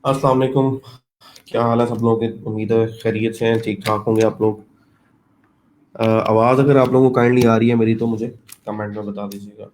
अस्सलाम वालेकुम। क्या हाल है सब लोगों के? उम्मीद है खैरियत से हैं, ठीक ठाक होंगे आप लोग। आवाज़ अगर आप लोगों को काइंडली आ रही है मेरी तो मुझे कमेंट में बता दीजिएगा।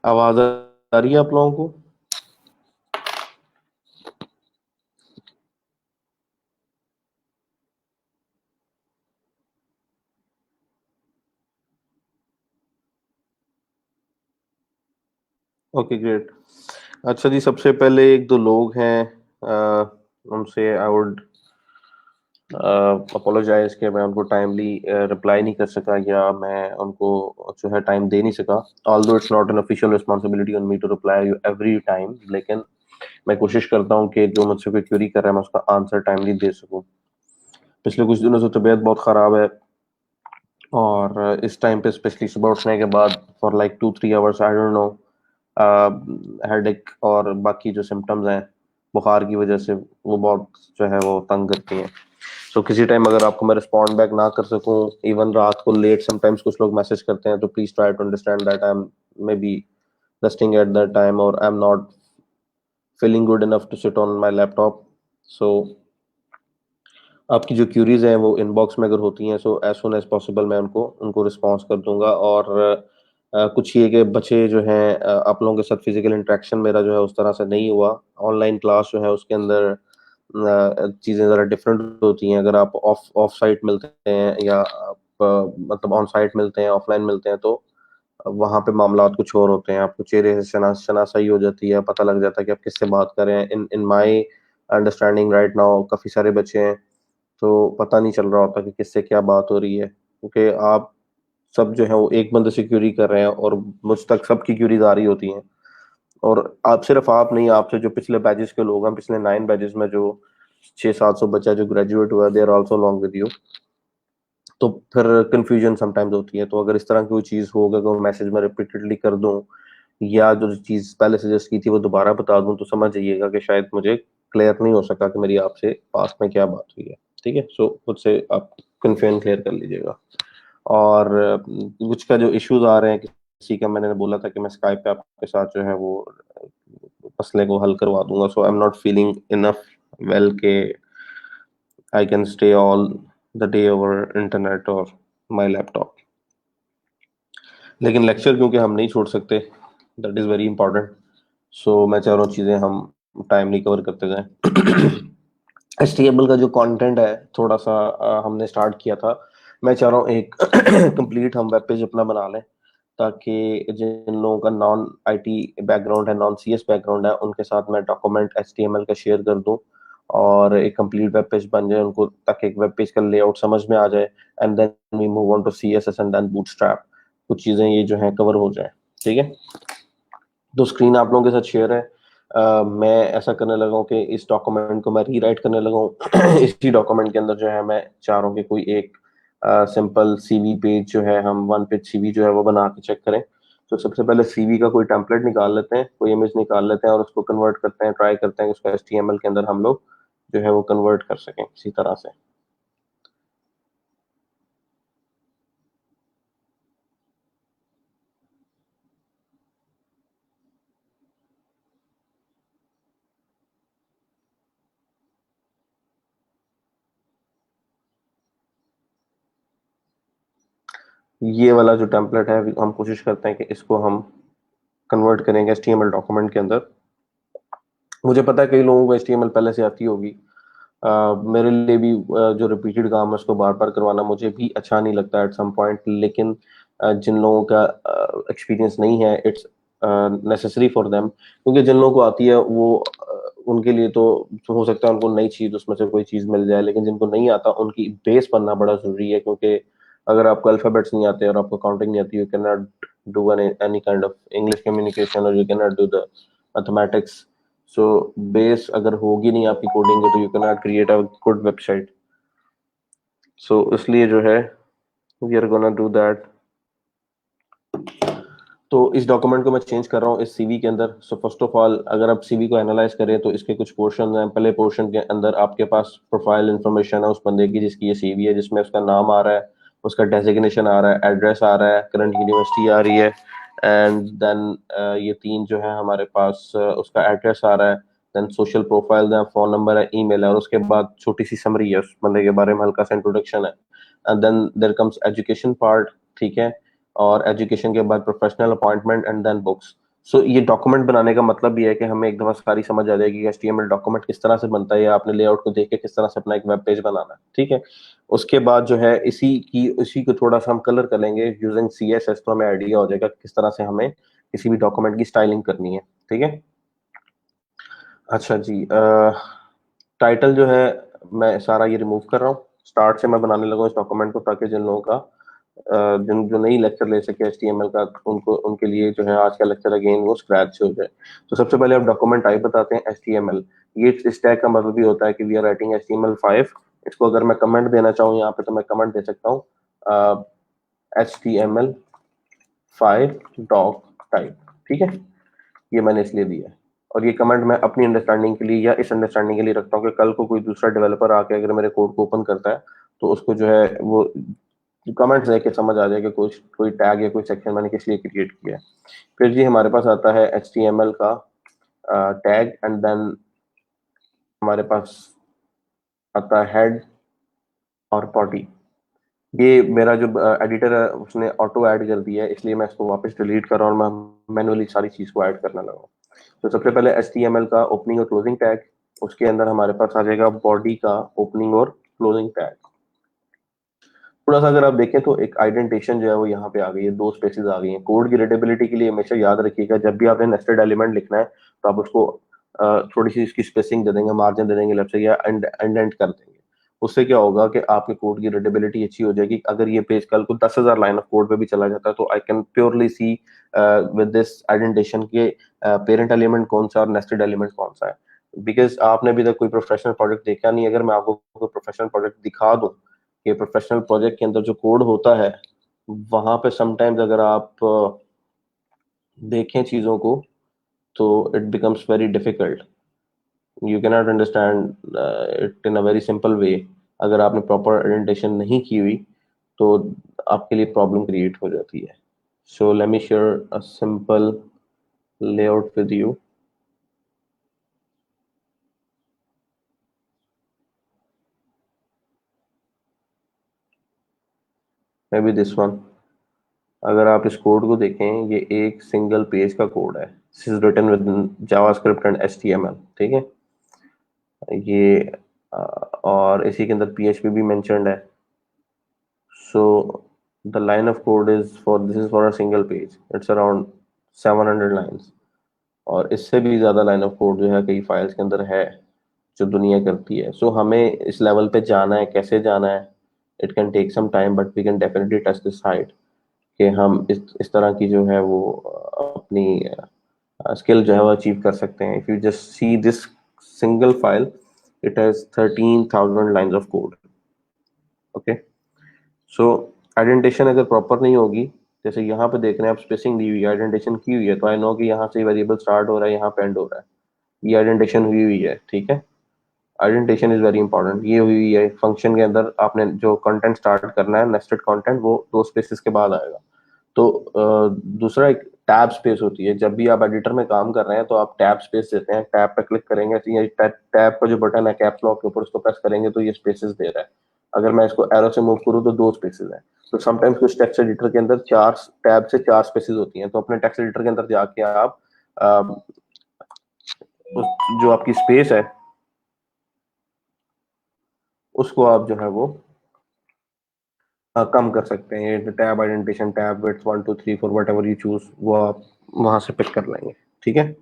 आवाज़ आ रही है आप लोगों को? Okay, great. अच्छा जी, सबसे पहले एक दो लोग हैं, उनसे आई वुड अपोलोजाइज कि मैं उनको टाइमली रिप्लाई नहीं कर सका या मैं उनको जो है टाइम दे नहीं सका। Although it's not an official responsibility on me to reply you every time, लेकिन मैं कोशिश करता हूँ कि जो मुझसे कोई क्वेरी कर रहा है मैं उसका आंसर टाइमली दे सकूँ। पिछले कुछ दिनों से तबीयत बहुत ख़राब है, और इस टाइम पे स्पेशली सुबह उठने के बाद for like 2-3 hours I don't know headache और बाकी जो सिम्टम्स हैं बुखार की वजह से, वो बहुत जो है वो तंग करती हैं। सो किसी टाइम अगर आपको मैं रिस्पॉन्ड बैक ना कर सकूं, इवन रात को लेट समटाइम्स कुछ लोग मैसेज करते हैं, तो please try to understand that I am maybe resting at that time, or I'm not feeling good enough to sit on my laptop. So आपकी जो क्यूरीज हैं वो इनबॉक्स में अगर होती हैं, so as soon as possible मैं उनको उनको रिस्पॉन्स कर दूंगा। और कुछ ये कि बच्चे जो हैं, आप लोगों के साथ फिजिकल इंटरेक्शन मेरा जो है उस तरह से नहीं हुआ। ऑनलाइन क्लास जो है उसके अंदर चीज़ें ज़रा डिफरेंट होती हैं। अगर आप ऑफ ऑफ साइट मिलते हैं या आप मतलब ऑन साइट मिलते हैं, ऑफलाइन मिलते हैं, तो वहाँ पे मामलात कुछ और होते हैं। आपको चेहरे से शनासाई हो जाती है, पता लग जाता है कि आप किससे बात कर रहे हैं। In in my understanding right now काफ़ी सारे बच्चे हैं, तो पता नहीं चल रहा होता कि किससे क्या बात हो रही है, क्योंकि आप सब जो है वो एक बंदे से क्यूरी कर रहे हैं और मुझ तक सबकी क्यूरीज आ रही होती हैं। और आप सिर्फ आप नहीं, आपसे जो पिछले बैचेस के लोग हैं, पिछले 9 बैचेस में जो 600-700 बच्चा जो ग्रेजुएट हुआ, they are also along with you. तो फिर कंफ्यूजन समटाइम्स होती है। तो अगर इस तरह की कोई चीज़ हो, अगर मैं मैसेज में रिपीटेडली कर दूं या जो चीज़ पहले सजेस्ट की थी वो दोबारा बता दूं, तो समझ जाइएगा कि शायद मुझे क्लियर नहीं हो सका कि मेरी आपसे पास्ट में क्या बात हुई है। ठीक है, सो खुद से आप कन्फ्यूजन क्लियर कर लीजिएगा। और कुछ का जो इश्यूज आ रहे हैं किसी का, मैंने बोला था कि मैं स्काइप पे आपके साथ जो है वो मसले को हल करवा दूंगा। So I am not feeling enough well के I can stay all the day over internet और माई लैपटॉप। लेकिन लेक्चर क्योंकि हम नहीं छोड़ सकते, दैट इज़ वेरी इंपॉर्टेंट। सो मैं चाह रहा हूँ चीज़ें हम टाइमली कवर करते जाएं। HTML का जो कंटेंट है थोड़ा सा हमने स्टार्ट किया था। मैं चाह रहा हूँ एक कंप्लीट हम वेब पेज अपना बना लें, ताकि जिन लोगों का नॉन आईटी बैकग्राउंड है, नॉन सीएस बैकग्राउंड है, उनके साथ मैं डॉक्यूमेंट HTML का शेयर कर दूं और एक कंप्लीट वेब पेज बन जाए उनको, ताकि एक वेब पेज का लेआउट समझ में आ जाए। And then we move on to CSS and then bootstrap. कुछ चीज़ें ये जो है कवर हो जाए। ठीक है, तो स्क्रीन आप लोगों के साथ शेयर है। मैं ऐसा करने लगा हूँ कि इस डॉक्यूमेंट को मैं रीराइट करने लगा हूँ। इसी डॉक्यूमेंट के अंदर जो है मैं चाह रहा हूँ कि कोई एक सिंपल सीवी पेज जो है, हम वन पेज सीवी जो है वो बना के चेक करें। तो सबसे पहले सीवी का कोई टेम्पलेट निकाल लेते हैं, कोई इमेज निकाल लेते हैं और उसको कन्वर्ट करते हैं, ट्राई करते हैं कि उसको HTML के अंदर हम लोग जो है वो कन्वर्ट कर सकें इसी तरह से। ये वाला जो टेम्पलेट है हम कोशिश करते हैं कि इसको हम कन्वर्ट करेंगे HTML डॉक्यूमेंट के अंदर। मुझे पता है कई लोगों को HTML पहले से आती होगी। मेरे लिए भी जो रिपीटेड काम है उसको बार बार करवाना मुझे भी अच्छा नहीं लगता एट सम पॉइंट। लेकिन जिन लोगों का एक्सपीरियंस नहीं है, इट्स नेसेसरी फॉर देम, क्योंकि जिन लोगों को आती है वो उनके लिए तो हो सकता है उनको नई चीज उसमें से कोई चीज मिल जाए, लेकिन जिनको नहीं आता उनकी बेस बनना बड़ा जरूरी है। क्योंकि अगर आपको अल्फाबेट्स नहीं आते और आपको काउंटिंग नहीं आती, you can not do any kind of English communication, और you can not do the mathematics. So base अगर होगी नहीं आपकी कोडिंग की, तो you can not create a good website. So इसलिए जो है we are gonna do that. तो इस डॉक्यूमेंट को मैं चेंज कर रहा हूँ इस सीवी के अंदर। सो फर्स्ट ऑफ ऑल अगर आप सीवी को एनालाइज करें तो इसके कुछ पोर्शन हैं। पहले पोर्शन के अंदर आपके पास प्रोफाइल इंफॉर्मेशन है उस बंदे की जिसकी ये सीवी है, जिसमें उसका नाम आ रहा है, उसका डेजिग्नेशन आ रहा है, एड्रेस आ रहा है, करंट यूनिवर्सिटी आ रही है, एंड देन ये तीन जो है हमारे पास उसका एड्रेस आ रहा है, देन सोशल प्रोफाइल है, फोन नंबर है, ईमेल है, और उसके बाद छोटी सी समरी है उस बंदे के बारे में, हल्का सा इंट्रोडक्शन है, and then there comes education part. ठीक है, और एजुकेशन के बाद professional appointment and then books. So ये डॉक्यूमेंट बनाने का मतलब ये है कि हमें एकदम सारी समझ आ जाएगी कि एचटीएमएल डॉक्यूमेंट किस तरह से बनता है, या आपने लेआउट को देख के किस तरह से अपना एक वेब पेज बनाना है। ठीक है, उसके बाद जो है इसी को थोड़ा सा हम कलर करेंगे यूजिंग सीएसएस, तो हमें आइडिया हो जाएगा किस तरह से हमें किसी भी डॉक्यूमेंट की स्टाइलिंग करनी है। ठीक है, अच्छा जी, टाइटल जो है मैं सारा ये रिमूव कर रहा हूँ। स्टार्ट से मैं बनाने लगा इस डॉक्यूमेंट को, ताकि जिन लोगों का जिन जो नई लेक्चर ले सके एचटीएमएल का, उनको उनके लिए जो है आज का लेक्चर अगेन वो स्क्रैच से हो जाए। तो सबसे पहले आप डॉक्यूमेंट टाइप बताते हैं एचटीएमएल। ये इस टैग का मतलब भी होता है कि वी आर राइटिंग HTML5। इसको अगर मैं कमेंट देना चाहूँ यहाँ पे तो मैं कमेंट दे सकता हूँ HTML5 डॉक टाइप। ठीक है, ये मैंने इसलिए दिया है, और ये कमेंट मैं अपनी अंडरस्टैंडिंग के लिए या इस अंडरस्टैंडिंग के लिए रखता हूँ कि कल को कोई दूसरा डेवलपर आके अगर मेरे कोड को ओपन करता है तो उसको जो है वो कमेंट्स देख के समझ आ जाए कि कोई कोई टैग या कोई सेक्शन मैंने किस लिए क्रिएट किया है। फिर जी हमारे पास आता है HTML का टैग, एंड देन हमारे पास आता है हेड और बॉडी। ये मेरा जो एडिटर है उसने ऑटो ऐड कर दिया है, इसलिए मैं इसको वापस डिलीट कर रहा हूँ और मैं मैनुअली सारी चीज को ऐड करने लगा हूँ। तो सबसे पहले HTML का ओपनिंग और क्लोजिंग टैग, उसके अंदर हमारे पास आ जाएगा बॉडी का ओपनिंग और क्लोजिंग टैग। थोड़ा सा अगर आप देखें तो एक आइडेंटिशन जो है वो यहाँ पे आ गई है, दो स्पेसेस आ गई हैं। कोड की रीडेबिलिटी के लिए हमेशा याद रखिएगा जब भी आपने नेस्टेड एलिमेंट लिखना है तो आप उसको थोड़ी सी इसकी स्पेसिंग दे देंगे, मार्जिन दे देंगे लेफ्ट से, या इंडेंट कर देंगे। उससे क्या होगा कि आपके कोड की रीडेबिलिटी अच्छी हो जाएगी। अगर ये पेज कल को 10,000 लाइन ऑफ कोड पे भी चला जाता है तो I can purely see with this indentation के पेरेंट एलिमेंट कौन सा और नेस्टेड एलिमेंट कौन सा है। बिकॉज आपने अभी तक कोई प्रोफेशनल प्रोजेक्ट देखा नहीं, अगर मैं आपको कोई प्रोफेशनल प्रोजेक्ट दिखा दूं कि प्रोफेशनल प्रोजेक्ट के अंदर जो कोड होता है वहां पे समटाइम्स अगर आप देखें चीजों को तो it becomes very difficult, you can not understand it in a very simple way. अगर आपने प्रॉपर ओरिएंटेशन नहीं की हुई तो आपके लिए प्रॉब्लम क्रिएट हो जाती है। So let me share a simple layout with you. Maybe this one. अगर आप इस कोड को देखें ये एक सिंगल पेज का कोड है। This is written with JavaScript and HTML। ठीक है, ये और इसी के अंदर PHP भी मेंशन्ड है। So the line of code is for this is for a single page, it's around 700 lines. और इससे भी ज्यादा लाइन ऑफ कोड जो है कई फाइल्स के अंदर है जो दुनिया करती है। सो हमें इस लेवल पे जाना है, कैसे जाना है, it can take some time but we can definitely touch this height कि हम इस तरह की जो है वो अपनी स्किल जो है वो अचीव कर सकते हैं। If you just see this single file, it has 13,000 lines of code. Okay, so indentation अगर प्रॉपर नहीं होगी, जैसे यहाँ पे देख रहे हैं आप स्पेसिंग दी हुई है, आइडेंटिशन की हुई है, तो आई नो कि यहाँ से वेरिएबल स्टार्ट हो रहा है, यहाँ पे एंड हो रहा है, ये आइडेंटिशन हुई हुई है। ठीक है, आइडेंटिशन इज वेरी इंपॉर्टेंट। ये हुई है फंक्शन के अंदर आपने जो कंटेंट स्टार्ट करना है, नेस्टेड कंटेंट, वो दो स्पेसेस के बाद आएगा। तो दूसरा एक टैब स्पेस होती है। जब भी आप एडिटर में काम कर रहे हैं तो आप टैब स्पेस देते हैं, टैब पे क्लिक करेंगे तो ये टैब का जो बटन है कैप्स लॉक के ऊपर, उसको प्रेस करेंगे तो ये स्पेसेस दे रहा है। अगर मैं इसको एरो से मूव करूँ तो दो स्पेसेस है। तो समटाइम्स कुछ टेक्स्ट एडिटर के अंदर चार टैब से चार स्पेसेस होती हैं, तो अपने टेक्स्ट एडिटर के अंदर जाके आप जो आपकी स्पेस है उसको आप जो है वो कम कर सकते हैं। Tab indentation, tab width 1 2 3 4 whatever you choose, वो आप वहां से पिक कर लेंगे। ठीक है,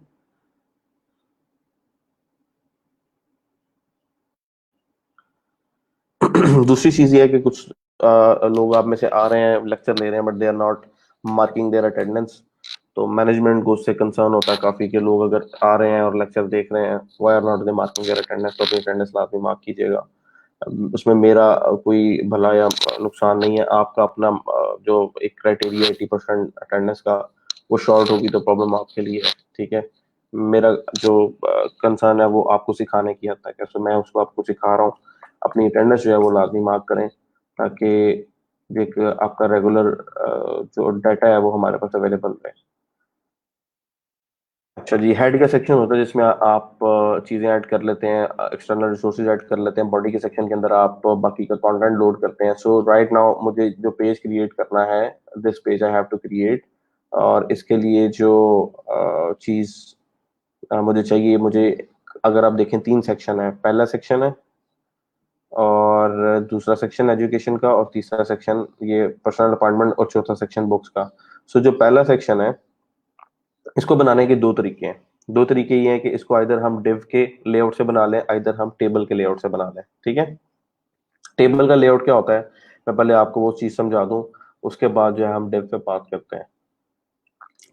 दूसरी चीज ये है कि कुछ लोग आप में से आ रहे हैं, लेक्चर ले रहे हैं, but they are not marking their attendance. तो मैनेजमेंट को उससे कंसर्न होता है काफी कि लोग अगर आ रहे हैं और लेक्चर देख रहे हैं, why are not they marking their attendance, तो अपनी अटेंडेंस लाजमी मार्क कीजिएगा। उसमें मेरा कोई भला या नुकसान नहीं है। आपका अपना जो एक क्राइटेरिया 80% अटेंडेंस का वो शॉर्ट होगी तो प्रॉब्लम आपके लिए है, ठीक है। मेरा जो कंसर्न है वो आपको सिखाने की हद तक है, सो मैं उसको आपको सिखा रहा हूँ। अपनी अटेंडेंस जो है वो लाजमी मार्क करें, ताकि एक आपका रेगुलर जो डाटा है वो हमारे पास अवेलेबल रहे। अच्छा जी, हेड का सेक्शन होता है जिसमें आप चीज़ें ऐड कर लेते हैं, एक्सटर्नल रिसोर्सेज ऐड कर लेते हैं। बॉडी के सेक्शन के अंदर आप बाकी का कंटेंट लोड करते हैं। सो राइट नाउ मुझे जो पेज क्रिएट करना है, this page I have to create, और इसके लिए जो चीज़ मुझे चाहिए, मुझे अगर आप देखें 3 सेक्शन है। पहला सेक्शन है, और दूसरा सेक्शन एजुकेशन का, और तीसरा सेक्शन ये पर्सनल डिपार्टमेंट, और चौथा सेक्शन बुक्स का। सो जो पहला सेक्शन है, इसको बनाने के दो तरीके हैं। दो तरीके ये हैं कि इसको आइदर हम डिव के लेआउट से बना लें, आइदर हम टेबल के लेआउट से बना लें, ठीक है। टेबल का लेआउट क्या होता है, मैं पहले आपको वो चीज समझा दूं, उसके बाद जो है हम डिव पे बात करते हैं।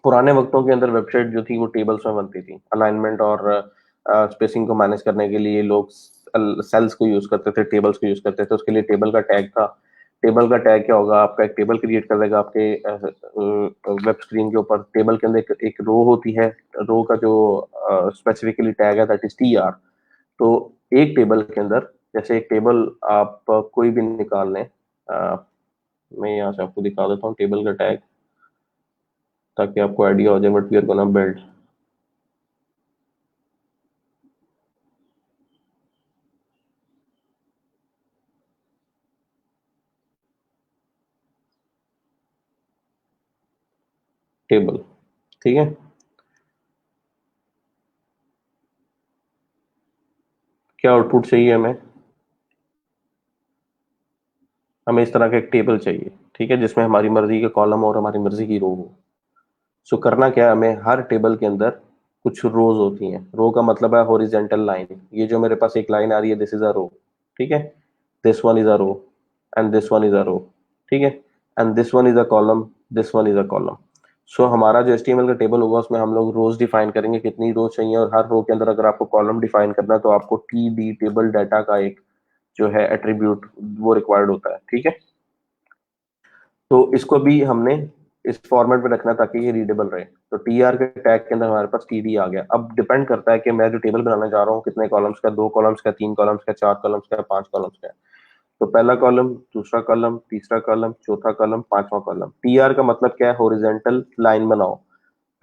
पुराने वक्तों के अंदर वेबसाइट जो थी वो टेबल्स में बनती थी। अलाइनमेंट और स्पेसिंग को मैनेज करने के लिए लोग सेल्स को यूज करते थे, टेबल्स को यूज करते थे। उसके लिए टेबल का टैग था। टेबल का टैग क्या होगा, आपका एक टेबल क्रिएट कर देगा आपके वेब स्क्रीन के ऊपर। टेबल के अंदर एक रो होती है, रो का जो स्पेसिफिकली टैग है दैट इज TR। तो एक टेबल के अंदर, जैसे एक टेबल आप कोई भी निकाल लें, मैं यहाँ से आपको दिखा देता हूँ टेबल का टैग, ताकि आपको आइडिया हो जाए what we are gonna build. Table, ठीक है। क्या आउटपुट चाहिए हमें, हमें इस तरह का एक टेबल चाहिए, ठीक है, जिसमें हमारी मर्जी के कॉलम और हमारी मर्जी की रो हो। सो करना क्या है, हमें हर टेबल के अंदर कुछ रोज होती हैं। रो का मतलब है हॉरिजेंटल लाइन। ये जो मेरे पास एक लाइन आ रही है, दिस इज अ रो, ठीक है। This one is a row, and this one is a row, ठीक है। And this one is a column, this one is a column. So हमारा जो HTML का टेबल होगा उसमें हम लोग रोज डिफाइन करेंगे, कितनी रोज चाहिए, और हर रो के अंदर अगर आपको कॉलम डिफाइन करना है तो आपको TD टेबल डाटा का एक जो है एट्रीब्यूट वो रिक्वायर्ड होता है, ठीक है। तो इसको भी हमने इस फॉर्मेट में रखना ताकि ये रीडेबल रहे। तो TR के टैग के अंदर हमारे पास TD आ गया। अब डिपेंड करता है कि मैं जो टेबल बनाने जा रहा हूँ कितने कॉलम्स का, 2 कॉलम्स का, 3 कॉलम्स का, 4 कॉलम्स का, 5 कॉलम्स का। तो पहला कॉलम, दूसरा कॉलम, तीसरा कॉलम, चौथा कॉलम, पांचवा कॉलम। TR का मतलब क्या है, हॉरिजेंटल लाइन बनाओ।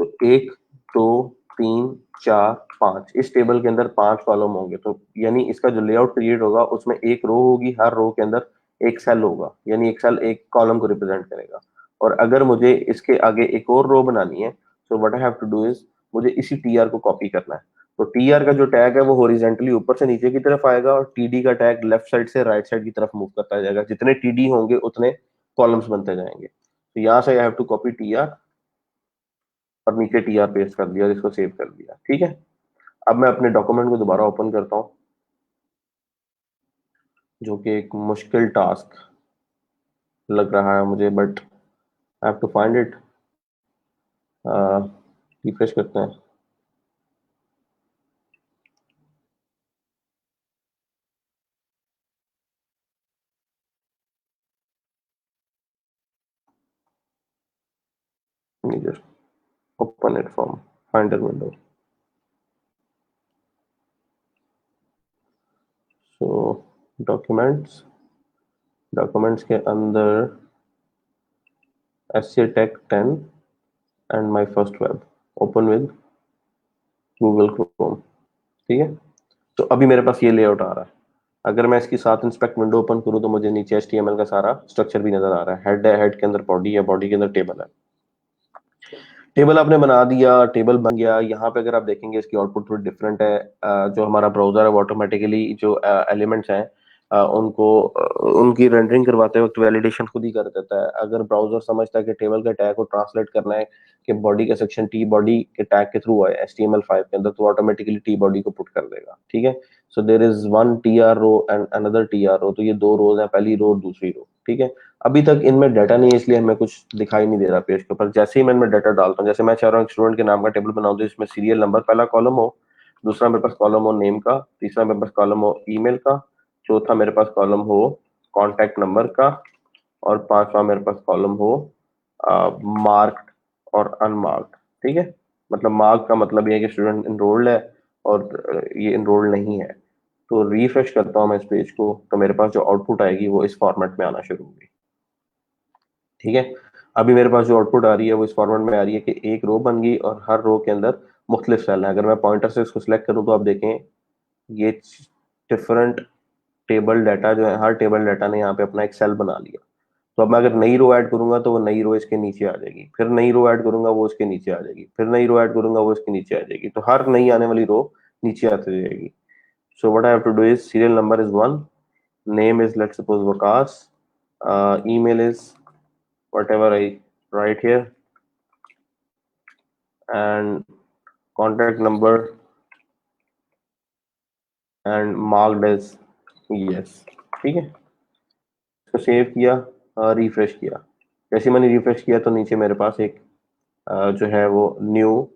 तो 1, 2, 3, 4, 5, इस टेबल के अंदर 5 कॉलम होंगे। तो यानी इसका जो लेआउट क्रिएट होगा उसमें एक रो होगी, हर रो के अंदर एक सेल होगा, यानी एक सेल एक कॉलम को रिप्रेजेंट करेगा। और अगर मुझे इसके आगे एक और रो बनानी है, तो what I have to do is, मुझे इसी TR को कॉपी करना है। तो TR का जो टैग है वो हॉरिजेंटली ऊपर से नीचे की तरफ आएगा, और TD का टैग लेफ्ट साइड से राइट साइड की तरफ मूव करता जाएगा। जितने TD होंगे उतने कॉलम्स बनते जाएंगे। तो यहाँ से I have to copy TR, और नीचे TR पेस्ट कर दिया और इसको सेव कर दिया, ठीक है। अब मैं अपने डॉक्यूमेंट को दोबारा ओपन करता हूँ, जो कि एक मुश्किल टास्क लग रहा है मुझे, but I have to find it. Refresh करते हैं। Just open it from Finder window. So documents, documents के अंदर essay tech 10 and my first web, open with Google Chrome, ठीक है। तो अभी मेरे पास ये लेआउट आ रहा है। अगर मैं इसकी साथ इंस्पेक्ट विंडो ओपन करूं तो मुझे नीचे HTML का सारा स्ट्रक्चर भी नजर आ रहा है। हेड है, हेड के अंदर बॉडी है, बॉडी के अंदर टेबल है। टेबल आपने बना दिया, टेबल बन गया। यहाँ पे अगर आप देखेंगे इसकी आउटपुट थोड़ी डिफरेंट है। जो हमारा ब्राउजर है वो ऑटोमेटिकली जो एलिमेंट्स हैं उनको उनकी रेंडरिंग करवाते वक्त वैलिडेशन खुद ही कर देता है। अगर ब्राउजर समझता है कि टेबल के टैग को ट्रांसलेट करना है कि बॉडी का सेक्शन T बॉडी के टैग के थ्रू आए HTML5 के अंदर, तो ऑटोमेटिकली T बॉडी को पुट कर देगा, ठीक है। So there is one TR row and another TR row. तो ये दो रोज हैं, पहली रो और दूसरी रो, ठीक है। अभी तक इनमें डाटा नहीं है, इसलिए हमें कुछ दिखाई नहीं दे रहा पेज के ऊपर। जैसे ही मैं इनमें डाटा डालता हूँ, जैसे मैं चाह रहा हूँ स्टूडेंट के नाम का टेबल बनाऊं, तो इसमें सीरियल नंबर पहला कॉलम हो, दूसरा मेरे पास कॉलम हो नेम का, तीसरा मेरे पास कॉलम हो ईमेल का, चौथा मेरे पास कॉलम हो कॉन्टैक्ट नंबर का, और पांचवा मेरे पास कॉलम हो मार्क्ड और अनमार्क्ड। ठीक है, मतलब मार्क का मतलब ये है कि स्टूडेंट इनरोल्ड है और ये इनरोल्ड नहीं है। तो रिफ्रेश करता हूँ मैं इस पेज को, तो मेरे पास जो आउटपुट आएगी वो इस फॉर्मेट में आना शुरू होगी। ठीक है, अभी मेरे पास जो आउटपुट आ रही है वो इस फॉर्मेट में आ रही है कि एक रो बन गई और हर रो के अंदर मुख्तलिफ सेल है। अगर मैं पॉइंटर से इसको सिलेक्ट करूँ तो आप देखें ये डिफरेंट टेबल डाटा जो है, हर टेबल डाटा ने यहाँ पे अपना एक सेल बना लिया। तो अब मैं अगर नई रो ऐड करूंगा तो वो नई रो इसके नीचे आ जाएगी, फिर नई रो ऐड करूंगा वो इसके नीचे आ जाएगी, फिर नई रो ऐड करूंगा वो इसके नीचे आ जाएगी। तो हर नई आने वाली रो नीचे आती जाएगी। So what I have to do is serial number is 1, name is let's suppose Vakas, email is whatever I write here, and contact number and marked as yes। ठीक है, इसको सेव किया, रिफ्रेश किया। जैसे मैंने रिफ्रेश किया तो नीचे मेरे पास एक जो है वो न्यू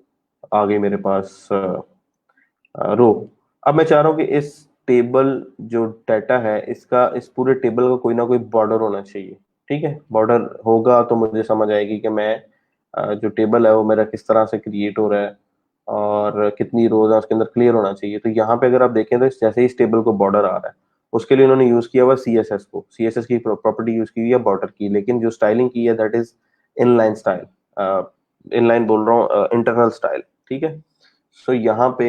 आ गई मेरे पास रो। अब मैं चाह रहा हूँ कि इस टेबल जो डाटा है इसका, इस पूरे टेबल का कोई ना कोई बॉर्डर होना चाहिए। ठीक है, बॉर्डर होगा तो मुझे समझ आएगी कि मैं जो टेबल है वो मेरा किस तरह से क्रिएट हो रहा है और कितनी रोज है उसके अंदर क्लियर होना चाहिए। तो यहाँ पे अगर आप देखें तो जैसे ही इस टेबल को बॉर्डर आ रहा है उसके लिए उन्होंने यूज किया हुआ CSS को, CSS की प्रॉपर्टी यूज की हुई है बॉर्डर की, लेकिन जो स्टाइलिंग की है that is inline style. Inline बोल रहा हूँ, इंटरनल स्टाइल। ठीक है, सो यहाँ पे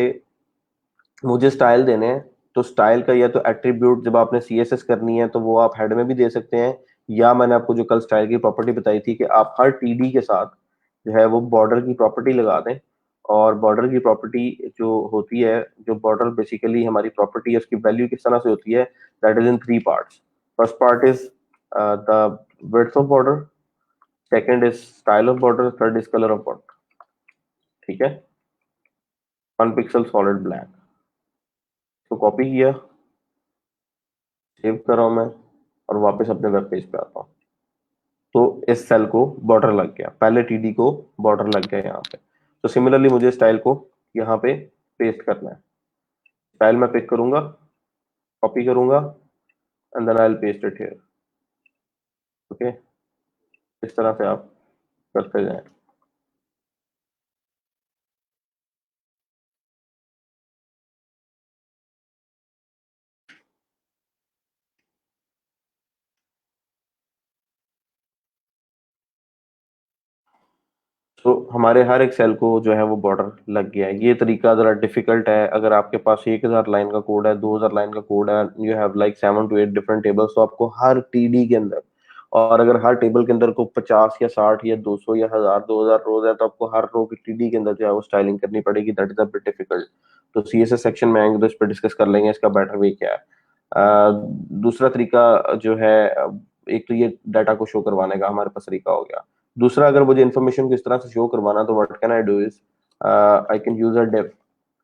मुझे स्टाइल देने हैं तो स्टाइल का या तो एट्रीब्यूट जब आपने CSS करनी है तो वो आप हेड में भी दे सकते हैं, या मैंने आपको जो कल स्टाइल की प्रॉपर्टी बताई थी कि आप हर TD के साथ जो है वो बॉर्डर की प्रॉपर्टी लगा दें। और बॉर्डर की प्रॉपर्टी जो होती है, जो बॉर्डर बेसिकली हमारी प्रॉपर्टी है उसकी वैल्यू किस तरह से होती है, that is in 3 parts. First part is the width of border, second is style of border, third is colour of border. ठीक है, 1 पिक्सल सॉलिड ब्लैक। तो कॉपी किया, सेव कर रहा हूं मैं और वापस अपने वेब पेज पे आता हूँ। तो इस सेल को बॉर्डर लग गया, पहले TD को बॉर्डर लग गया यहाँ पे। तो सिमिलरली मुझे स्टाइल को यहाँ पे पेस्ट करना है। स्टाइल मैं पिक करूंगा, कॉपी करूंगा and then I will paste it here. Okay, इस तरह से आप करते जाएं। तो हमारे हर एक सेल को जो है वो बॉर्डर लग गया है। ये तरीका जरा डिफिकल्ट है। अगर आपके पास 1000 लाइन का कोड है, 2000 लाइन का कोड है, you have like 7 to 8 different tables, तो आपको हर TD के अंदर, और अगर हर टेबल के अंदर को 50 या 60 या 200 या 1000 2000 रोज है तो आपको हर रो की TD के अंदर जो है वो स्टाइलिंग करनी पड़ेगी। That is a bit difficult. तो CSS सेक्शन में आएंगे तो इस पर डिस्कस कर लेंगे इसका बेटर वे क्या है। दूसरा तरीका जो है, एक तो ये डाटा को शो करवाने का हमारे पास तरीका हो गया। दूसरा, अगर मुझे इन्फॉर्मेशन को इस तरह से शो करवाना तो what can I do is I can use a div।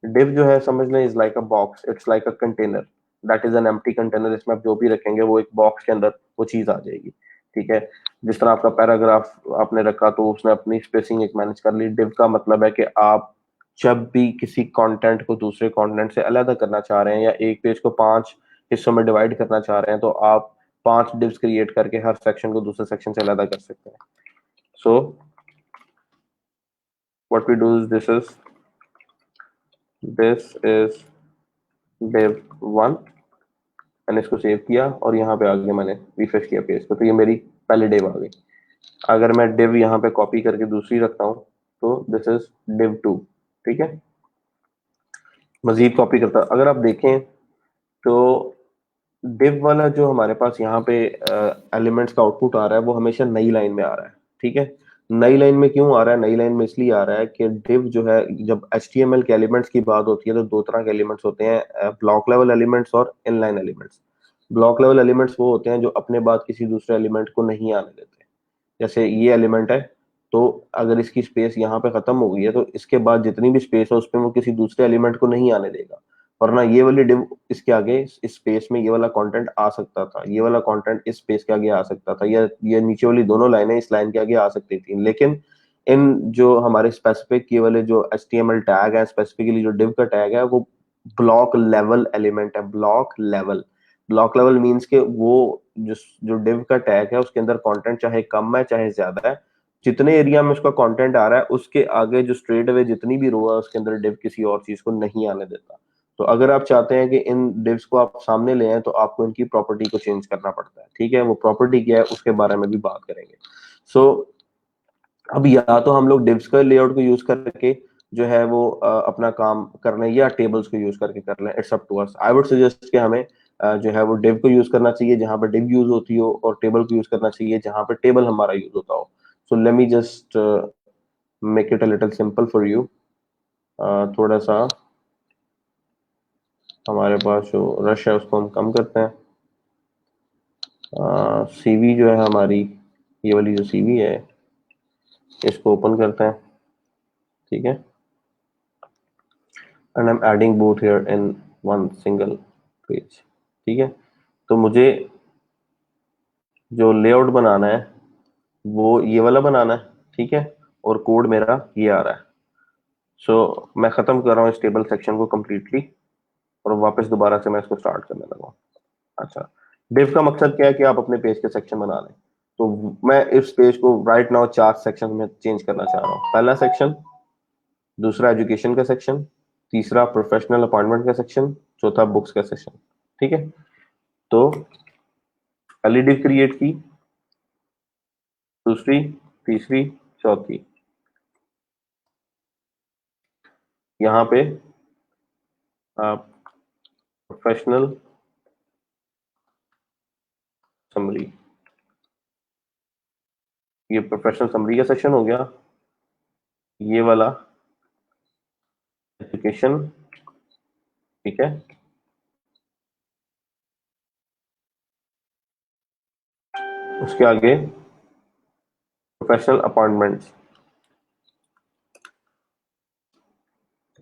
div जो है समझ लें is like a box, it's like a container, that is an empty container. इसमें आप जो भी रखेंगे वो एक बॉक्स के अंदर वो चीज आ जाएगी। ठीक है, जिस तरह आपका पैराग्राफ आपने रखा तो उसने अपनी स्पेसिंग एक मैनेज कर ली। div का मतलब है कि आप जब भी किसी कंटेंट को दूसरे कंटेंट से अलग करना चाह रहे हैं या एक पेज को 5 हिस्सों में डिवाइड करना चाह रहे हैं तो आप 5 divs क्रिएट करके हर सेक्शन को दूसरे सेक्शन से अलग कर सकते हैं। सो what we do is this is div 1 मैंने इसको सेव किया और यहाँ पे आगे मैंने रिफ्रेश किया पेज को, तो ये मेरी पहले div आ गई। अगर मैं div यहाँ पे कॉपी करके दूसरी रखता हूँ तो दिस इज div 2। ठीक है, मजीद कॉपी करता, अगर आप देखें तो div वाला जो हमारे पास यहाँ पे एलिमेंट्स का आउटपुट आ रहा है वो हमेशा नई लाइन में आ रहा है। ठीक है, नई लाइन में क्यों आ रहा है? नई लाइन में इसलिए आ रहा है कि div जो है, जब HTML के एलिमेंट्स की बात होती है तो दो तरह के एलिमेंट्स होते हैं, ब्लॉक लेवल एलिमेंट्स और inline elements. Block level elements वो होते हैं जो अपने बाद किसी दूसरे एलिमेंट को नहीं आने देते। जैसे ये एलिमेंट है तो अगर इसकी स्पेस यहाँ पे खत्म हो गई है तो इसके बाद जितनी भी स्पेस है उसपे वो किसी दूसरे एलिमेंट को नहीं आने देगा, वरना ये वाली डिव इसके आगे इस स्पेस में ये वाला कंटेंट आ सकता था, ये वाला कंटेंट इस स्पेस के आगे आ सकता था, या ये नीचे वाली दोनों लाइनें इस लाइन के आगे आ सकती थी। लेकिन इन जो हमारे स्पेसिफिक ये वाले जो HTML टैग है, स्पेसिफिकली जो डिव का टैग है, वो ब्लॉक लेवल एलिमेंट है। Block level, block level means के वो जो डिव का टैग है उसके अंदर कंटेंट चाहे कम है चाहे ज्यादा है, जितने एरिया में उसका कंटेंट आ रहा है उसके आगे जो स्ट्रेट अवे जितनी भी रो है उसके अंदर डिव किसी और चीज को नहीं आने देता। तो अगर आप चाहते हैं कि इन डिव्स को आप सामने ले आए तो आपको इनकी प्रॉपर्टी को चेंज करना पड़ता है। ठीक है, वो प्रॉपर्टी क्या है उसके बारे में भी बात करेंगे। सो अब या तो हम लोग डिव्स का लेआउट को यूज करके जो है वो अपना काम कर लें या टेबल्स को यूज करके कर लें, it's up to us. I would suggest कि हमें जो है वो डिव को यूज करना चाहिए जहां पर डिव यूज होती हो, और टेबल को यूज करना चाहिए जहां पर टेबल हमारा यूज होता हो। सो let me just make it a little simple for you. थोड़ा सा हमारे पास जो रश है उसको हम कम करते हैं। सीवी जो है हमारी, ये वाली जो सीवी है इसको ओपन करते हैं। ठीक है, and I am adding both here in one single page. ठीक है, तो मुझे जो लेआउट बनाना है वो ये वाला बनाना है। ठीक है, और कोड मेरा ये आ रहा है। सो मैं खत्म कर रहा हूँ इस टेबल सेक्शन को कंप्लीटली, और वापस दोबारा से मैं इसको स्टार्ट करने लगा। अच्छा, डिव का मकसद क्या है कि आप अपने पेज के सेक्शन बना लें। तो मैं इस पेज को राइट नाउ 4 सेक्शन में चेंज करना चाह रहा हूँ। पहला सेक्शन, दूसरा एजुकेशन का सेक्शन, तीसरा प्रोफेशनल अपॉइंटमेंट का सेक्शन, चौथा बुक्स का सेक्शन। ठीक है, तो पहली डिव क्रिएट की, दूसरी, तीसरी, चौथी। यहाँ पे आप प्रोफेशनल समरी, ये प्रोफेशनल समरी का सेक्शन हो गया। ये वाला एजुकेशन। ठीक है, उसके आगे प्रोफेशनल अपॉइंटमेंट्स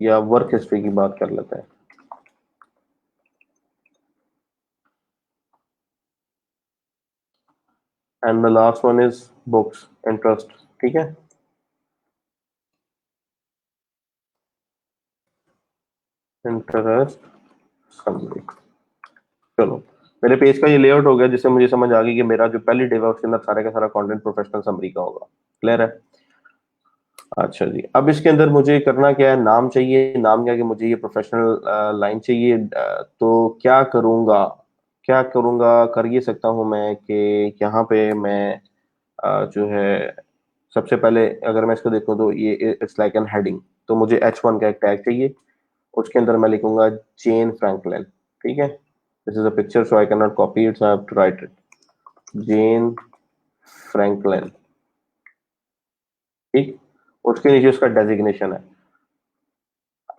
या वर्क हिस्ट्री की बात कर लेते हैं। And the last one is books interest. ठीक है, इंटरेस्ट समरी। चलो, मेरे पेज का ये लेआउट हो गया, जिससे मुझे समझ आ गई कि मेरा जो पहली डिव है उसके अंदर सारे का सारा कंटेंट प्रोफेशनल समरी का होगा। क्लियर है? अच्छा जी, अब इसके अंदर मुझे करना क्या है, नाम चाहिए। नाम क्या कि मुझे ये प्रोफेशनल लाइन चाहिए। तो क्या करूंगा, कर ये सकता हूं मैं कि यहाँ पे मैं जो है सबसे पहले अगर मैं इसको देखूं तो ये इट्स लाइक एन हेडिंग। तो मुझे H1 का एक टैग चाहिए, उसके अंदर मैं लिखूंगा जेन फ्रैंकलिन। ठीक है, this is a picture so I can not copy it, so I have to write it, Jane Franklin. ठीक, उसके नीचे उसका डेजिग्नेशन है।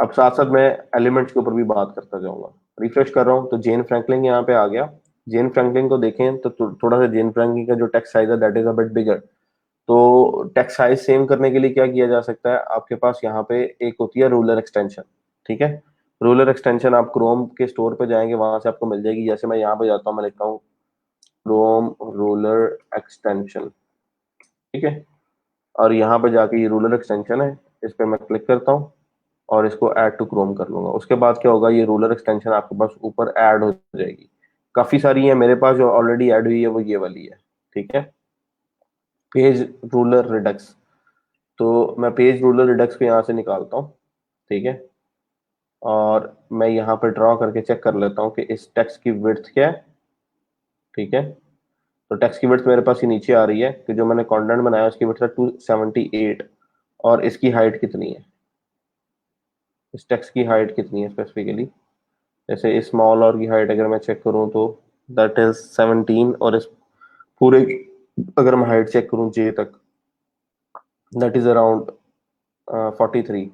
अब साथ साथ मैं एलिमेंट्स के ऊपर भी बात करता जाऊंगा। रिफ्रेश कर रहा हूँ तो जेन फ्रैंकलिन यहाँ पे आ गया। जेन फ्रैंकलिन को देखें तो थोड़ा सा जेन फ्रैंकलिन का जो टेक्स्ट साइज है दैट इज अ बिट बिगर। तो टेक्स्ट साइज सेम करने के लिए क्या किया जा सकता है, आपके पास यहाँ पे एक होती है रूलर एक्सटेंशन। ठीक है, रूलर एक्सटेंशन आप क्रोम के स्टोर पे जाएंगे वहां से आपको मिल जाएगी। जैसे मैं यहाँ पे जाता हूँ, मैं लिखता हूँ क्रोम रूलर एक्सटेंशन। ठीक है, और यहाँ पे जाके ये रूलर एक्सटेंशन है, इस पे मैं क्लिक करता हूँ और इसको ऐड टू क्रोम कर लूंगा। उसके बाद क्या होगा, ये रूलर एक्सटेंशन आपके पास ऊपर ऐड हो जाएगी। काफी सारी है मेरे पास, जो ऑलरेडी ऐड हुई है वो ये वाली है। ठीक है, पेज रूलर रिडक्स। तो मैं पेज रूलर रिडक्स को यहाँ से निकालता हूँ। ठीक है, और मैं यहाँ पर ड्रॉ करके चेक कर लेता हूँ कि इस टेक्स्ट की विड्थ क्या है। ठीक है, तो टेक्स्ट की विड्थ मेरे पास ये नीचे आ रही है कि जो मैंने कंटेंट बनाया उसकी विड्थ है 278, और इसकी हाइट कितनी है, इस टेक्स्ट की हाइट कितनी है स्पेसिफिकली। जैसे स्मॉल और की हाइट अगर मैं चेक करूं तो दैट इज 17, और इस पूरे की अगर मैं हाइट चेक करूं जे तक, दैट इज अराउंड 43।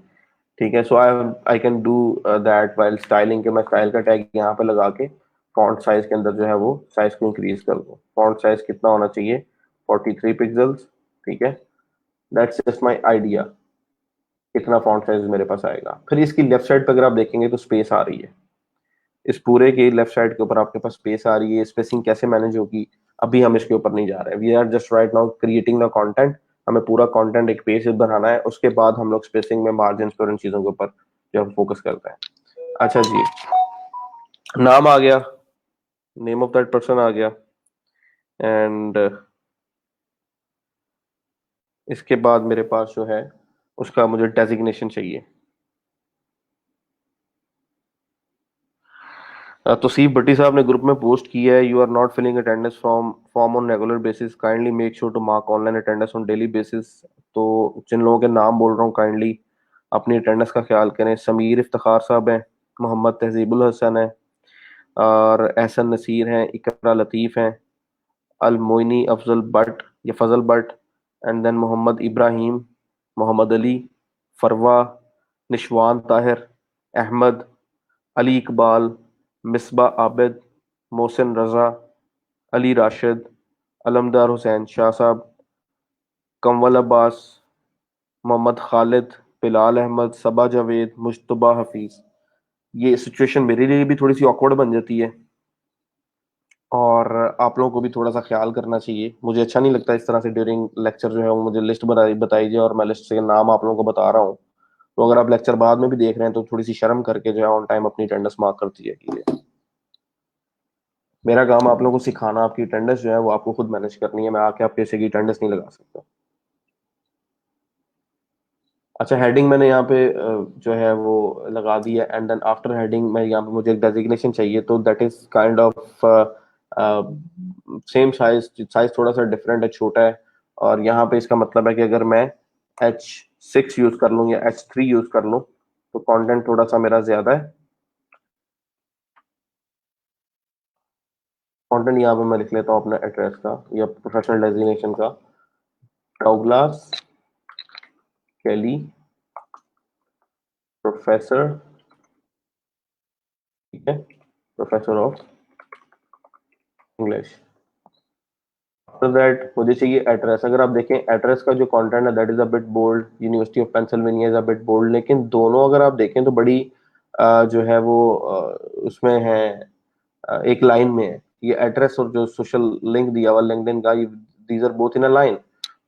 ठीक है, so I can do that while styling के। मैं स्टाइल का टैग यहाँ पे लगा के फॉन्ट साइज के अंदर जो है वो साइज को इंक्रीज कर दूं। फॉन्ट साइज कितना होना चाहिए, 43 पिक्सल्स। ठीक है, दैट्स जस्ट माई आइडिया कितना फॉन्ट साइज मेरे पास आएगा। फिर इसकी लेफ्ट साइड पे अगर आप देखेंगे तो स्पेस आ रही है, इस पूरे के लेफ्ट साइड के ऊपर आपके पास स्पेस आ रही है। स्पेसिंग कैसे मैनेज होगी अभी हम इसके ऊपर नहीं जा रहे हैं, we are just right now creating the content. हमें पूरा कंटेंट एक पेज बनाना है, उसके बाद हम लोग स्पेसिंग में मार्जिन पर उन चीजों के ऊपर जो हम फोकस करते हैं। अच्छा जी, नाम आ गया, नेम ऑफ दैट पर्सन आ गया। एंड इसके बाद मेरे पास जो है उसका मुझे डेजिग्नेशन चाहिए। तौसीफ भट्टी साहब ने ग्रुप में पोस्ट किया है, you are not filling attendance form on regular basis, kindly make sure to mark online attendance on daily basis. तो जिन लोगों के नाम बोल रहा हूँ काइंडली अपनी अटेंडेंस का ख्याल करें। समीर इफ्तिखार साहब हैं, मोहम्मद तहजीबुल हसन है, और एहसन नसीर हैं, इकरा लतीफ़ हैं, अल मोइनी अफजल भट्ट या फजल भट्ट, एंड देन मोहम्मद इब्राहिम, मोहम्मद अली, फरवा, निशवान ताहिर, अहमद, अली इकबाल, मिसबा आबिद, मोहसिन रजा, अली राशिद, अलमदार हुसैन शाह साहब, कंवल अब्बास, मोहम्मद खालिद, बिलाल अहमद, सबा जावेद, मुश्तबा हफीज। ये सिचुएशन मेरे लिए भी थोड़ी सी ऑकवर्ड बन जाती है, और आप लोगों को भी थोड़ा सा ख्याल करना चाहिए। मुझे अच्छा नहीं लगता इस तरह से ड्यूरिंग लेक्चर जो है वो मुझे लिस्ट बताई जाए और मैं लिस्ट से नाम आप लोगों को बता रहा हूँ। तो अगर आप लेक्चर बाद में भी देख रहे हैं तो थोड़ी सी शर्म करके जो है ऑन टाइम अपनी अटेंडेंस मार्क कर दीजिए कीजिए। मेरा काम आप लोगों को सिखाना, आपकी अटेंडेंस जो है वो आपको खुद मैनेज करनी है, मैं आके आपके से की अटेंडेंस नहीं लगा सकता। अच्छा, हेडिंग मैंने यहाँ पे जो है वो लगा दी है, एंड देन आफ्टर हेडिंग मैं यहाँ पे मुझे एक डेजिग्नेशन चाहिए, तो that is kind of same size, size थोड़ा सा डिफरेंट है, छोटा है। और यहाँ पे इसका मतलब है कि अगर मैं H6 यूज कर लूँ या H3 यूज कर लूँ तो कंटेंट थोड़ा सा मेरा ज्यादा है। कंटेंट यहाँ पे मैं लिख लेता हूँ अपना एड्रेस का या प्रोफेशनल डेजिग्नेशन का, डॉगलास केली, प्रोफेसर, ठीक है, professor of English. After that मुझे चाहिए एड्रेस। अगर आप देखें एड्रेस का जो कंटेंट है that is a bit bold, university of Pennsylvania is a bit bold, लेकिन दोनों अगर आप देखें तो बड़ी जो है वो उसमें है, एक लाइन में है। ये एड्रेस और जो सोशल लिंक दिया हुआ लिंक्डइन का, these are both in a line.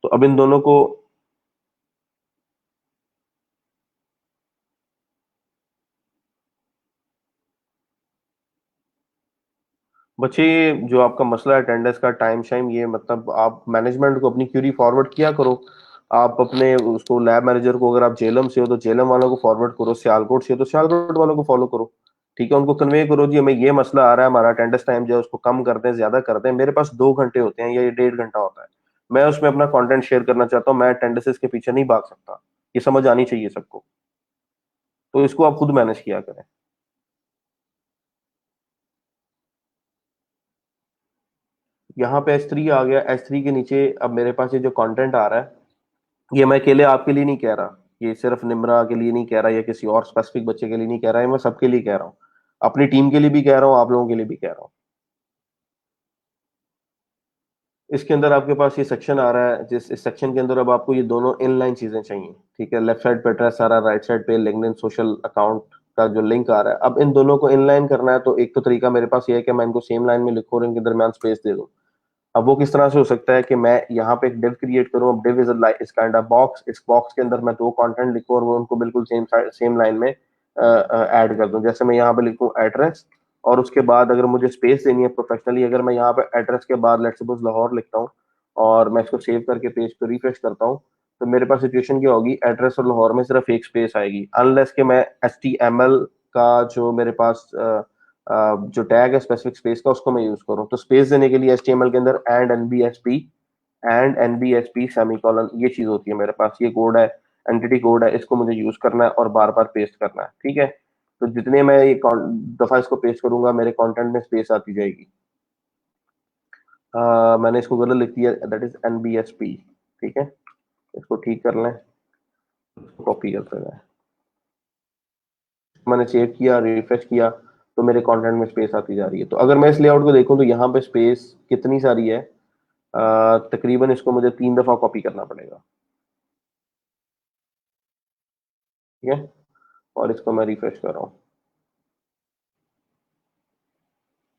तो अब इन दोनों को बच्चे, जो आपका मसला है अटेंडेंस का, टाइम शाइम, ये मतलब आप मैनेजमेंट को अपनी क्यूरी फॉरवर्ड किया करो। आप अपने उसको लैब मैनेजर को, अगर आप जेलम से हो तो जेलम वालों को फॉरवर्ड करो, सियालकोट से हो तो सियालकोट वालों को फॉलो करो। ठीक है, उनको कन्वे करो जी हमें ये मसला आ रहा है, हमारा अटेंडेंस टाइम जो है उसको कम कर दें, ज्यादा कर दें। मेरे पास 2 घंटे होते हैं या ये 1.5 घंटा होता है, मैं उसमें अपना कंटेंट शेयर करना चाहता हूँ, मैं अटेंडेंसेस के पीछे नहीं भाग सकता। ये समझ आनी चाहिए सबको, तो इसको आप खुद मैनेज किया करें। यहाँ पे S3 आ गया, S3 के नीचे अब मेरे पास ये जो कंटेंट आ रहा है, ये मैं अकेले आपके लिए नहीं कह रहा, ये सिर्फ निम्रा के लिए नहीं कह रहा या किसी और स्पेसिफिक बच्चे के लिए नहीं कह रहा है, मैं सबके लिए कह रहा हूँ, अपनी टीम के लिए भी कह रहा हूँ, आप लोगों के लिए भी कह रहा हूँ। इसके अंदर आपके पास ये सेक्शन आ रहा है, जिस इस सेक्शन के अंदर अब आपको ये दोनों इनलाइन चीजें चाहिए। ठीक है, लेफ्ट साइड पे एड्रेस आ रहा है, राइट साइड पे लिंक्डइन सोशल अकाउंट का जो लिंक आ रहा है। अब इन दोनों को इनलाइन करना है, तो एक तो तरीका मेरे पास ये है कि मैं इनको सेम लाइन में लिखूं और इनके दरमियान स्पेस दे दूं। अब वो किस तरह से हो सकता है कि मैं यहाँ पे एक डिव क्रिएट करूँ। अब डिव इज इस काइंड ऑफ बॉक्स, इस बॉक्स के अंदर मैं 2 कंटेंट लिखूँ और वो उनको बिल्कुल सेम लाइन में ऐड कर दूं। जैसे मैं यहाँ पे लिखूँ एड्रेस, और उसके बाद अगर मुझे स्पेस देनी है प्रोफेशनली, अगर मैं यहाँ पे एड्रेस के बाद लेट्स सपोज लाहौर लिखता हूँ और मैं इसको सेव करके पेज पे रिफ्रेश करता हूँ, तो मेरे पास सिचुएशन क्या होगी, एड्रेस और लाहौर में सिर्फ एक स्पेस आएगी, अनलेस कि मैं HTML का जो मेरे पास जो टैग है स्पेसिफिक स्पेस का, उसको मैं यूज करूँ। तो स्पेस देने के लिए HTML के अंदर एंड NBSP सेमीकोलन ये चीज होती है मेरे पास, ये कोड है, एंटिटी कोड है, इसको मुझे यूज करना है और बार बार पेस्ट करना है। ठीक है, तो जितने मैं ये दफा इसको पेस्ट करूंगा मेरे कंटेंट में स्पेस आती जाएगी। मैंने इसको गलत लिख दिया, दैट इज NBSP। ठीक है, इसको ठीक कर लें, कॉपी करते हैं। मैंने सेव किया, रिफ्रेश किया, तो मेरे कंटेंट में स्पेस आती जा रही है। तो अगर मैं इस लेआउट को देखूं तो यहाँ पे स्पेस कितनी सारी है, तकरीबन इसको मुझे 3 दफा कॉपी करना पड़ेगा। ठीक है, और इसको मैं रिफ्रेश कर रहा हूँ,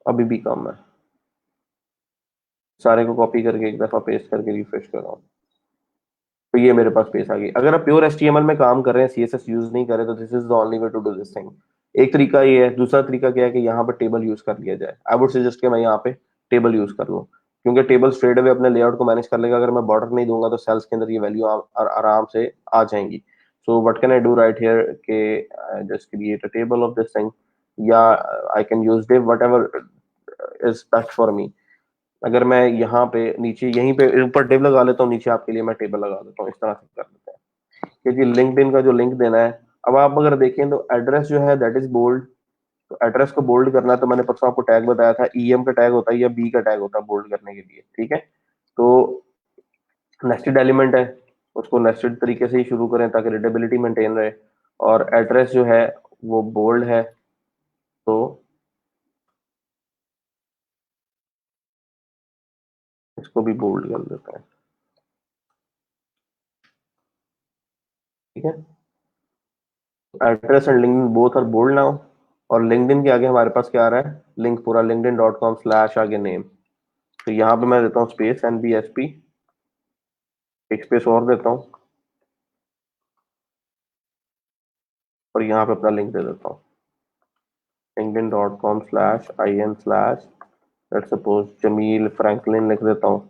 अभी भी कम है। सारे को कॉपी करके एक दफा पेस्ट करके रिफ्रेश कर रहा हूँ, तो ये मेरे पास स्पेस आ गई। अगर आप प्योर HTML में काम कर रहे हैं, CSS यूज नहीं कर रहे, तो this is the only way to do this thing. एक तरीका ये है, दूसरा तरीका क्या है कि यहाँ पे टेबल यूज कर लिया जाए। आई वुड सजेस्ट कि मैं यहाँ पे टेबल यूज कर लूँ, क्योंकि टेबल स्ट्रेट अवे अपने लेआउट को मैनेज कर लेगा। अगर मैं बॉर्डर नहीं दूंगा तो सेल्स के अंदर ये वैल्यू आराम से आ जाएंगी। So what can I do right here के just create a table of this thing, या I can use div whatever is best for me. अगर मैं यहाँ पे नीचे यहीं पे ऊपर div लगा लेता हूँ, नीचे आपके लिए मैं टेबल लगा देता हूँ, इस तरह से कर लेते हैं कि जी लिंक्डइन का जो लिंक देना है। अब आप अगर देखें तो एड्रेस जो है दैट इज बोल्ड। तो एड्रेस को बोल्ड करना है, तो मैंने परसों आपको टैग बताया था, ईएम का टैग होता है या बी का टैग होता है बोल्ड करने के लिए, ठीक है। तो नेस्टेड एलिमेंट है, उसको नेस्टेड तरीके से ही शुरू करें ताकि रीडेबिलिटी मेंटेन रहे। और एड्रेस जो है वो बोल्ड है, तो इसको भी बोल्ड कर देते हैं, ठीक है। Address and LinkedIn both are bold now. और लिंक्डइन के आगे हमारे पास क्या आ रहा है, लिंक पूरा linkedin.com/ आगे नेम। तो यहाँ पे मैं देता हूँ स्पेस NBSP, एक स्पेस और देता हूँ, और यहाँ पे अपना लिंक दे देता हूँ linkedin.com/in/ let's suppose Jameel Franklin लिख देता हूँ,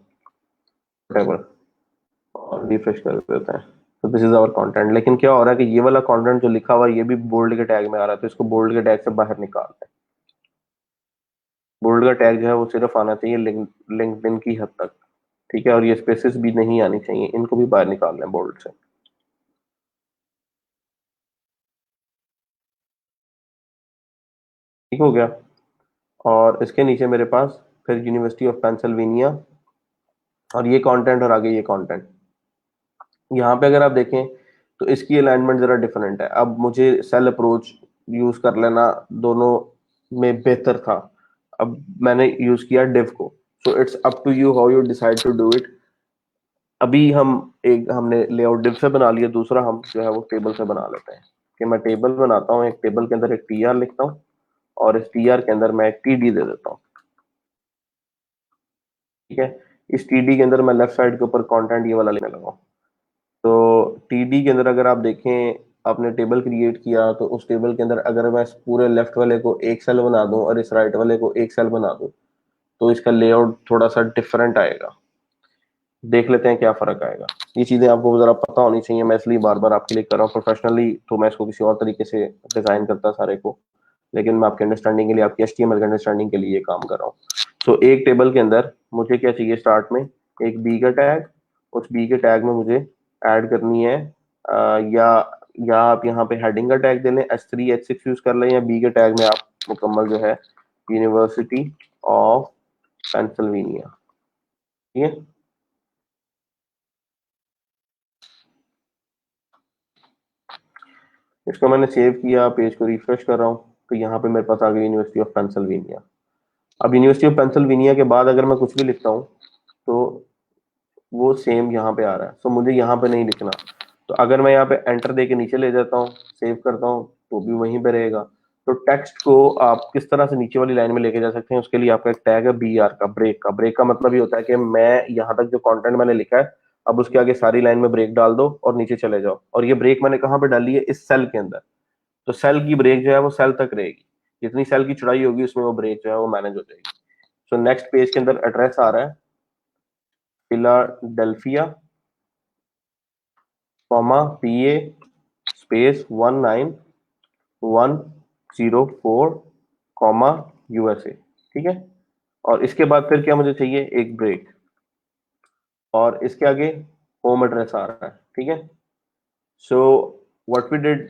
whatever, और रिफ्रेश कर देते हैं। तो दिस इज आवर कंटेंट। लेकिन क्या हो रहा है कि ये वाला कंटेंट जो लिखा हुआ है ये भी बोल्ड के टैग में आ रहा है, तो इसको बोल्ड के टैग से बाहर निकालते हैं। बोल्ड का टैग जो है वो सिर्फ आना चाहिए लिंक्डइन की हद तक, ठीक है। और ये स्पेसेस भी नहीं आनी चाहिए, इनको भी बाहर निकाल लें बोल्ड से, ठीक हो गया। और इसके नीचे मेरे पास फिर यूनिवर्सिटी ऑफ पेंसिल्वेनिया, और ये कंटेंट और आगे ये कंटेंट। यहाँ पे अगर आप देखें तो इसकी अलाइनमेंट जरा डिफरेंट है। अब मुझे सेल अप्रोच यूज कर लेना दोनों में बेहतर था, अब मैंने यूज किया डिव को। So it's up to you how you decide to do it. अभी हम एक हमने लेआउट डिव से बना लिया, दूसरा हम जो है वो टेबल से बना लेते हैं कि मैं टेबल बनाता हूँ, एक टेबल के अंदर एक टीआर लिखता हूँ, और इस टीआर के अंदर मैं एक टीडी दे देता हूँ, ठीक है। इस टीडी के अंदर मैं लेफ्ट साइड के ऊपर कंटेंट ये वाला लिखने लगा हूँ। तो टीडी के अंदर अगर आप देखें, आपने टेबल क्रिएट किया, तो उस टेबल के अंदर अगर मैं इस पूरे लेफ्ट वाले को एक सेल बना दूं और इस राइट वाले को एक सेल बना दूं, तो इसका लेआउट थोड़ा सा डिफरेंट आएगा। देख लेते हैं क्या फर्क आएगा। ये चीजें आपको जरा पता होनी चाहिए, मैं इसलिए बार बार आपके लिए कर रहा हूँ। प्रोफेशनली तो मैं इसको किसी और तरीके से डिजाइन करता सारे को, लेकिन मैं आपके अंडरस्टैंडिंग के लिए, आपकी HTML के अंडरस्टैंडिंग के लिए ये काम कर रहा हूँ। तो एक टेबल के अंदर मुझे क्या चाहिए, स्टार्ट में एक बी का टैग। उस बी के टैग में मुझे ऐड करनी है या आप यहाँ पे हेडिंग का टैग दे लें, H3 H6 यूज कर लें, या बी के टैग में आप मुकम्मल जो है यूनिवर्सिटी ऑफ पेंसिल्वेनिया, ठीक है। इसको मैंने सेव किया, पेज को रिफ्रेश कर रहा हूँ, तो यहाँ पे मेरे पास आ गई यूनिवर्सिटी ऑफ पेंसिल्वेनिया। अब यूनिवर्सिटी ऑफ पेंसिल्वेनिया के बाद अगर मैं कुछ भी लिखता हूँ तो वो सेम यहाँ पे आ रहा है, सो मुझे यहाँ पे नहीं लिखना। तो अगर मैं यहाँ पे एंटर दे के नीचे ले जाता हूँ, सेव करता हूँ, तो भी वहीं पे रहेगा। तो टेक्स्ट को आप किस तरह से नीचे वाली लाइन में लेके जा सकते हैं, उसके लिए आपका एक टैग है BR का, ब्रेक का मतलब ये होता है कि मैं यहाँ तक जो कंटेंट मैंने लिखा है, अब उसके आगे सारी लाइन में ब्रेक डाल दो और नीचे चले जाओ। और ये ब्रेक मैंने कहाँ पे डाली है, इस सेल के अंदर। तो सेल की ब्रेक जो है वो सेल तक रहेगी, जितनी सेल की चौड़ाई होगी उसमें वो ब्रेक जो है वो मैनेज हो जाएगी। सो नेक्स्ट पेज के अंदर एड्रेस आ रहा है फिलाडेल्फिया, PA स्पेस 19104, USA, ठीक है। और इसके बाद फिर क्या मुझे चाहिए, एक ब्रेक, और इसके आगे होम एड्रेस आ रहा है, ठीक है। सो व्हाट वी डिड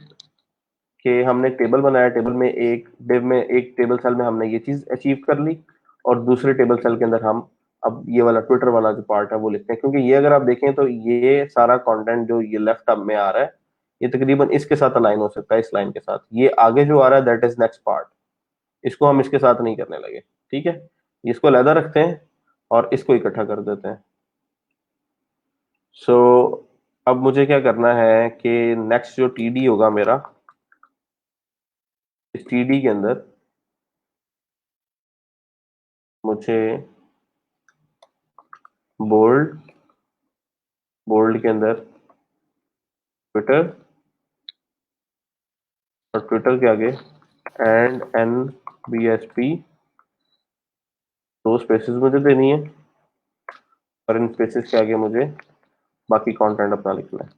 कि हमने एक टेबल बनाया, टेबल में एक डिव में एक टेबल सेल में हमने ये चीज अचीव कर ली, और दूसरे टेबल सेल के अंदर हम अब ये वाला ट्विटर वाला जो पार्ट है वो लिखते हैं। क्योंकि ये अगर आप देखें तो ये सारा कंटेंट जो ये लेफ्ट अब में आ रहा है, ये तकरीबन इसके साथ अलाइन हो सकता है, इस लाइन के साथ। ये आगे जो आ रहा है दैट इज नेक्स्ट पार्ट, इसको हम इसके साथ नहीं करने लगे, ठीक है। इसको अलग रखते हैं और इसको इकट्ठा कर देते हैं। सो अब मुझे क्या करना है कि नेक्स्ट जो टीडी होगा मेरा, इस टीडी के अंदर मुझे बोल्ड बोल्ड के अंदर ट्विटर, और ट्विटर के आगे एंड NBSP, दो स्पेसेस मुझे देनी है और इन स्पेसेस के आगे मुझे बाकी कंटेंट अपना लिखना है।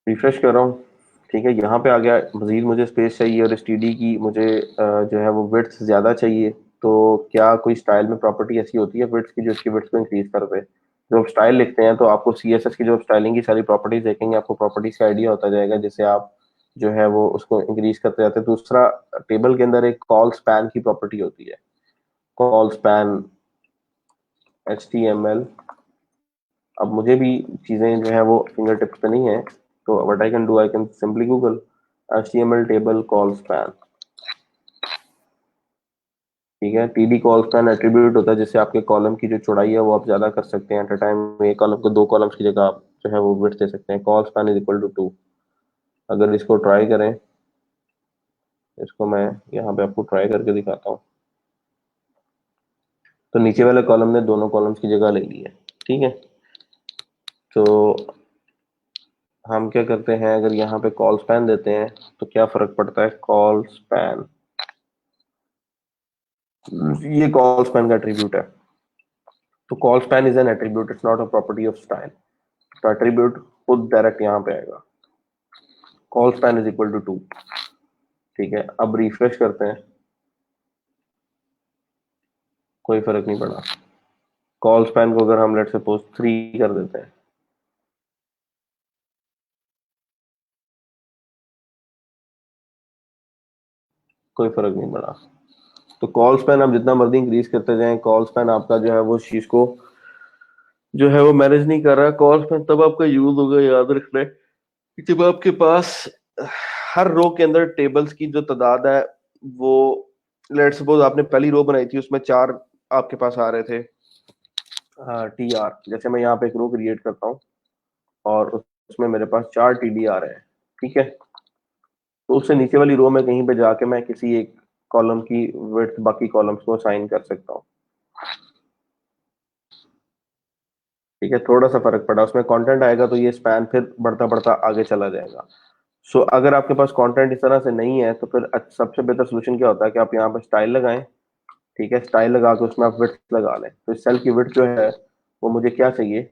रिफ्रेश कर रहा हूँ, ठीक है, यहाँ पे आ गया। मजीद मुझे स्पेस चाहिए और STD की मुझे जो है वो विड्थ ज़्यादा चाहिए। तो क्या कोई स्टाइल में प्रॉपर्टी ऐसी होती है विड्थ की जो इसकी विड्थ को इंक्रीज कर दे? जब आप स्टाइल लिखते हैं तो आपको CSS की जो स्टाइलिंग की सारी प्रॉपर्टीज देखेंगे, आपको प्रॉपर्टीज का आइडिया होता जाएगा, जिससे आप जो है वो उसको इंक्रीज करते जाते हैं। दूसरा, टेबल के अंदर एक कॉल स्पैन की प्रॉपर्टी होती है, कॉल स्पैन HTML। अब मुझे भी चीज़ें जो है वो फिंगर टिप्स पे नहीं है, तो what I can do, I can simply Google HTML table call span. ठीक है, TD कॉल स्पैन एट्रीब्यूट होता है जिससे आपके कॉलम की जो चौड़ाई है वो आप ज्यादा कर सकते हैं। एट अ टाइम एक कॉलम को दो कॉलम्स की जगह आप जो है वो विड्थ दे सकते हैं। Col span is equal to 2। अगर इसको ट्राई करें, इसको मैं यहाँ पे आपको ट्राई करके दिखाता हूँ, तो नीचे वाले कॉलम ने दोनों कॉलम्स की जगह ले ली है। ठीक है, तो हम क्या करते हैं, अगर यहाँ पे कॉल स्पैन देते हैं तो क्या फर्क पड़ता है? कॉल स्पैन, ये कॉल स्पैन का एट्रीब्यूट है। तो col span is an attribute, it's not a property of style. तो एट्रीब्यूट खुद डायरेक्ट यहाँ पे आएगा, col span is equal to 2। ठीक है, अब रिफ्रेश करते हैं, कोई फर्क नहीं पड़ा। कॉल स्पैन को अगर हम लेट सपोज 3 कर देते हैं, कोई फर्क नहीं पड़ा। तो कॉल स्पैन आप जितना मर्जी इंक्रीज करते जाएं, कॉल स्पैन आपका जो है वो उस चीज को जो है वो मैनेज नहीं कर रहा। कॉल स्पैन तब आपका यूज होगा, याद रखना है, कि जब आपके पास हर रो के अंदर टेबल्स की जो तादाद है वो, लेट सपोज आपने पहली रो बनाई थी, उसमें 4 आपके पास आ रहे थे TR। जैसे मैं यहाँ पे एक रो क्रिएट करता हूँ और उसमें मेरे पास 4 TD आ रहे हैं। ठीक है, तो उससे नीचे वाली रो में कहीं पे जाके मैं किसी एक कॉलम की विड्थ बाकी कॉलम्स को असाइन कर सकता हूँ। ठीक है, थोड़ा सा फर्क पड़ा, उसमें कंटेंट आएगा तो ये स्पैन फिर बढ़ता बढ़ता आगे चला जाएगा। सो अगर आपके पास कंटेंट इस तरह से नहीं है तो फिर सबसे बेहतर सोल्यूशन क्या होता है कि आप यहाँ पर स्टाइल लगाएं। ठीक है, स्टाइल लगा के उसमें आप विड्थ लगा लें। तो इस सेल की विड्थ जो है वो मुझे क्या चाहिए,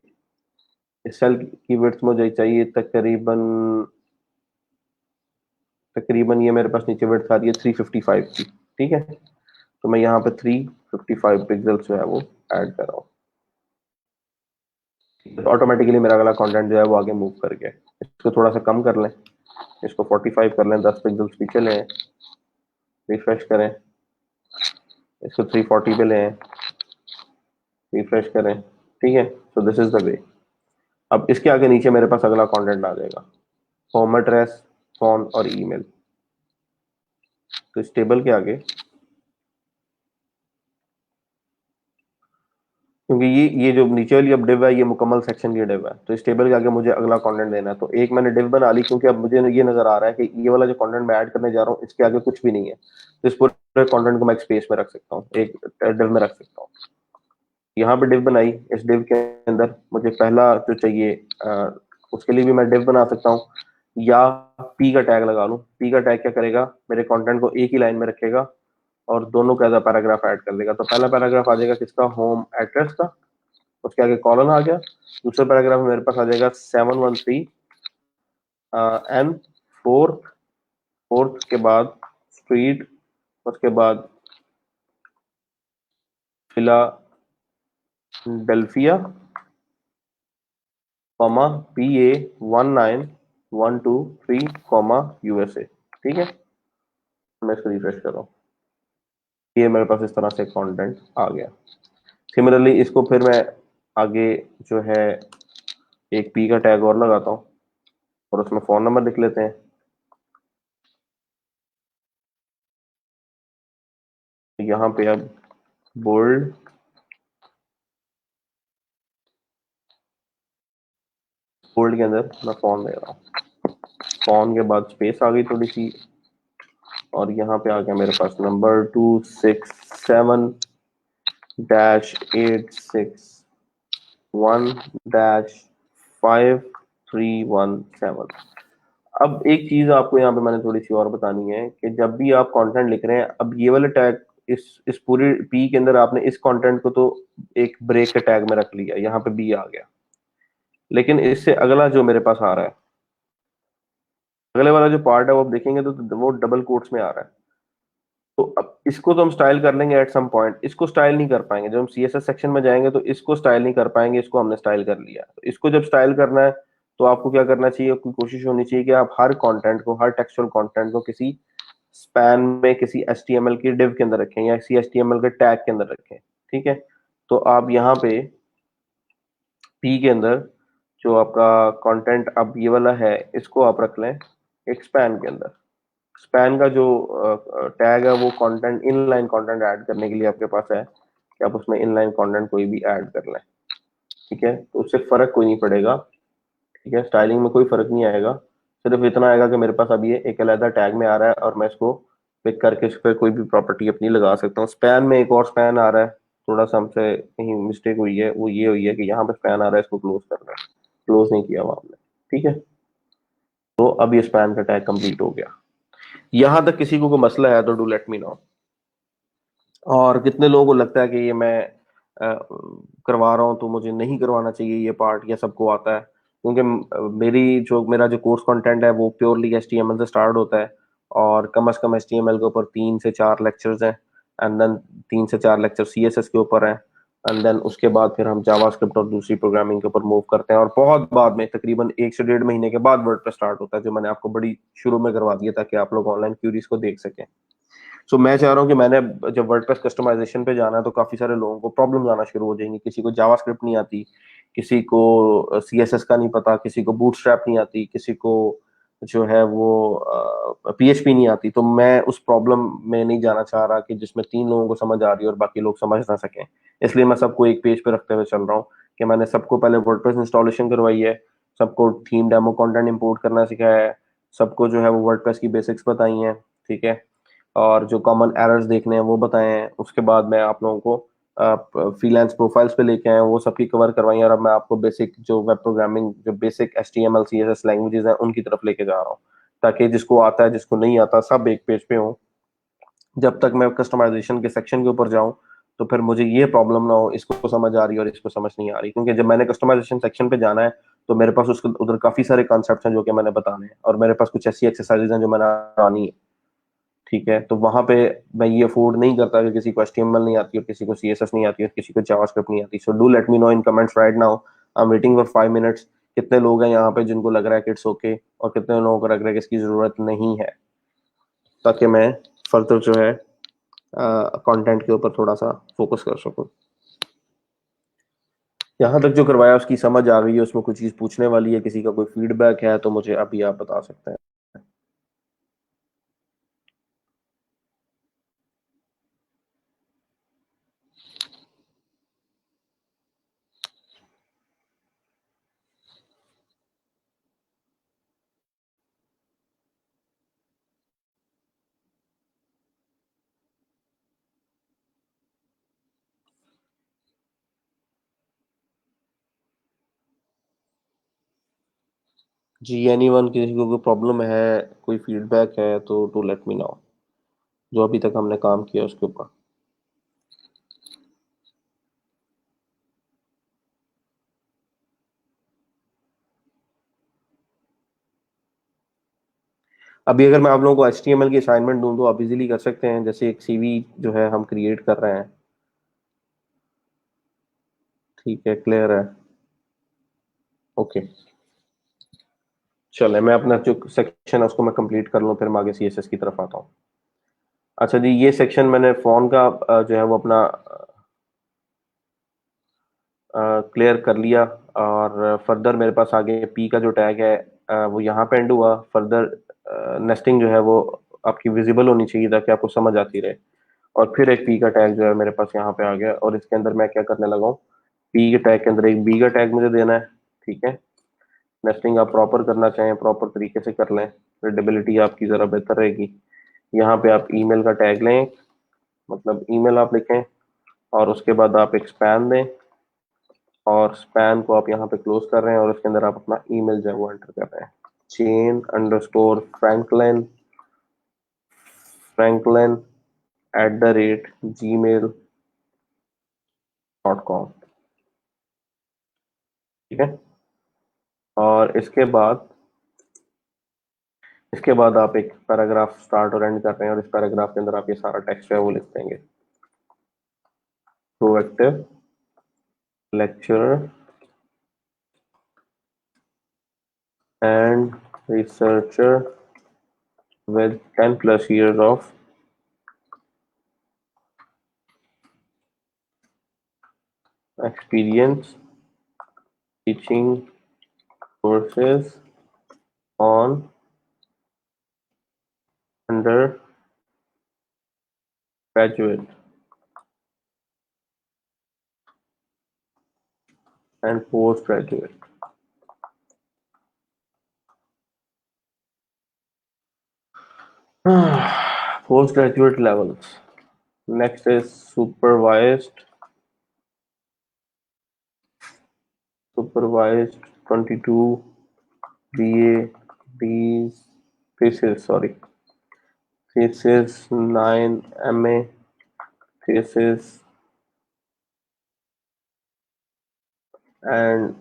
इस सेल की विड्थ मुझे चाहिए तकरीबन तकरीबन ये मेरे पास नीचे विड्थ आ रही है 355 की। ठीक है, तो मैं यहाँ पे 355 पिक्सल जो है वो ऐड कर रहा हूँ। तो ऑटोमेटिकली मेरा अगला कंटेंट जो है वो आगे मूव कर गया। इसको थोड़ा सा कम कर लें, इसको 45 कर लें, 10 पिक्सल पीछे लें, रिफ्रेश करें, इसको 340 पे लें, रिफ्रेश करें। ठीक है, तो दिस इज द वे। अब इसके आगे नीचे मेरे पास अगला कंटेंट आ जाएगा, होम एड्रेस, फोन और ईमेल। तो इस टेबल के आगे, क्योंकि ये जो नीचे वाली अब डिव है ये मुकम्मल सेक्शन की डिव है, तो इस टेबल के आगे मुझे अगला कंटेंट देना है। तो एक मैंने डिव बना ली, क्योंकि अब मुझे ये नजर आ रहा है कि ये वाला जो कंटेंट मैं ऐड करने जा रहा हूँ इसके आगे कुछ भी नहीं है। तो इस पूरे कंटेंट को मैं एक स्पेस में रख सकता हूँ, एक डिव में रख सकता हूँ। यहाँ पे डिव बनाई, इस डिव के अंदर मुझे पहला जो चाहिए उसके लिए भी मैं डिव बना सकता हूँ, या पी का टैग लगा लूँ। पी का टैग क्या करेगा, मेरे कंटेंट को एक ही लाइन में रखेगा और दोनों का पैराग्राफ ऐड कर देगा। तो पहला पैराग्राफ आ जाएगा किसका, होम एड्रेस का, उसके आगे कॉलन आ गया। दूसरा पैराग्राफ में मेरे पास आ जाएगा 713 एन, फोर्थ, फोर्थ के बाद स्ट्रीट, उसके बाद Philadelphia, comma PA19123, comma USA। ठीक है, मैं इसको रिफ्रेश कर रहा हूँ, ये मेरे पास इस तरह से कंटेंट आ गया। सिमिलरली इसको फिर मैं आगे जो है एक पी का टैग और लगाता हूँ और उसमें फोन नंबर लिख लेते हैं। यहाँ पे अब बोल्ड, बोल्ड के अंदर मैं फोन दे रहा हूँ, फोन के बाद स्पेस आ गई थोड़ी सी, और यहाँ पे आ गया मेरे पास नंबर 267 -861-5317। अब एक चीज आपको यहाँ पे मैंने थोड़ी सी और बतानी है कि जब भी आप कंटेंट लिख रहे हैं, अब ये वाला टैग, इस पूरी पी के अंदर आपने इस कंटेंट को तो एक ब्रेक के टैग में रख लिया, यहाँ पे बी आ गया, लेकिन इससे अगला जो मेरे पास आ रहा है, अगले वाला जो पार्ट है वो आप देखेंगे तो वो डबल कोट्स में आ रहा है। तो अब इसको तो हम स्टाइल कर लेंगे एट सम पॉइंट, इसको स्टाइल नहीं कर पाएंगे। जब हम सीएसएस सेक्शन में जाएंगे तो इसको स्टाइल नहीं कर पाएंगे, इसको हमने स्टाइल कर लिया। तो इसको जब स्टाइल करना है तो आपको क्या करना चाहिए, कोई कोशिश होनी चाहिए कि आप हर कंटेंट को, हर टेक्सचुअल कंटेंट को किसी स्पैन में, किसी एचटीएमएल की डिव के अंदर रखें या किसी एचटीएमएल के टैग के अंदर रखें। ठीक है, तो आप यहाँ पे पी के अंदर जो आपका कंटेंट अब ये वाला है, इसको आप रख लें एक स्पैन के अंदर। स्पैन का जो टैग है वो कंटेंट, इनलाइन कंटेंट ऐड करने के लिए आपके पास है कि आप उसमें इनलाइन कंटेंट कोई भी ऐड कर लें। ठीक है, तो उससे फर्क कोई नहीं पड़ेगा। ठीक है, स्टाइलिंग में कोई फर्क नहीं आएगा, सिर्फ इतना आएगा कि मेरे पास अब ये एक अलग टैग में आ रहा है और मैं इसको पिक करके इस पर कोई भी प्रॉपर्टी अपनी लगा सकता हूँ। स्पैन में एक और स्पैन आ रहा है, थोड़ा सा हमसे कहीं मिस्टेक हुई है, वो ये हुई है कि यहाँ पे स्पैन आ रहा है, इसको क्लोज करना है, क्लोज नहीं किया हुआ हमने। ठीक है, तो अब ये स्पैन का टैग कंप्लीट हो गया। यहां तक किसी को कोई मसला है तो डू लेट मी नो। और कितने लोगों को लगता है कि ये मैं करवा रहा हूँ तो मुझे नहीं करवाना चाहिए ये पार्ट, या सबको आता है? क्योंकि मेरा जो कोर्स कंटेंट है वो प्योरली एचटीएमएल से स्टार्ट होता है, और कम से कम एचटीएमएल के ऊपर 3 से 4 लेक्चर्स हैं, एंड देन 3 से 4 लेक्चर सीएसएस के ऊपर हैं, एंड देन उसके बाद फिर हम जावास्क्रिप्ट और दूसरी प्रोग्रामिंग के ऊपर मूव करते हैं, और बहुत बाद में तकरीबन 1 से 1.5 महीने के बाद वर्डप्रेस स्टार्ट होता है, जो मैंने आपको बड़ी शुरू में करवा दिया ताकि आप लोग ऑनलाइन क्यूरीज को देख सकें। सो मैं चाह रहा हूँ कि मैंने जब वर्डप्रेस कस्टमाइजेशन पे जाना है तो काफी सारे लोगों को प्रॉब्लम आना शुरू हो जाएंगी। किसी को जावास्क्रिप्ट नहीं आती, किसी को सीएसएस का नहीं पता, किसी को बूटस्ट्रैप नहीं आती, किसी को जो है वो पीएचपी नहीं आती। तो मैं उस प्रॉब्लम में नहीं जाना चाह रहा कि जिसमें 3 लोगों को समझ आ रही है और बाकी लोग समझ ना सकें। इसलिए मैं सबको एक पेज पे रखते हुए चल रहा हूँ कि मैंने सबको पहले वर्डप्रेस इंस्टॉलेशन करवाई है, सबको थीम डेमो कंटेंट इंपोर्ट करना सिखाया है, सबको जो है वो वर्डप्रेस की बेसिक्स बताई हैं। ठीक है, और जो कॉमन एरर्स देखने हैं वो बताए हैं। उसके बाद मैं आप लोगों को फ्रीलांस प्रोफाइल्स पे लेके आए हैं, वो सबकी कवर करवाई है, और अब मैं आपको बेसिक जो वेब प्रोग्रामिंग, जो बेसिक HTML CSS लैंग्वेजेस हैं उनकी तरफ लेके जा रहा हूँ, ताकि जिसको आता है जिसको नहीं आता सब एक पेज पे हो। जब तक मैं कस्टमाइजेशन के सेक्शन के ऊपर जाऊं तो फिर मुझे ये प्रॉब्लम ना हो इसको समझ आ रही है और इसको समझ नहीं आ रही, क्योंकि जब मैंने कस्टमाइजेशन सेक्शन पे जाना है तो मेरे पास उसके उधर काफी सारे कॉन्सेप्ट हैं जो कि मैंने बताने हैं, और मेरे पास कुछ ऐसी एक्सरसाइजेज हैं जो मैंने आनी है। ठीक है, तो वहां पे मैं ये अफोर्ड नहीं करता कि किसी को HTML नहीं आती और किसी को CSS नहीं आती और किसी को जावास्क्रिप्ट नहीं आती। So do let me know in comments right now, I am waiting for 5 minutes. कितने लोग हैं यहाँ पे जिनको लग रहा है कि इट्स ओके, और कितने लोगों को लग रहा है कि इसकी जरूरत नहीं है, ताकि मैं फर्दर जो है कंटेंट के ऊपर थोड़ा सा फोकस कर सकूं। यहाँ तक जो करवाया उसकी समझ आ गई है, उसमें कोई चीज पूछने वाली है, किसी का कोई फीडबैक है तो मुझे अभी आप बता सकते हैं। जी, एनीवन, किसी को कोई प्रॉब्लम है, कोई फीडबैक है तो टू लेट मी नो, जो अभी तक हमने काम किया उसके ऊपर। अभी अगर मैं आप लोगों को HTML की असाइनमेंट दूं तो आप इजीली कर सकते हैं, जैसे एक CV जो है हम क्रिएट कर रहे हैं। ठीक है, क्लियर है? ओके, चले मैं अपना जो सेक्शन है उसको मैं कंप्लीट कर लूं, फिर मैं आगे CSS की तरफ आता हूँ। अच्छा जी, ये सेक्शन मैंने फोन का जो है वो अपना क्लियर कर लिया, और फर्दर मेरे पास आगे पी का जो टैग है वो यहाँ पे एंड हुआ। फर्दर नेस्टिंग जो है वो आपकी विजिबल होनी चाहिए ताकि आपको समझ आती रहे। और फिर एक पी का टैग जो है मेरे पास यहाँ पे आ गया, और इसके अंदर मैं क्या करने लगा हूँ, पी के टैग के अंदर एक बी का टैग मुझे देना है। ठीक है, नेस्टिंग आप प्रॉपर करना चाहें प्रॉपर तरीके से कर लें, रीडेबिलिटी आपकी ज़रा बेहतर रहेगी। यहाँ पे आप ईमेल का टैग लें, मतलब ईमेल आप लिखें, और उसके बाद आप एक स्पैन दें, और स्पैन को आप यहाँ पे क्लोज कर रहे हैं और उसके अंदर आप अपना ईमेल जो है वो एंटर कर रहे हैं, chain_franklin@gmail.com। ठीक है। और इसके बाद आप एक पैराग्राफ स्टार्ट और एंड कर रहे हैं, और इस पैराग्राफ के अंदर आप ये सारा टेक्स्ट जो है वो लिख देंगे। Proactive lecturer and researcher with 10 plus years of experience teaching courses on undergraduate and postgraduate. Postgraduate levels. Next is supervised 22 BA thesis 9 MA thesis and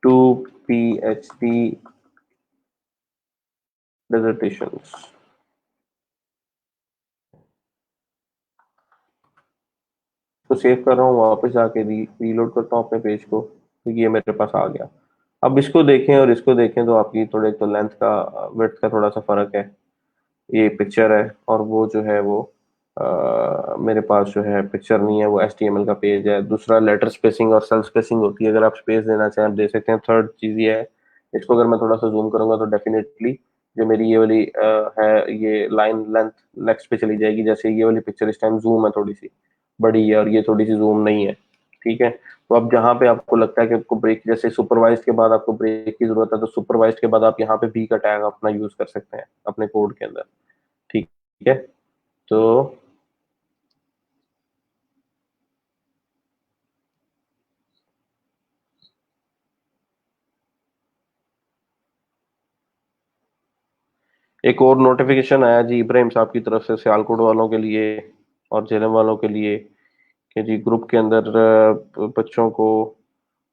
2 PhD dissertations. तो सेव कर रहा हूँ, वापस जाके रीलोड करता हूँ अपने पेज को, तो ये मेरे पास आ गया। अब इसको देखें और इसको देखें तो आपकी थोड़े तो लेंथ का विड्थ का थोड़ा सा फर्क है। ये पिक्चर है और वो जो है वो मेरे पास जो है पिक्चर नहीं है, वो HTML का पेज है। दूसरा लेटर स्पेसिंग और सेल स्पेसिंग होती है, अगर आप स्पेस देना चाहें आप दे सकते हैं। थर्ड चीज ये है, इसको अगर मैं थोड़ा सा जूम करूंगा तो डेफिनेटली जो मेरी ये वाली है ये लाइन लेंथ नेक्स्ट पे चली जाएगी। जैसे ये वाली पिक्चर इस टाइम जूम है थोड़ी सी बड़ी है और ये थोड़ी सी जूम नहीं है। ठीक है। तो अब जहाँ पे आपको लगता है कि आपको ब्रेक, जैसे सुपरवाइज के बाद आपको ब्रेक की जरूरत है, तो सुपरवाइज के बाद आप यहाँ पे भी का टैग अपना यूज कर सकते हैं अपने कोड के अंदर। ठीक है। तो एक और नोटिफिकेशन आया जी इब्राहिम साहब की तरफ से सियालकोट वालों के लिए और झेलम वालों के लिए कि जी ग्रुप के अंदर बच्चों को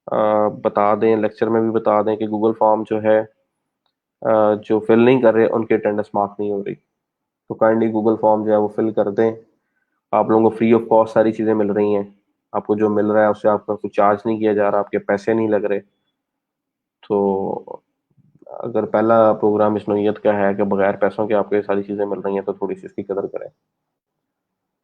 बता दें, लेक्चर में भी बता दें कि गूगल फॉर्म जो है जो फिल नहीं कर रहे उनकी अटेंडेंस मार्क नहीं हो रही। तो काइंडली गूगल फॉर्म जो है वो फिल कर दें। आप लोगों को फ्री ऑफ कॉस्ट सारी चीज़ें मिल रही हैं। आपको जो मिल रहा है उससे आपका कुछ चार्ज नहीं किया जा रहा, आपके पैसे नहीं लग रहे। तो अगर पहला प्रोग्राम इस नोयत का है कि बगैर पैसों के आपको ये सारी चीज़ें मिल रही हैं, तो थोड़ी सी इसकी कदर करें।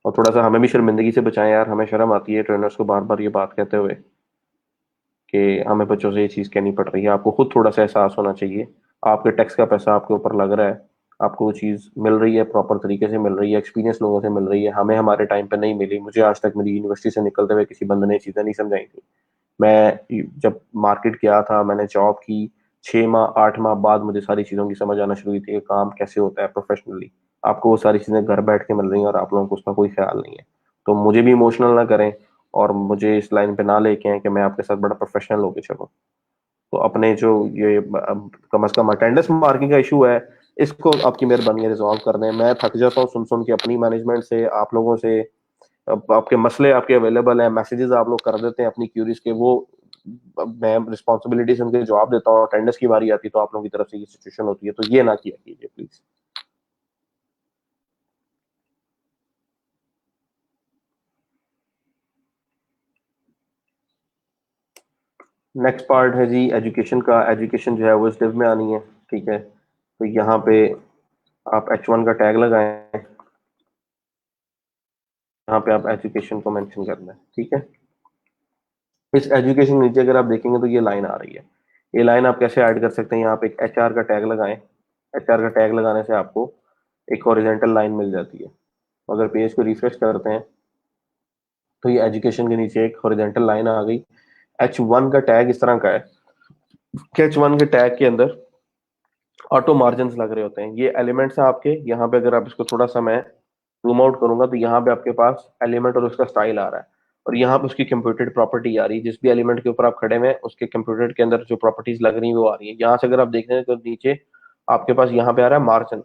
और थोड़ा सा हमें भी शर्मिंदगी से बचाएं यार, हमें शर्म आती है ट्रेनर्स को बार बार ये बात कहते हुए कि हमें बच्चों से ये चीज़ कहनी पड़ रही है। आपको खुद थोड़ा सा एहसास होना चाहिए, आपके टैक्स का पैसा आपके ऊपर लग रहा है, आपको वो चीज़ मिल रही है, प्रॉपर तरीके से मिल रही है, एक्सपीरियंस लोगों से मिल रही है। हमें हमारे टाइम पे नहीं मिली, मुझे आज तक मेरी यूनिवर्सिटी से निकलते हुए किसी बंदे ने चीज़ें नहीं समझाई थी। मैं जब मार्केट गया था, मैंने जॉब की, 6 माह 8 माह बाद मुझे सारी चीज़ों की समझ आना शुरू हुई थी कि काम कैसे होता है प्रोफेशनली। आपको वो सारी चीज़ें घर बैठ के मिल रही हैं और आप लोगों को उसका कोई ख्याल नहीं है। तो मुझे भी इमोशनल ना करें और मुझे इस लाइन पे ना लेके आए कि मैं आपके साथ बड़ा प्रोफेशनल होके चलूँ। तो अपने जो ये कम से कम अटेंडेंस मार्किंग का इशू है, इसको आपकी मेहरबानी है रिजॉल्व कर दें। मैं थक जाता हूँ सुन सुन के अपनी मैनेजमेंट से, आप लोगों से। आपके मसले आपके अवेलेबल हैं, मैसेजेस आप लोग कर देते हैं अपनी क्यूरीज के, वो मैं रिस्पॉन्सिबिलिटी से उनके जवाब देता हूँ। अटेंडेंस की बारी आती है तो आप लोगों की तरफ से ये सिचुएशन होती है, तो ये ना किया कीजिए प्लीज। नेक्स्ट पार्ट है जी एजुकेशन का। एजुकेशन जो है वो इस div में आनी है। ठीक है। तो यहाँ पे आप H1 का टैग लगाएं, यहाँ पे आप एजुकेशन को मेंशन करना है। ठीक है। इस एजुकेशन नीचे अगर आप देखेंगे तो ये लाइन आ रही है। ये लाइन आप कैसे ऐड कर सकते हैं, यहाँ पे एक HR का टैग लगाएं। HR का टैग लगाने से आपको एक हॉरिजॉन्टल लाइन मिल जाती है। अगर पेज को रिफ्रेश करते हैं तो ये एजुकेशन के नीचे एक हॉरिजॉन्टल लाइन आ गई। H1 का टैग इस तरह का है कि H1 के टैग के अंदर ऑटो मार्जिन लग रहे होते हैं। ये एलिमेंट्स हैं आपके, यहाँ पे अगर आप इसको थोड़ा सा मैं जूम आउट करूंगा तो यहाँ पे आपके पास एलिमेंट और उसका स्टाइल आ रहा है, और यहाँ पे उसकी कंप्यूटेड प्रॉपर्टी आ रही है। जिस भी एलिमेंट के ऊपर आप खड़े हुए हैं उसके कंप्यूटेड के अंदर जो प्रॉपर्टीज लग रही है वो आ रही है। यहाँ से अगर आप देख रहे हैं तो नीचे आपके पास यहाँ पे आ रहा है मार्जिन।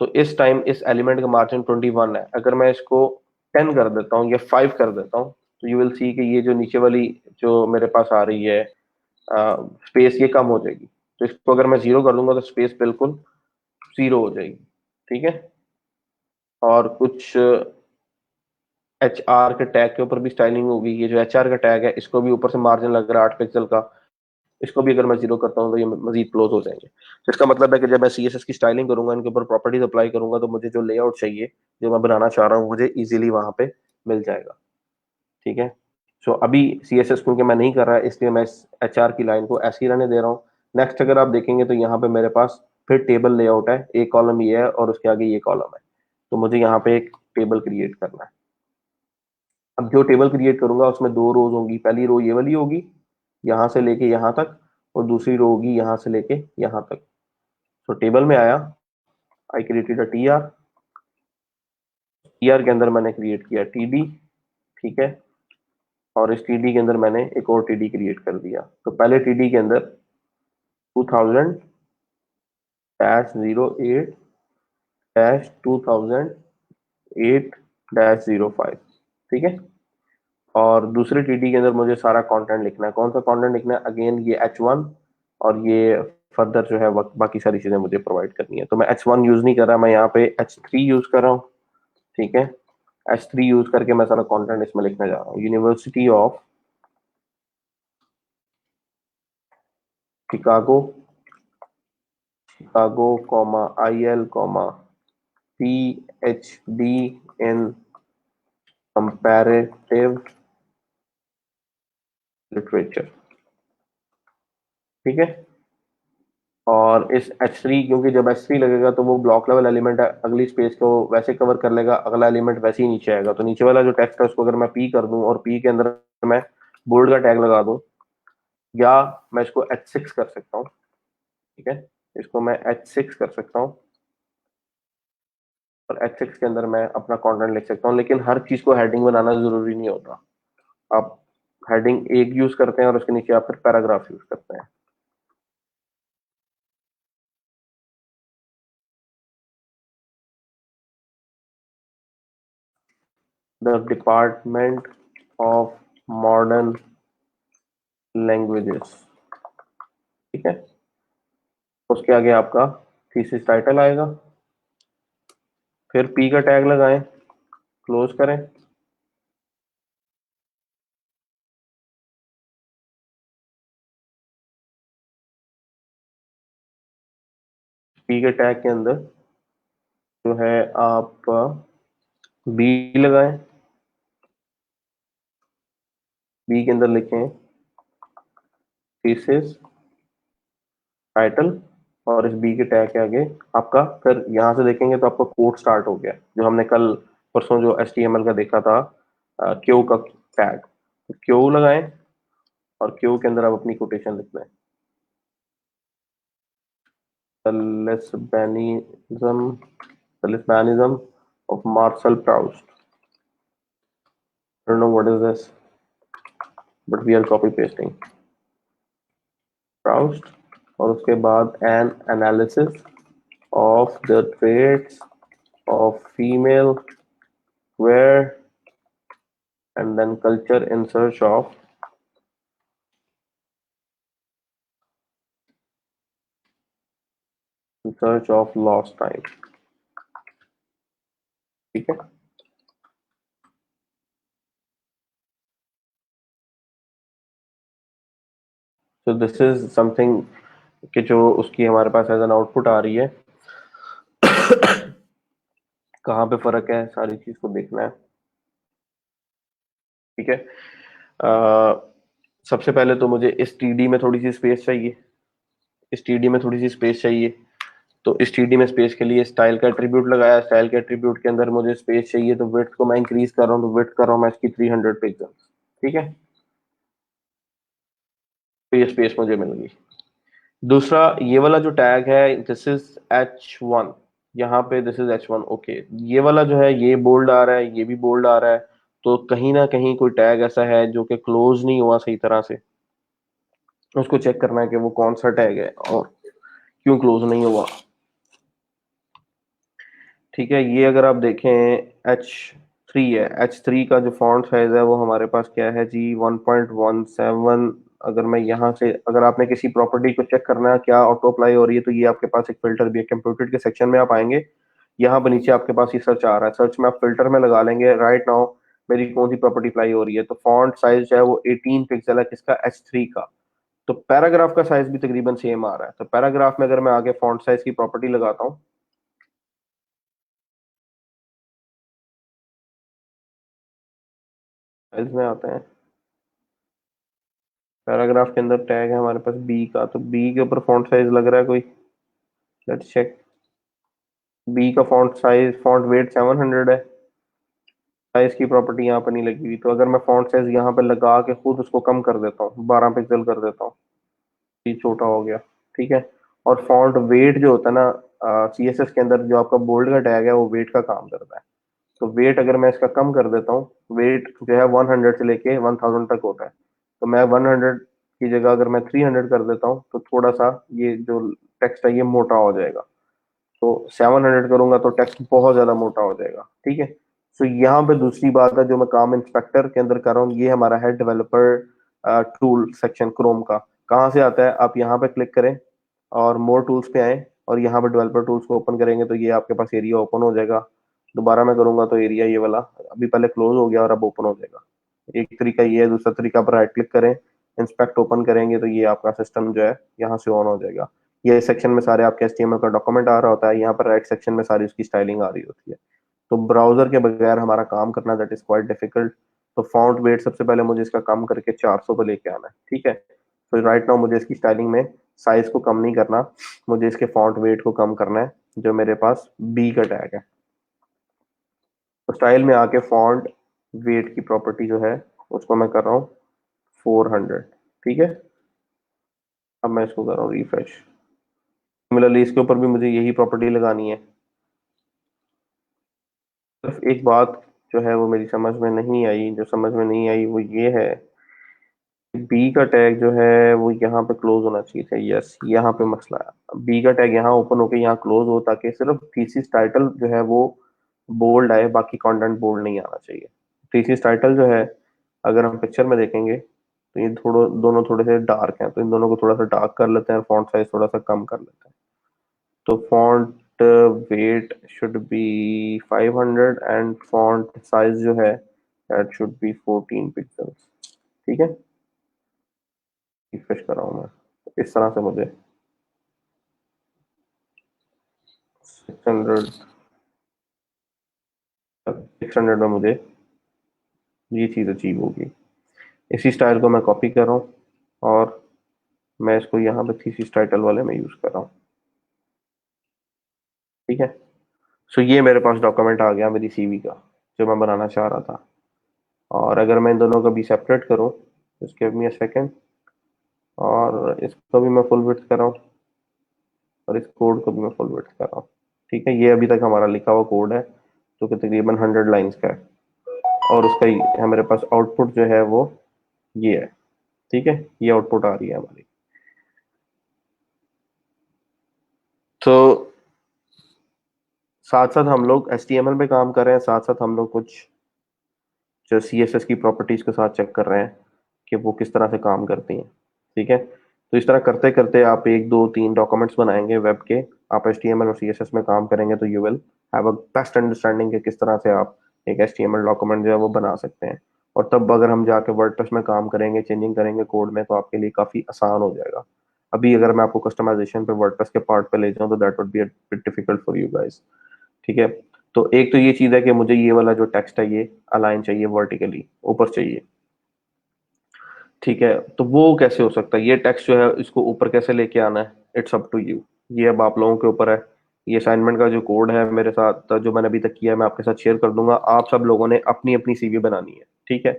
तो इस टाइम इस एलिमेंट का मार्जिन 21 है। अगर मैं इसको 10 कर देता हूँ या 5 कर देता हूँ तो यू विल सी कि ये जो नीचे वाली जो मेरे पास आ रही है स्पेस, ये कम हो जाएगी। तो इसको अगर मैं 0 कर दूंगा तो स्पेस बिल्कुल 0 हो जाएगी। ठीक है। और कुछ एच आर के टैग के ऊपर भी स्टाइलिंग होगी। ये जो एच आर का टैग है इसको भी ऊपर से मार्जिन लग रहा है 8 पिक्सल का, इसको भी अगर मैं 0 करता हूँ तो ये मजीद क्लोज हो जाएंगे। तो इसका मतलब है कि जब मैं सीएसएस की स्टाइलिंग करूंगा, इनके ऊपर प्रॉपर्टीज अप्लाई करूंगा, तो मुझे जो लेआउट चाहिए, जो मैं बनाना चाह रहा हूँ, मुझे इजीली वहां पे मिल जाएगा। ठीक है। सो अभी सीएसएस क्योंकि मैं नहीं कर रहा है इसलिए मैं इस एच आर की लाइन को ऐसे ही रहने दे रहा हूँ। नेक्स्ट अगर आप देखेंगे तो यहाँ पे मेरे पास फिर टेबल लेआउट है, एक कॉलम ये है और उसके आगे ये कॉलम है। तो मुझे यहाँ पे एक टेबल क्रिएट करना है। अब जो टेबल क्रिएट करूंगा उसमें दो रोज होंगी। पहली रो ये वाली होगी यहाँ से लेके यहाँ तक, और दूसरी रो होगी यहाँ से लेके यहाँ तक। तो टेबल में आया, I created a T R, T R के अंदर मैंने क्रिएट किया टीडी। ठीक है। और इस टीडी के अंदर मैंने एक और टीडी क्रिएट कर दिया। तो पहले टीडी के अंदर 2000-08-2008-05। ठीक है। और दूसरे टीडी के अंदर मुझे सारा कंटेंट लिखना है। कौन सा कंटेंट लिखना है? अगेन ये H1, और ये फर्दर जो है बाकी सारी चीजें मुझे प्रोवाइड करनी है। तो मैं H1 यूज नहीं कर रहा, मैं यहाँ पे H3 यूज कर रहा हूँ। ठीक है। H3 यूज करके मैं सारा कंटेंट इसमें लिखने जा रहा हूँ। University of Chicago, Chicago comma IL comma PhD in comparative literature. ठीक है। और इस H3, क्योंकि जब H3 लगेगा तो वो ब्लॉक लेवल एलिमेंट है, अगली स्पेस को वैसे कवर कर लेगा, अगला एलिमेंट वैसे ही नीचे आएगा। तो नीचे वाला जो टेक्स्ट है उसको अगर मैं P कर दूं और P के अंदर मैं बोल्ड का टैग लगा दूं, या मैं इसको H6 कर सकता हूँ। ठीक है। इसको मैं H6 कर सकता हूँ और H6 के अंदर मैं अपना कंटेंट लिख सकता हूँ। लेकिन हर चीज को हेडिंग बनाना जरूरी नहीं होता। आप हेडिंग एक यूज करते हैं और उसके नीचे आप फिर पैराग्राफ यूज करते हैं। The department of modern languages. ठीक है। उसके आगे आपका थीसिस टाइटल आएगा, फिर पी का टैग लगाएं, क्लोज करें। पी के टैग के अंदर जो है आप बी लगाएं, बी के अंदर लिखें थीसिस टाइटल, और इस बी के टैग के आगे आपका, फिर यहां से देखेंगे तो आपका कोड स्टार्ट हो गया, जो हमने कल परसों जो HTML का देखा था, क्यू का टैग। क्यू लगाएं और क्यू के अंदर आप अपनी कोटेशन लिख लें। The lesbianism, the lesbianism of Marcel Proust. I don't know what is this, but we are copy pasting Proust, और उसके बाद an analysis of the traits of female queer, and then culture in search of lost time। ठीक है। So this is something कि जो उसकी हमारे पास as an output आ रही है। कहाँ पे फर्क है सारी चीज को देखना है। ठीक है। सबसे पहले तो मुझे इस टीडी में थोड़ी सी स्पेस चाहिए, इस टीडी में थोड़ी सी स्पेस चाहिए। तो इस टीडी में स्पेस के लिए स्टाइल का एट्रीब्यूट लगाया। स्टाइल के एट्रीब्यूट के अंदर मुझे स्पेस चाहिए, तो विड्थ को मैं इंक्रीज कर रहा हूँ, तो विड्थ कर रहा हूँ मैं इसकी 300 पिक्सल। ठीक है। तो ये स्पेस मुझे मिल गई। दूसरा ये वाला जो टैग है, दिस इज H1, यहाँ पे दिस इज H1, ओके। ये वाला जो है ये बोल्ड आ रहा है, ये भी बोल्ड आ रहा है, तो कहीं ना कहीं कोई टैग ऐसा है जो कि क्लोज नहीं हुआ सही तरह से। उसको चेक करना है कि वो कौन सा टैग है और क्यों क्लोज नहीं हुआ। ठीक है, ये अगर आप देखें H3 है, H3 का जो फॉन्ट साइज है वो हमारे पास क्या है जी, 1.17। अगर मैं यहाँ से, अगर आपने किसी प्रॉपर्टी को चेक करना है क्या ऑटो अप्लाई हो रही है, तो ये आपके पास एक फिल्टर भी है। कंप्यूटर के सेक्शन में आप आएंगे, यहाँ पर नीचे आपके पास ये सर्च आ रहा है, सर्च में आप फिल्टर में लगा लेंगे राइट नाउ मेरी कौन सी प्रॉपर्टी अप्लाई हो रही है, तो फॉन्ट साइज जो है वो 18 पिक्सल है, किसका, H3 का। तो पैराग्राफ का साइज भी तकरीबन सेम आ रहा है। तो पैराग्राफ में अगर मैं आगे फॉन्ट साइज की प्रॉपर्टी लगाता हूँ, साइज में आते हैं, पैराग्राफ के अंदर टैग है हमारे पास बी का, तो बी के ऊपर फॉन्ट साइज लग रहा है कोई, लेट्स चेक। बी का फॉन्ट साइज, फॉन्ट वेट 700 है, साइज की प्रॉपर्टी यहाँ पर नहीं लगी हुई। तो अगर मैं फॉन्ट साइज यहाँ पे लगा के खुद उसको कम कर देता हूँ, 12 पिक्सल कर देता हूँ, ये छोटा हो गया। ठीक है, और फॉन्ट वेट जो होता है ना, CSS के अंदर जो आपका बोल्ड का टैग है वो वेट का काम करता है। तो वेट अगर मैं इसका कम कर देता हूँ, वेट जो है 100 से लेके 1000 तक होता है, तो मैं 100 की जगह अगर मैं 300 कर देता हूँ, तो थोड़ा सा ये जो टेक्स्ट है ये मोटा हो जाएगा। तो 700 करूंगा तो टेक्स्ट बहुत ज्यादा मोटा हो जाएगा। ठीक है, तो यहाँ पे दूसरी बात है जो मैं काम इंस्पेक्टर के अंदर कर रहा हूँ, ये हमारा है डेवलपर टूल सेक्शन क्रोम का। कहाँ से आता है, आप यहाँ पे क्लिक करें और मोर टूल्स पे आए, और यहाँ पे डेवलपर टूल्स को ओपन करेंगे तो ये आपके पास एरिया ओपन हो जाएगा। दोबारा मैं करूंगा तो एरिया ये वाला अभी पहले क्लोज हो गया और अब ओपन हो जाएगा। एक तरीका ये है, दूसरा तरीका पर राइट क्लिक करें, इंस्पेक्ट ओपन करेंगे तो ये आपका सिस्टम जो है यहाँ से ऑन हो जाएगा। ये सेक्शन में सारे आपके HTML का डॉक्यूमेंट आ रहा होता है, यहाँ पर राइट सेक्शन में सारी उसकी स्टाइलिंग आ रही होती है। तो ब्राउजर के बगैर हमारा काम करना दैट इज क्वाइट डिफिकल्ट। तो फॉन्ट वेट सबसे पहले मुझे इसका कम करके 400 पे लेके आना है। ठीक है, तो राइट नाउ मुझे इसकी स्टाइलिंग में साइज को कम नहीं करना, मुझे इसके फॉन्ट वेट को कम करना है, जो मेरे पास बी का टैग है। तो स्टाइल में आके फॉन्ट वेट की प्रॉपर्टी जो है उसको मैं कर रहा हूँ 400। ठीक है, अब मैं इसको कर रहा हूँ रिफ्रेश। सिमिलरली इसके ऊपर भी मुझे यही प्रॉपर्टी लगानी है। सिर्फ एक बात जो है वो मेरी समझ में नहीं आई, जो समझ में नहीं आई वो ये है, बी का टैग जो है वो यहाँ पे क्लोज होना चाहिए था। यस, यहाँ पे मसला है, बी का टैग यहाँ ओपन होके यहाँ क्लोज हो, ताकि सिर्फ थीसिस टाइटल जो है वो बोल्ड आए, बाकी कंटेंट बोल्ड नहीं आना चाहिए। थीसिस टाइटल जो है, अगर हम पिक्चर में देखेंगे तो ये दोनों थोड़े से डार्क हैं, तो इन दोनों को थोड़ा सा डार्क कर लेते हैं और फॉन्ट साइज थोड़ा सा कम कर लेते हैं। तो font weight should be 500 and font size जो है दैट शुड बी 14 पिक्सल्स। ठीक है, रिफ्रेश कर रहा हूँ मैं, इस तरह से मुझे 600, 600 में मुझे ये चीज़ अचीव होगी। इसी स्टाइल को मैं कॉपी कर रहा हूँ और मैं इसको यहाँ पे थीसिस टाइटल वाले में यूज़ कर रहा हूँ। ठीक है, सो ये मेरे पास डॉक्यूमेंट आ गया मेरी CV का, जो मैं बनाना चाह रहा था। और अगर मैं इन दोनों को भी सेपरेट करूँ, just give me a second, और इसको भी मैं फुल विड्थ कर रहा हूँ और इस कोड को भी मैं फुल विड्थ कर रहा हूँ। ठीक है, ये अभी तक हमारा लिखा हुआ कोड है जो कि तकरीबन 100 लाइन्स का है, और उसका मेरे पास आउटपुट जो है वो ये है। ठीक है, ये आउटपुट आ रही है हमारी। तो साथ साथ हम लोग HTML पे काम कर रहे हैं, साथ साथ हम लोग कुछ जो CSS की प्रॉपर्टीज के साथ चेक कर रहे हैं कि वो किस तरह से काम करती हैं। ठीक है, तो इस तरह करते करते आप एक दो तीन डॉक्यूमेंट्स बनाएंगे वेब के, आप HTML और CSS में काम करेंगे तो you will have a best understanding कि किस तरह से आप एक HTML डॉक्यूमेंट जो है वो बना सकते हैं। और तब अगर हम जाके वर्डप्रेस में काम करेंगे, चेंजिंग करेंगे कोड में, तो आपके लिए काफ़ी आसान हो जाएगा। अभी अगर मैं आपको कस्टमाइजेशन पे वर्डप्रेस के पार्ट पे ले जाऊँ तो that would be difficult for you guys. ठीक है, तो एक तो ये चीज है कि मुझे ये वाला जो टेक्स्ट है ये अलाइन चाहिए, वर्टिकली ऊपर चाहिए। ठीक है, तो वो कैसे हो सकता है, ये टेक्स्ट जो है इसको ऊपर कैसे लेके आना है, इट्स अप टू यू, ये अब आप लोगों के ऊपर है। ये असाइनमेंट का जो कोड है मेरे साथ जो मैंने अभी तक किया है मैं आपके साथ शेयर कर दूंगा, आप सब लोगों ने अपनी अपनी CV बनानी है। ठीक है,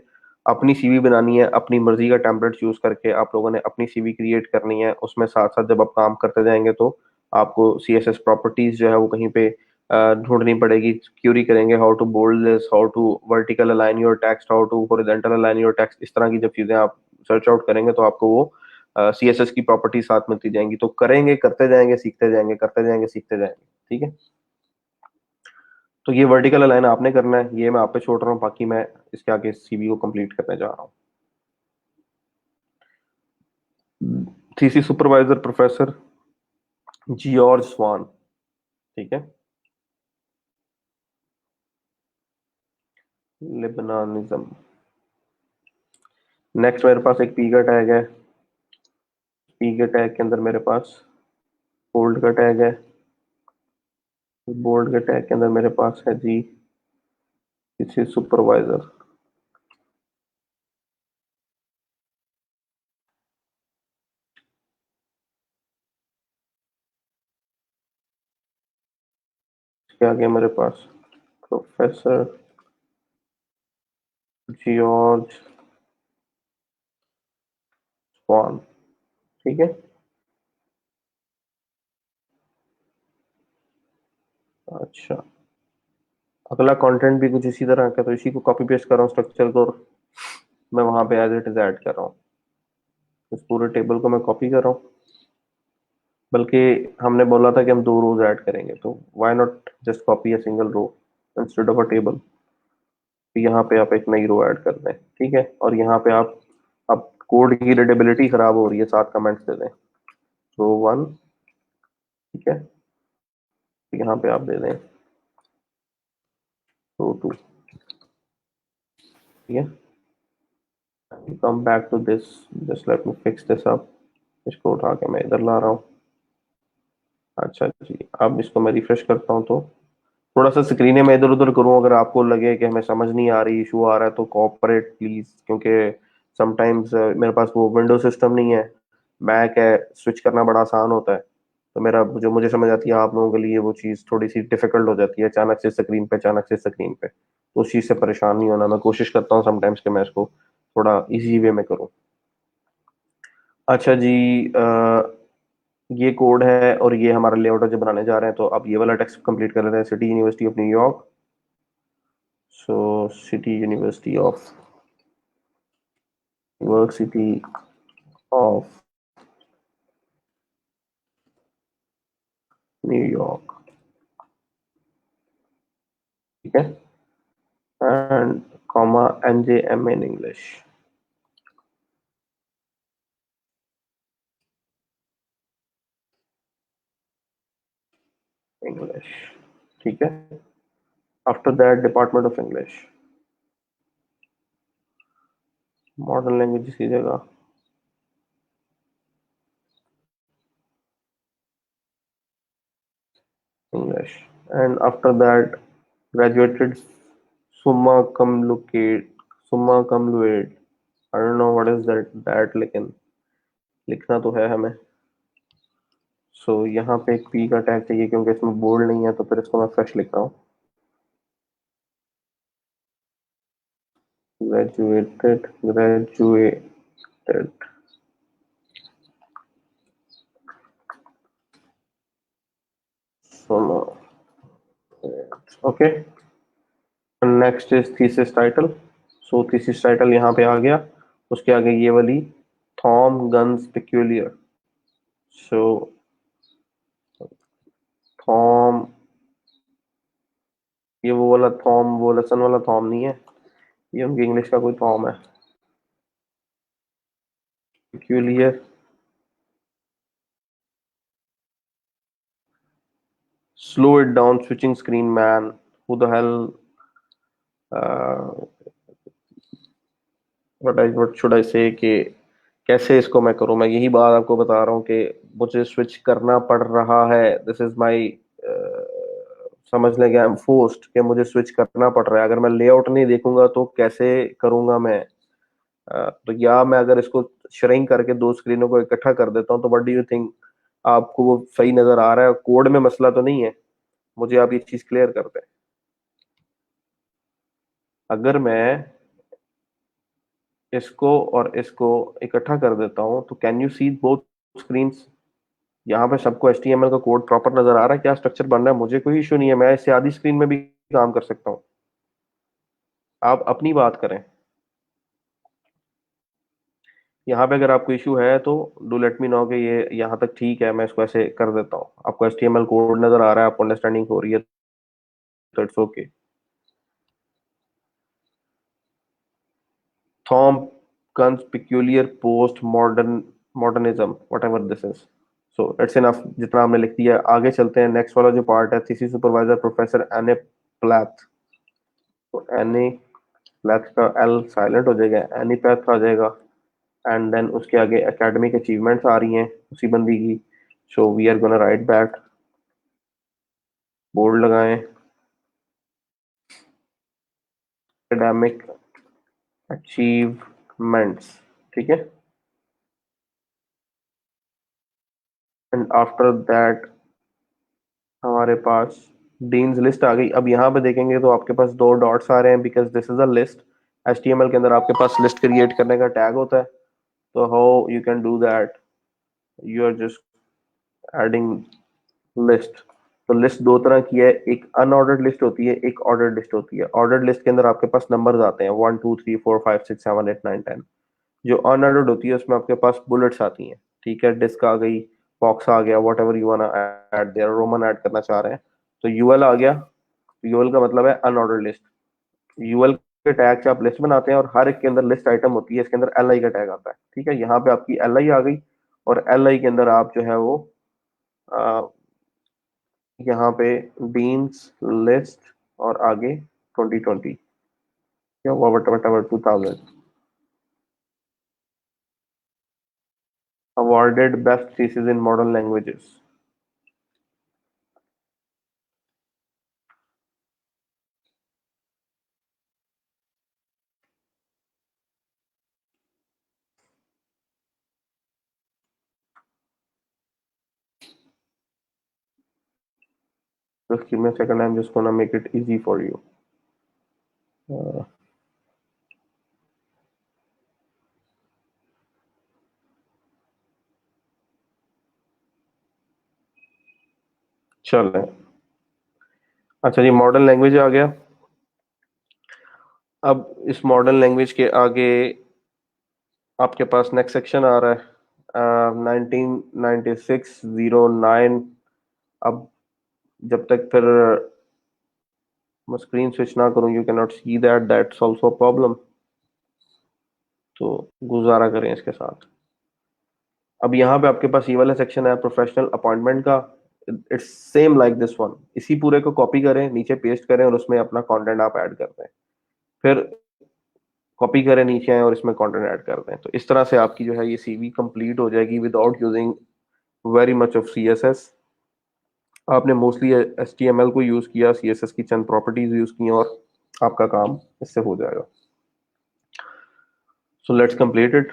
अपनी सीवी बनानी है, अपनी मर्जी का टेम्पलेट यूज करके आप लोगों ने अपनी सीवी क्रिएट करनी है। उसमें साथ साथ जब आप काम करते जाएंगे तो आपको सीएसएस प्रॉपर्टीज जो है वो कहीं पे ढूंढनी पड़ेगी, क्यूरी करेंगे how to bold this, how to vertical align your text, how to horizontal align your text. इस तरह की जब चीजें आप सर्च आउट करेंगे तो आपको वो सीएसएस की प्रॉपर्टी साथ मिलती जाएंगी। तो करेंगे, करते जाएंगे, सीखते जाएंगे, करते जाएंगे, सीखते जाएंगे। ठीक है, तो ये वर्टिकल अलाइन आपने करना है, ये मैं आप पे छोड़ रहा हूँ, बाकी मैं इसके आगे सीवी को कंप्लीट करने जा रहा हूँ। थीसिस सुपरवाइजर प्रोफेसर जॉर्ज स्वान। ठीक है, लिबनानिज्म। नेक्स्ट मेरे पास एक पी का टैग है, पी के टैग के अंदर मेरे पास बोल्ड का टैग है, बोल्ड के टैग के अंदर मेरे पास है जी किसी सुपरवाइजर। इसके आगे मेरे पास प्रोफेसर जॉर्ज स्वान। ठीक है, अच्छा, अगला कंटेंट भी कुछ इसी तरह का, तो इसी को कॉपी पेस्ट कर रहा हूँ स्ट्रक्चर को, और मैं वहां पे एज इट इज ऐड कर रहा हूँ। इस पूरे टेबल को मैं कॉपी कर रहा हूँ, बल्कि हमने बोला था कि हम 2 रोज ऐड करेंगे, तो why not just copy a single row instead of a table. यहाँ पे आप एक नई रो ऐड कर दें। ठीक है, और यहाँ पे आप, अब कोड की रीडेबिलिटी खराब हो रही है, 7 कमेंट्स दे दें। रो 1, ठीक है, यहाँ पे आप दे दें रो 2। ठीक है, come back to this, just let me fix this up. इसको उठा के मैं इधर ला रहा हूँ। अच्छा जी, अब इसको मैं रिफ्रेश करता हूँ तो थोड़ा सा स्क्रीनें मैं इधर उधर करूँ, अगर आपको लगे कि हमें समझ नहीं आ रही, इशू आ रहा है, तो कोऑपरेट प्लीज, क्योंकि समटाइम्स मेरे पास वो विंडो सिस्टम नहीं है, मैक है, स्विच करना बड़ा आसान होता है। तो मेरा जो मुझे समझ आती है, आप लोगों के लिए वो चीज़ थोड़ी सी डिफिकल्ट हो जाती है, अचानक से स्क्रीन पे, अचानक से स्क्रीन पे। तो उस चीज़ से परेशान नहीं होना, मैं कोशिश करता हूँ समटाइम्स कि मैं इसको थोड़ा इजी वे में करूँ। अच्छा जी, ये कोड है और ये हमारा लेआउट है जो बनाने जा रहे हैं, तो अब ये वाला टेक्स्ट कंप्लीट कर लेते हैं। City university of New York, so city university of university of New York. ठीक है, and comma NJM in English. English, ठीक है, after that department of English, modern language की जगह English, and after that graduated summa cum laude, summa cum laude। I don't know what is that लेकिन लिखना तो है हमें। सो यहाँ पे एक पी का टैग चाहिए, क्योंकि इसमें बोल्ड नहीं है, तो फिर इसको मैं फ्रेश लिख रहा हूँ। Graduated Soma. Okay, next is thesis title. So thesis title यहाँ पे आ गया, उसके आगे ये वाली थॉम गन्स पेक्यूलियर। सो थॉम, ये वो वाला थॉम, वो लसन वाला थॉम नहीं है, ये उनकी इंग्लिश का कोई थॉम है। Peculiar, slow it down, switching screen man, who the hell, what should I से, कि कैसे इसको मैं करूं। मैं यही बात आपको बता रहा हूँ कि मुझे स्विच करना पड़ रहा है, दिस इज माई, समझ लेंगे, आई एम फोर्स्ड कि मुझे स्विच करना पड़ रहा है। अगर मैं लेआउट नहीं देखूंगा तो कैसे करूंगा मैं। तो या मैं अगर इसको श्रिंक करके 2 स्क्रीनों को इकट्ठा कर देता हूँ, तो व्हाट डू यू थिंक, आपको वो सही नजर आ रहा है? कोड में मसला तो नहीं है? मुझे आप ये चीज क्लियर कर दें। अगर मैं इसको और इसको इकट्ठा कर देता हूँ, तो can you see both screens? यहाँ पे सबको HTML का कोड प्रॉपर नजर आ रहा है, क्या स्ट्रक्चर बन रहा है? मुझे कोई इशू नहीं है, मैं इससे आधी स्क्रीन में भी काम कर सकता हूँ। आप अपनी बात करें। यहाँ पे अगर आपको इशू है तो डू लेट मी नो कि ये यहाँ तक ठीक है, मैं इसको ऐसे कर देता हूँ। आपको HTML कोड नजर आ रहा है, आपको अंडरस्टैंडिंग हो रही है, तो इट्स ओके। थॉम conspicuous post modernism whatever this is, so it's enough जितना हमने लिख दिया। आगे चलते हैं, नेक्स्ट वाला जो पार्ट है, thesis supervisor professor N A Plath. तो एन ए प्लैथ का एल साइलेंट हो जाएगा, एनी पैथ आ जाएगा। एंड देन उसके आगे एकेडमिक अचीवमेंट्स आ रही हैं उसी बंदी की। So we are gonna write that, bold लगाएं, एकेडमिक अचीवमेंट्स, ठीक है। एंड आफ्टर दैट हमारे पास डीन्स लिस्ट आ गई। अब यहाँ पे देखेंगे तो आपके पास दो डॉट्स आ रहे हैं, because this is a list. HTML के अंदर आपके पास लिस्ट क्रिएट करने का टैग होता है। तो how you can do that, you are just adding list. तो लिस्ट दो तरह की है, एक अनऑर्डर्ड लिस्ट होती है, एक ऑर्डर्ड लिस्ट होती है। ऑर्डर्ड लिस्ट के अंदर आपके पास नंबर्स आते हैं 1 2 3 4 5 6 7 8 9 10। जो अनऑर्डर्ड होती है उसमें आपके पास बुलेट्स आती हैं, ठीक है। डिस्क आ गई, बॉक्स आ गया, whatever you want add there, roman add करना चाह रहे हैं तो यूएल आ गया। यूएल का मतलब है अनऑर्डर्ड लिस्ट। यूएल के टैग से आप लिस्ट बनाते हैं और हर एक के अंदर लिस्ट आइटम होती है, इसके अंदर एल आई का टैग आता है, ठीक है। यहाँ पे आपकी एल आई आ गई, और एल आई के अंदर आप जो है वो आ, यहाँ पे डीन्स लिस्ट और आगे 2020 या what ever 2000 awarded best thesis in modern languages। Just give me a second, I'm just gonna make it easy for you। uh, चलें, अच्छा जी, मॉडर्न लैंग्वेज आ गया। अब इस मॉडर्न लैंग्वेज के आगे आपके पास नेक्स्ट सेक्शन आ रहा है 1996-09। अब जब तक फिर मैं स्क्रीन स्विच ना करूं, you can not see that, that's also problem. तो गुजारा करें इसके साथ। अब यहाँ पे आपके पास ये वाला सेक्शन है प्रोफेशनल अपॉइंटमेंट का। It's same like this one, इसी पूरे को कॉपी करें, नीचे पेस्ट करें और उसमें अपना कंटेंट आप ऐड कर दें। फिर कॉपी करें, नीचे आए और इसमें कंटेंट ऐड कर दें। तो इस तरह से आपकी जो है ये CV कंप्लीट हो जाएगी without using very much of CSS। आपने मोस्टली HTML को यूज किया, CSS की चंद प्रॉपर्टीज यूज की, और आपका काम इससे हो जाएगा। So let's complete it.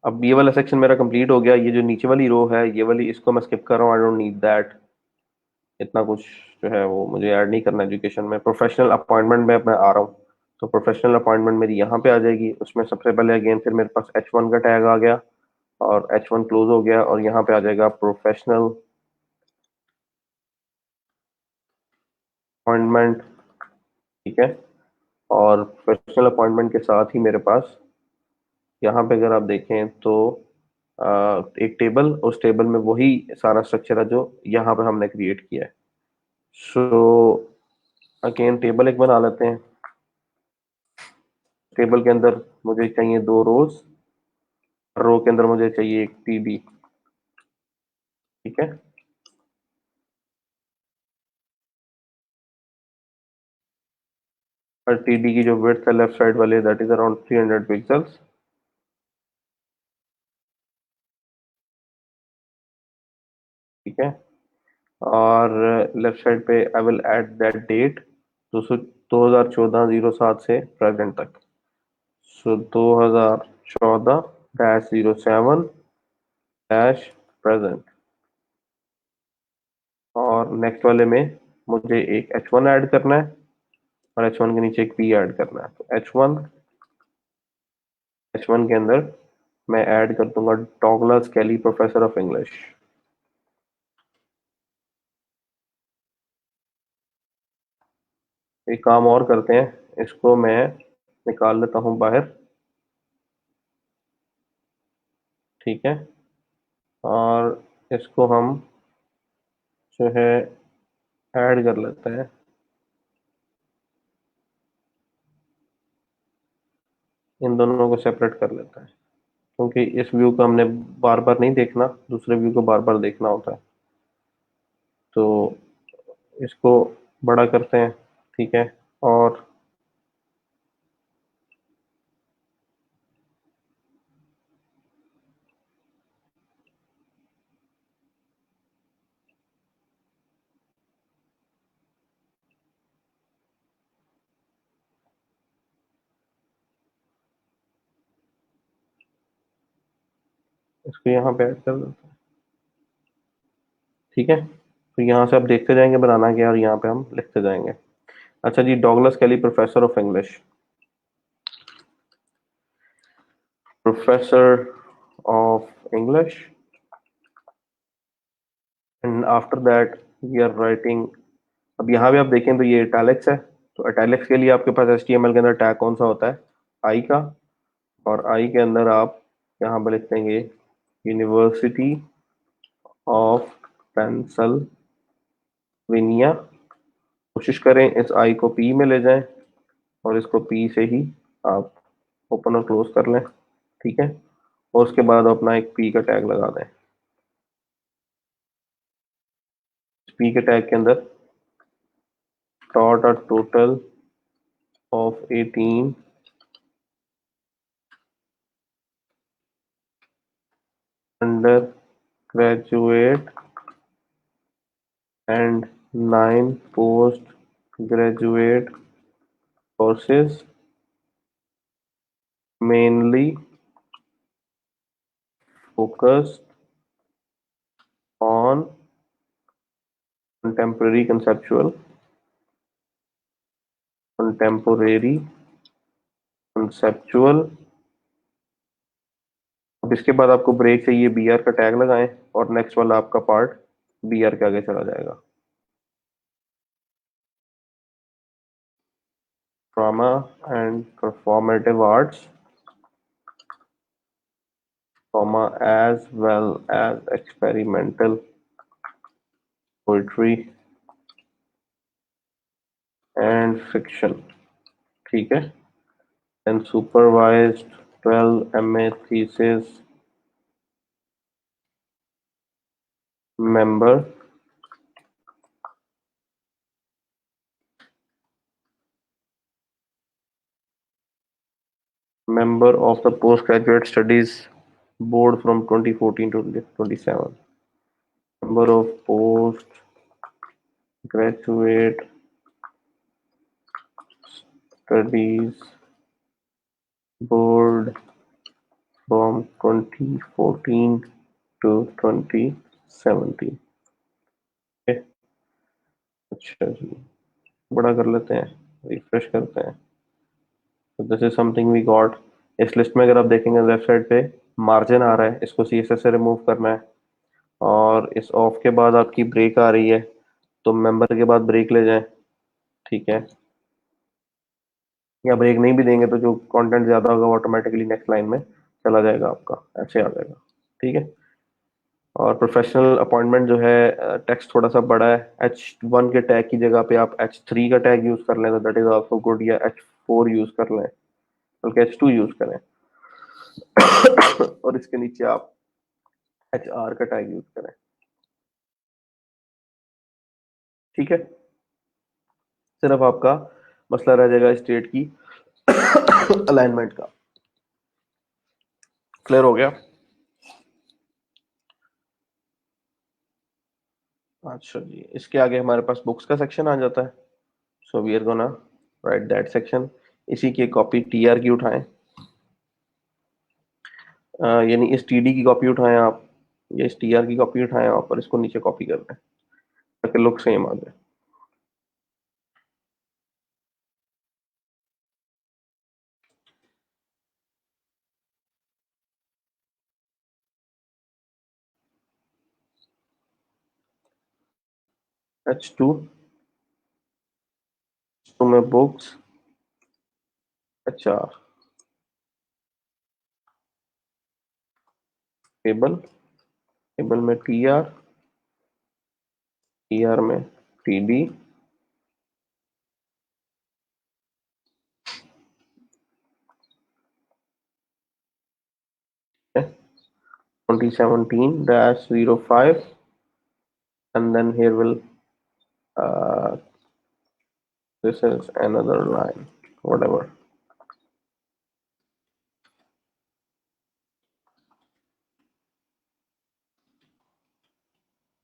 अब ये वाला सेक्शन मेरा कंप्लीट हो गया। ये जो नीचे वाली रो है, ये वाली, इसको मैं स्किप कर रहा हूँ, आई डोंट नीड दैट। इतना कुछ जो है वो मुझे ऐड नहीं करना एजुकेशन में। प्रोफेशनल अपॉइंटमेंट में मैं आ रहा हूँ, तो प्रोफेशनल अपॉइंटमेंट मेरी यहाँ पे आ जाएगी। उसमें सबसे पहले अगेन फिर मेरे पास H1 का टैग आ गया, और H1 क्लोज हो गया, और यहाँ पे आ जाएगा प्रोफेशनल अपॉइंटमेंट, ठीक है। और प्रोफेशनल अपॉइंटमेंट के साथ ही मेरे पास यहाँ पे अगर आप देखें तो एक टेबल, उस टेबल में वही सारा स्ट्रक्चर है जो यहाँ पे हमने क्रिएट किया है। सो अगेन टेबल एक बना लेते हैं। टेबल के अंदर मुझे चाहिए दो रोज, रो के अंदर मुझे चाहिए एक TD, ठीक है। और TD की जो विड्थ है लेफ्ट साइड वाले, दैट इज अराउंड 300 पिक्सल्स, ठीक है। और लेफ्ट साइड पे I will add that date, 2014-07 से प्रेजेंट तक। So 2014-07 dash present. और नेक्स्ट वाले में मुझे एक H1 ऐड करना है, और H1 के नीचे एक P ऐड करना है। तो H1 के अंदर मैं ऐड कर दूंगा Douglas Kelly professor of English. एक काम और करते हैं, इसको मैं निकाल लेता हूँ बाहर, ठीक है। और इसको हम जो है ऐड कर लेते हैं, इन दोनों को सेपरेट कर लेते हैं, क्योंकि इस व्यू को हमने बार बार नहीं देखना, दूसरे व्यू को बार बार देखना होता है। तो इसको बड़ा करते हैं, ठीक है। और इसको यहाँ पे ऐड कर देते हैं, ठीक है। तो यहाँ से आप देखते जाएंगे बनाना क्या, और यहाँ पे हम लिखते जाएंगे। अच्छा जी, Douglas Kelly professor of English, professor of English, and after that we are writing. अब यहाँ भी आप देखें तो ये इटैलिक्स है, तो इटैलिक्स के लिए आपके पास HTML के अंदर टैग कौन सा होता है, आई का। और आई के अंदर आप यहाँ पर लिख देंगे यूनिवर्सिटी ऑफ पेंसिल्वेनिया। कोशिश करें इस आई को पी में ले जाएं, और इसको पी से ही आप ओपन और क्लोज कर लें, ठीक है। और उसके बाद अपना एक पी का टैग लगा दें। पी के टैग के अंदर taught a total of 18 undergraduate and 9 postgraduate courses, mainly focused on contemporary conceptual। अब इसके बाद आपको ब्रेक चाहिए, बी आर का टैग लगाएं, और नेक्स्ट वाला आपका पार्ट बी आर के आगे चला जाएगा। Drama and performative arts, as well as experimental poetry and fiction, ठीक है। and supervised 12 MA thesis member of the postgraduate studies board from 2014 to 2027, member of postgraduate studies board from 2014 to 2017। अच्छा जी, बड़ा कर लेते हैं, रिफ्रेश करते हैं। तो this is something we got. इस लिस्ट में अगर आप देखेंगे लेफ्ट साइड पे मार्जिन आ रहा है, इसको CSS से रिमूव करना है। और इस ऑफ के बाद आपकी ब्रेक आ रही है, तो मेंबर के बाद ब्रेक ले जाएं, ठीक है। या ब्रेक नहीं भी देंगे तो जो कंटेंट ज्यादा होगा ऑटोमेटिकली नेक्स्ट लाइन में चला जाएगा, आपका ऐसे आ जाएगा, ठीक है। और प्रोफेशनल अपॉइंटमेंट जो है, टेक्स्ट थोड़ा सा बड़ा है, H1 के टैग की जगह पे आप H3 का टैग यूज कर लें तो दैट इज आल्सो गुड, या H4 यूज कर लें, बल्कि H2 यूज करें। और इसके नीचे आप HR का टैग यूज करें, ठीक है। सिर्फ आपका मसला रह जाएगा स्टेट की अलाइनमेंट का। क्लियर हो गया? अच्छा जी, इसके आगे हमारे पास बुक्स का सेक्शन आ जाता है। So we are gonna write that section. इसी की कॉपी TR की उठाएं, यानी इस TD की कॉपी उठाएं आप, या इस TR की कॉपी उठाएं आप, और इसको नीचे कॉपी कर दें ताकि लुक सेम आ जाए। H2 में बुक्स, HR टेबल, टेबल में TR में TD, है 2017-05, and then here will this is another line, whatever.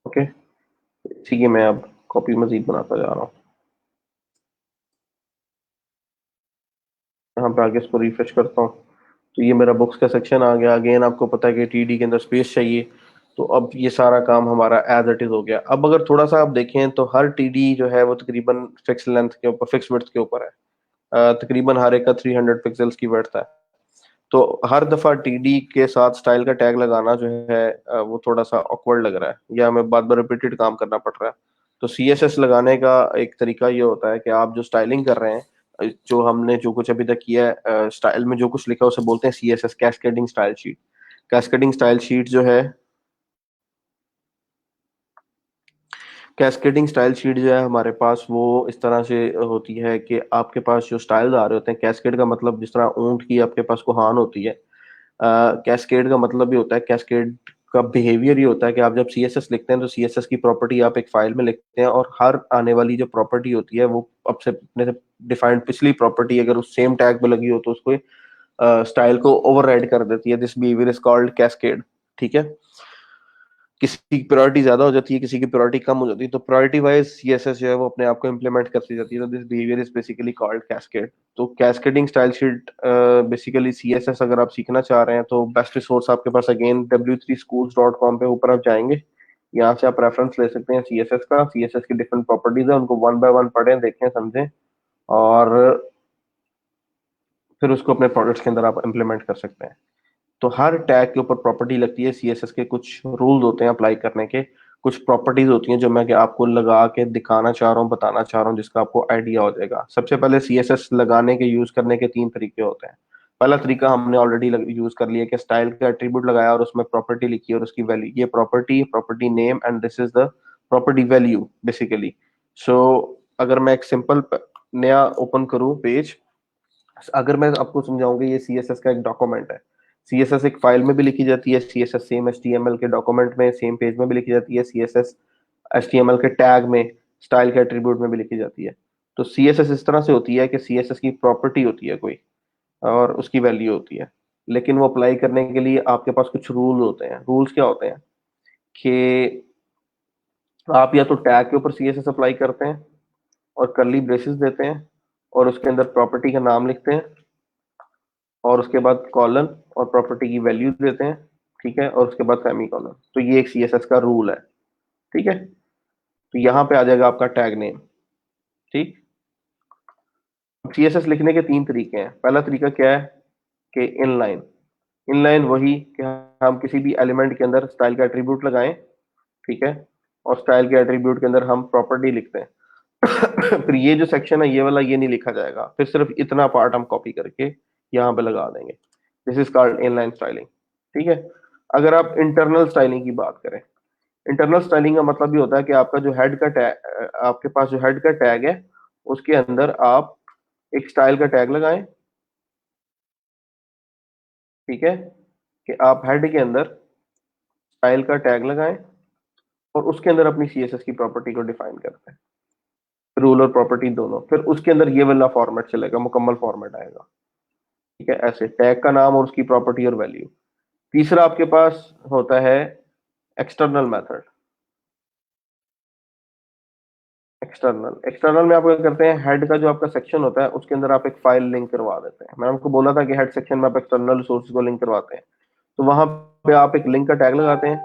Okay, ठीक है, मैं अब कॉपी मजीद बनाता जा रहा हूँ। यहाँ पे आगे इसको रिफ्रेश करता हूँ, तो ये मेरा बुक्स का सेक्शन आ गया। अगेन आपको पता है कि टीडी के अंदर स्पेस चाहिए, तो अब ये सारा काम हमारा एज इट इज हो गया। अब अगर थोड़ा सा आप देखें तो हर टीडी जो है वो तकरीबन फिक्स लेंथ के ऊपर, फिक्स विड्थ के ऊपर है। तकरीबन हर एक का 300 पिक्सल्स की विड्थ है। तो हर दफा टीडी के साथ स्टाइल का टैग लगाना जो है वो थोड़ा सा ऑकवर्ड लग रहा है, या हमें बार बार रिपीटेड काम करना पड़ रहा है। तो CSS लगाने का एक तरीका ये होता है कि आप जो स्टाइलिंग कर रहे हैं, जो हमने जो कुछ अभी तक किया है, स्टाइल में जो कुछ लिखा है उसे बोलते हैं CSS, cascading style sheet. Cascading style sheet जो है, कैस्केडिंग स्टाइल शीट जो है हमारे पास, वो इस तरह से होती है कि आपके पास जो स्टाइल्स आ रहे होते हैं, कैस्केड का मतलब जिस तरह ऊंट की आपके पास कोहान होती है, कैस्केड का मतलब भी होता है, कैस्केड का बिहेवियर ये होता है कि आप जब CSS लिखते हैं तो CSS की प्रॉपर्टी आप एक फाइल में लिखते हैं, और हर आने वाली जो प्रॉपर्टी होती है वो अब से अपने से डिफाइंड पिछली प्रॉपर्टी अगर उस सेम टैग पे लगी हो तो उसको स्टाइल को ओवरराइड कर देती है। This behaviour is called cascade. ठीक है, किसी की प्रायोरिटी ज्यादा हो जाती है, किसी की प्रायोरिटी कम हो जाती है, तो प्रायोरिटी वाइज CSS जो है वो अपने आप को इम्प्लीमेंट करती जाती है। तो this behaviour is basically called cascade. तो cascading style sheet basically CSS अगर आप सीखना चाह रहे हैं तो बेस्ट रिसोर्स आपके पास अगेन w3schools.com पे ऊपर आप जाएंगे, यहाँ से आप रेफरेंस ले सकते हैं CSS का। CSS की डिफरेंट प्रॉपर्टीज है, उनको वन बाय वन पढ़ें, देखें, समझें, और फिर उसको अपने प्रोडक्ट्स के अंदर आप इम्प्लीमेंट कर सकते हैं। तो हर टैग के ऊपर प्रॉपर्टी लगती है, CSS के कुछ रूल्स होते हैं अप्लाई करने के, कुछ प्रॉपर्टीज होती हैं जो मैं आपको लगा के दिखाना चाह रहा हूँ, बताना चाह रहा हूँ, जिसका आपको आइडिया हो जाएगा। सबसे पहले CSS लगाने के यूज करने के तीन तरीके होते हैं। पहला तरीका हमने ऑलरेडी यूज कर लिया कि स्टाइल का एट्रीब्यूट लगाया और उसमें प्रॉपर्टी लिखी और उसकी वैल्यू, ये property, property name and this is the property value basically. So अगर मैं एक सिंपल नया ओपन करूं पेज, अगर मैं आपको समझाऊंगा, ये CSS का एक डॉक्यूमेंट है। CSS एक फाइल में भी लिखी जाती है, CSS सेम HTML के डॉक्यूमेंट में सेम पेज में भी लिखी जाती है, CSS HTML के टैग में, स्टाइल के एट्रीब्यूट में भी लिखी जाती है। तो CSS इस तरह से होती है कि CSS की प्रॉपर्टी होती है कोई, और उसकी वैल्यू होती है, लेकिन वो अप्लाई करने के लिए आपके पास कुछ रूल होते हैं। रूल्स क्या होते हैं कि आप या तो टैग के ऊपर CSS अप्लाई करते हैं और कर्ली ब्रेसेस देते हैं और उसके अंदर प्रॉपर्टी का नाम लिखते हैं, और उसके बाद कॉलन और प्रॉपर्टी की वैल्यू देते हैं, ठीक है, और उसके बाद सेमी कॉलन। तो ये एक CSS का रूल है, ठीक है। तो यहाँ पे आ जाएगा आपका टैग नेम, ठीक। CSS लिखने के तीन तरीके हैं। पहला तरीका क्या है कि इनलाइन। इनलाइन वही कि हम किसी भी एलिमेंट के अंदर स्टाइल का एट्रीब्यूट लगाएं, ठीक है, और स्टाइल के एट्रीब्यूट के अंदर हम प्रॉपर्टी लिखते हैं। फिर ये जो सेक्शन है ये वाला ये नहीं लिखा जाएगा, फिर सिर्फ इतना पार्ट हम कॉपी करके यहाँ पे लगा देंगे। This is called inline styling, ठीक है। अगर आप इंटरनल स्टाइलिंग की बात करें, इंटरनल स्टाइलिंग का मतलब ये होता है कि आपका जो हेड का टैग, आपके पास जो हेड का टैग है उसके अंदर आप एक स्टाइल का टैग लगाएं, ठीक है, कि आप हेड के अंदर स्टाइल का टैग लगाएं और उसके अंदर अपनी CSS की प्रॉपर्टी को डिफाइन करते हैं, रूल और प्रॉपर्टी दोनों। फिर उसके अंदर ये वाला फॉर्मेट चलेगा, मुकम्मल फॉर्मेट आएगा, ठीक है, ऐसे टैग का नाम और उसकी प्रॉपर्टी और वैल्यू। तीसरा आपके पास होता है एक्सटर्नल मेथड। एक्सटर्नल, एक्सटर्नल में आप क्या करते हैं, हेड का जो आपका सेक्शन होता है उसके अंदर आप एक फाइल लिंक करवा देते हैं। मैंने आपको बोला था कि हेड सेक्शन में आप एक्सटर्नल रिसोर्सेज को लिंक करवाते हैं, तो वहां पे आप एक लिंक का टैग लगाते हैं,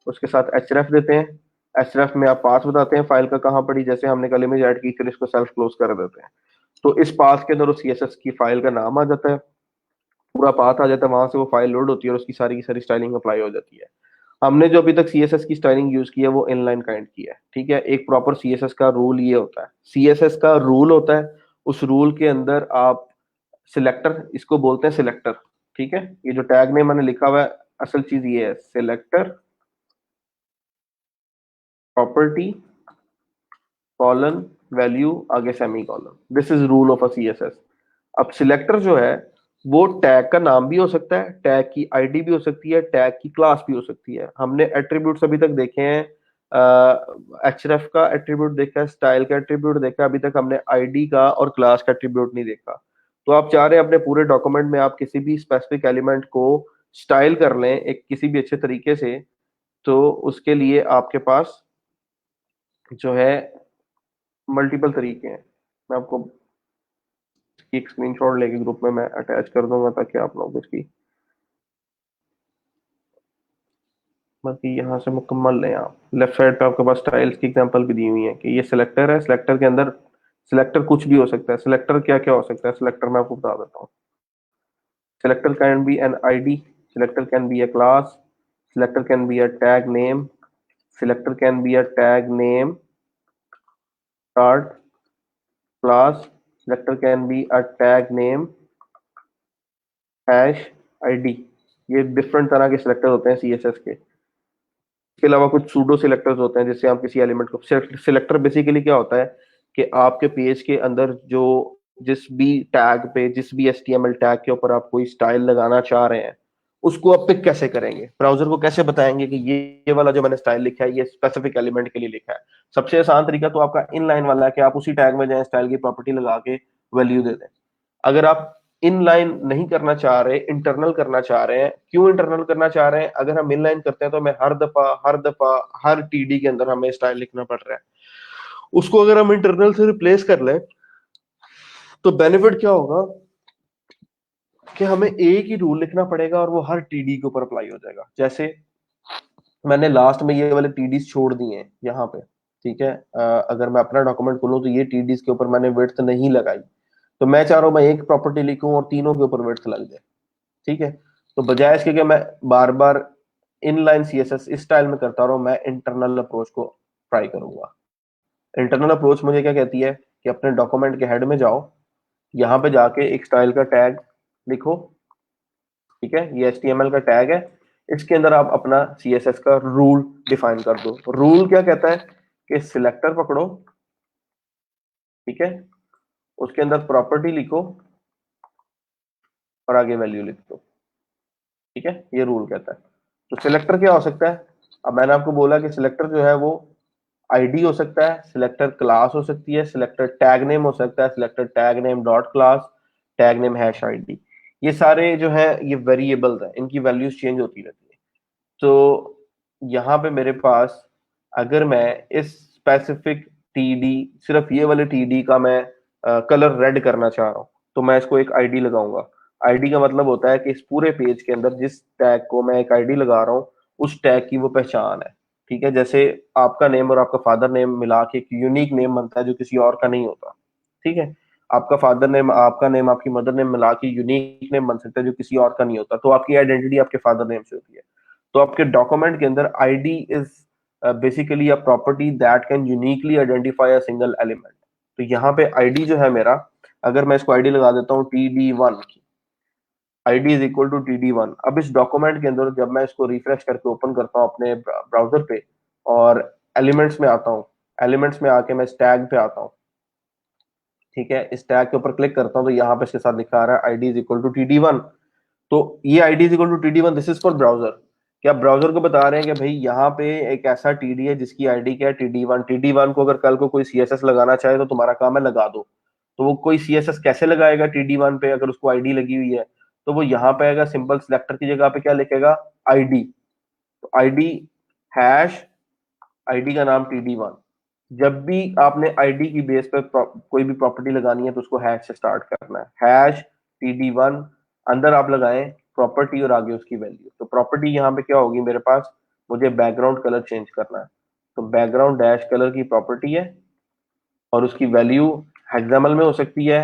उसके साथ href देते हैं। href में आप पाथ बताते हैं फाइल का कहाँ पड़ी, जैसे हमने कल इमेज ऐड की फिर इसको सेल्फ क्लोज कर देते हैं। तो इस पाथ के अंदर उस CSS की फाइल का नाम आ जाता है, पूरा पाथ आ जाता है, वहां से वो फाइल लोड होती है और उसकी सारी की सारी स्टाइलिंग अप्लाई हो जाती है। हमने जो अभी तक सीएसएस की स्टाइलिंग यूज की है वो इनलाइन काइंड की है, ठीक है। एक प्रॉपर सीएसएस का रूल ये होता है, सीएसएस का रूल होता है, उस रूल के अंदर आप सिलेक्टर, इसको बोलते हैं सिलेक्टर, ठीक है। ये जो टैग नेम मैंने लिखा हुआ है, असल चीज ये है, सिलेक्टर प्रॉपर्टी कॉलन वैल्यू आगे semi colon, this is rule of a CSS. अब सिलेक्टर जो है वो टैग का नाम भी हो सकता है, टैग की आईडी भी हो सकती है, टैग की क्लास भी हो सकती है। हमने एट्रीब्यूट्स अभी तक देखे हैं, एचरेफ का एट्रीब्यूट देखा है, स्टाइल का एट्रीब्यूट देखा है, अभी तक हमने आईडी का और क्लास का एट्रीब्यूट नहीं देखा। तो आप चाह रहे हैं अपने पूरे डॉक्यूमेंट में आप किसी भी स्पेसिफिक एलिमेंट को स्टाइल कर लें एक किसी भी अच्छे तरीके से, तो उसके लिए आपके पास जो है मल्टीपल तरीके हैं। मैं आपको एक स्क्रीनशॉट लेके ग्रुप में मैं अटैच कर दूंगा ताकि आप लोग इसकी बाकी यहाँ से मुकम्मल लें। आप लेफ्ट साइड पे आपके पास स्टाइल्स की एग्जांपल भी दी हुई है कि ये सिलेक्टर है, सिलेक्टर के अंदर सिलेक्टर कुछ भी हो सकता है। सिलेक्टर क्या क्या हो सकता है, सिलेक्टर मैं आपको बता देता हूँ। Selector can be an ID, selector can be a class, selector can be a tag name, selector can be a tag name start class, selector can be a tag name hash id। ये different तरह के selector होते हैं CSS के। इसके अलावा कुछ pseudo selectors होते हैं जिससे हम किसी एलिमेंट को, सिलेक्टर बेसिकली क्या होता है कि आपके पेज के अंदर जो जिस भी टैग पे, जिस भी एचटीएमएल टैग के ऊपर आप कोई स्टाइल लगाना चाह रहे हैं उसको आप पिक कैसे करेंगे, ब्राउजर को कैसे बताएंगे कि ये वाला जो मैंने स्टाइल लिखा है ये स्पेसिफिक एलिमेंट के लिए लिखा है। सबसे आसान तरीका तो आपका इनलाइन वाला है कि आप उसी टैग में जाएं, स्टाइल की प्रॉपर्टी लगा के वैल्यू दे दें। अगर आप इनलाइन नहीं करना चाह रहे, इंटरनल करना चाह रहे हैं, क्यों इंटरनल करना चाह रहे हैं, अगर हम इनलाइन करते हैं तो हमें हर दफा हर टीडी के अंदर हमें स्टाइल लिखना पड़ रहा है। उसको अगर हम इंटरनल से रिप्लेस कर लें तो बेनिफिट क्या होगा कि हमें एक ही रूल लिखना पड़ेगा और वो हर टीडी के ऊपर अप्लाई हो जाएगा। जैसे मैंने लास्ट में ये वाले टीडीज छोड़ दिए हैं यहाँ पे, ठीक है। अगर मैं अपना डॉक्यूमेंट खोलूं तो ये टीडीज के ऊपर मैंने विड्थ नहीं लगाई, तो मैं चाह रहा हूं मैं एक प्रॉपर्टी लिखूं और तीनों के ऊपर विड्थ लग जाए, ठीक है। तो बजाय इसके कि मैं बार बार इनलाइन सीएसएस इस स्टाइल में करता रहा हूं, मैं इंटरनल अप्रोच को ट्राई करूंगा। इंटरनल अप्रोच मुझे क्या कहती है कि अपने डॉक्यूमेंट के हेड में जाओ, यहाँ पे जाके एक स्टाइल का टैग लिखो, ठीक है। ये एचटीएमएल का टैग है, इसके अंदर आप अपना सीएसएस का रूल डिफाइन कर दो। रूल क्या कहता है कि सिलेक्टर पकड़ो, ठीक है, उसके अंदर प्रॉपर्टी लिखो और आगे वैल्यू लिख दो, ठीक है। ये रूल कहता है। तो सिलेक्टर क्या हो सकता है, अब मैंने आपको बोला कि सिलेक्टर जो है वो आईडी हो सकता है, सिलेक्टर क्लास हो सकती है, सिलेक्टर टैग नेम हो सकता है, selector tag name dot class, tag name hash ID. ये सारे जो है ये वेरिएबल्स हैं, इनकी वैल्यूज चेंज होती रहती है। तो यहाँ पे मेरे पास अगर मैं इस स्पेसिफिक टीडी, सिर्फ ये वाले टीडी का मैं कलर रेड करना चाह रहा हूँ, तो मैं इसको एक आईडी लगाऊंगा। आईडी का मतलब होता है कि इस पूरे पेज के अंदर जिस टैग को मैं एक आईडी लगा रहा हूँ उस टैग की वो पहचान है, ठीक है। जैसे आपका नेम और आपका फादर नेम मिला के एक यूनिक नेम बनता है जो किसी और का नहीं होता, ठीक है। आपका फादर नेम, आपका नेम, आपकी मदर नेम मिला के यूनिक नेम बन सकता है जो किसी और का नहीं होता, तो आपकी आइडेंटिटी आपके फादर नेम से होती है। तो आपके डॉक्यूमेंट के अंदर ID is basically a property that can uniquely identify a single element. तो यहाँ पे आईडी जो है मेरा, अगर मैं इसको आईडी लगा देता हूँ TD1 की, ID is equal to TD1। अब इस डॉक्यूमेंट के अंदर जब मैं इसको रिफ्रेश करके ओपन करता हूँ अपने ब्राउजर पे और एलिमेंट्स में आता हूँ, एलिमेंट्स में आके मैं इस टैग पे आता हूँ, ठीक है। इस टैग के ऊपर क्लिक करता हूँ तो यहाँ पे इसके साथ लिखा आ रहा है ID is equal to TD1। तो ये ID is equal to TD1, this is for browser. क्या ब्राउजर को बता रहे हैं कि भाई यहाँ पे एक ऐसा टीडी है जिसकी आईडी क्या है TD1। TD1 को अगर कल को कोई सीएसएस लगाना चाहे तो तुम्हारा काम है लगा दो। तो वो कोई सीएसएस कैसे लगाएगा TD1 पे अगर उसको आईडी लगी हुई है, तो वो यहाँ पे आएगा सिंपल सिलेक्टर की जगह पे क्या लिखेगा, आईडी। तो आईडी हैश, आईडी का नाम TD1। जब भी आपने आईडी की बेस पर कोई भी प्रॉपर्टी लगानी है तो उसको हैश से स्टार्ट करना है, हैश TD1, अंदर आप लगाएं प्रॉपर्टी और आगे उसकी वैल्यू। तो प्रॉपर्टी यहाँ पे क्या होगी मेरे पास, मुझे बैकग्राउंड कलर चेंज करना है, तो बैकग्राउंड डैश कलर की प्रॉपर्टी है और उसकी वैल्यू हेक्सामेल में हो सकती है,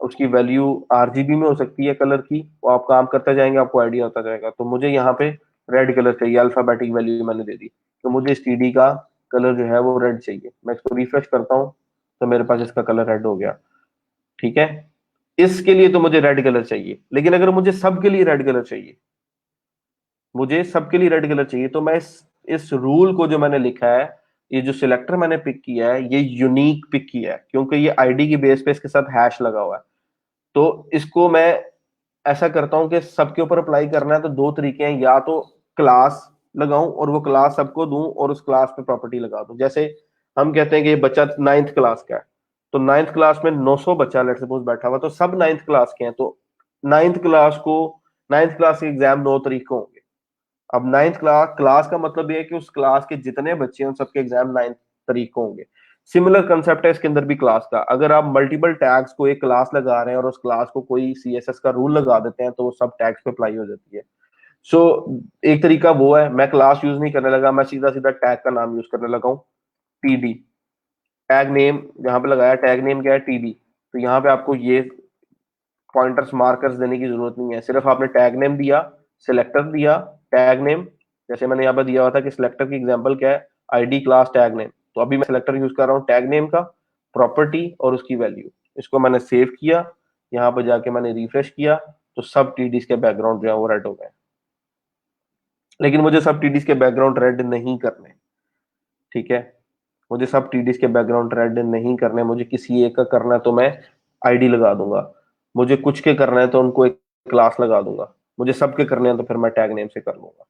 उसकी वैल्यू RGB में हो सकती है कलर की, वो आप काम करते जाएंगे आपको आइडिया होता जाएगा। तो मुझे यहाँ पे रेड कलर चाहिए, अल्फाबेटिक वैल्यू मैंने दे दी, तो मुझे इस टीडी का कलर जो है वो रेड चाहिए। मैं इसको रिफ्रेश करता हूँ तो मेरे पास इसका कलर रेड हो गया। ठीक है, इसके लिए तो मुझे रेड कलर चाहिए, लेकिन अगर मुझे सबके लिए रेड कलर चाहिए, मुझे सबके लिए रेड कलर चाहिए, तो मैं इस रूल को जो मैंने लिखा है, ये जो सिलेक्टर मैंने पिक किया है, ये यूनिक पिक किया है क्योंकि ये आईडी की बेस पे इसके साथ हैश लगा हुआ है। तो इसको मैं ऐसा करता हूं कि सबके ऊपर अप्लाई करना है तो दो तरीके हैं, या तो क्लास लगाऊं और वो क्लास सबको दूं और उस क्लास पे प्रॉपर्टी लगा दूं। जैसे हम कहते हैं कि ये बच्चा नाइन्थ क्लास का है, तो नाइन्थ क्लास में 900 बच्चा लेट सपोज बैठा हुआ, तो सब नाइन्थ क्लास के हैं, तो नाइन्थ क्लास को, नाइन्थ क्लास के एग्जाम 9 तारीख को होंगे। अब नाइन्थ क्लास, क्लास का मतलब ये है कि उस क्लास के जितने बच्चे हैं उन सबके एग्जाम 9 तारीख को होंगे। सिमिलर कंसेप्ट है इसके अंदर भी क्लास का। अगर आप मल्टीपल टैग्स को एक क्लास लगा रहे हैं और उस क्लास को कोई सीएसएस का रूल लगा देते हैं तो वो सब टैग्स पे अप्लाई हो जाती है। सो एक तरीका वो है, मैं क्लास यूज नहीं करने लगा, मैं सीधा सीधा टैग का नाम यूज करने लगा हूँ, टीडी। टैग नेम यहाँ पे लगाया, टैग नेम क्या है, टीडी। तो यहाँ पे आपको ये पॉइंटर्स मार्कर्स देने की जरूरत नहीं है, सिर्फ आपने टैग नेम दिया, सिलेक्टर दिया, टैग नेम। जैसे मैंने यहाँ पर दिया हुआ था कि सिलेक्टर की एग्जांपल क्या है, आईडी क्लास टैग नेम, तो अभी मैं सिलेक्टर यूज कर रहा हूँ टैग नेम का, प्रॉपर्टी और उसकी वैल्यू। इसको मैंने सेव किया, यहाँ पर जाके मैंने रिफ्रेश किया, तो सब टीडीज के बैकग्राउंड जो है वो रेड हो गए। लेकिन मुझे सब टीडीज के बैकग्राउंड रेड नहीं करने। ठीक है, मुझे सब टीडीज के बैकग्राउंड रेड नहीं करने, मुझे किसी एक का करना है तो मैं आईडी लगा दूंगा, मुझे कुछ के करना है तो उनको एक क्लास लगा दूंगा, मुझे सबके करने हैं तो फिर मैं टैग नेम से कर लूंगा।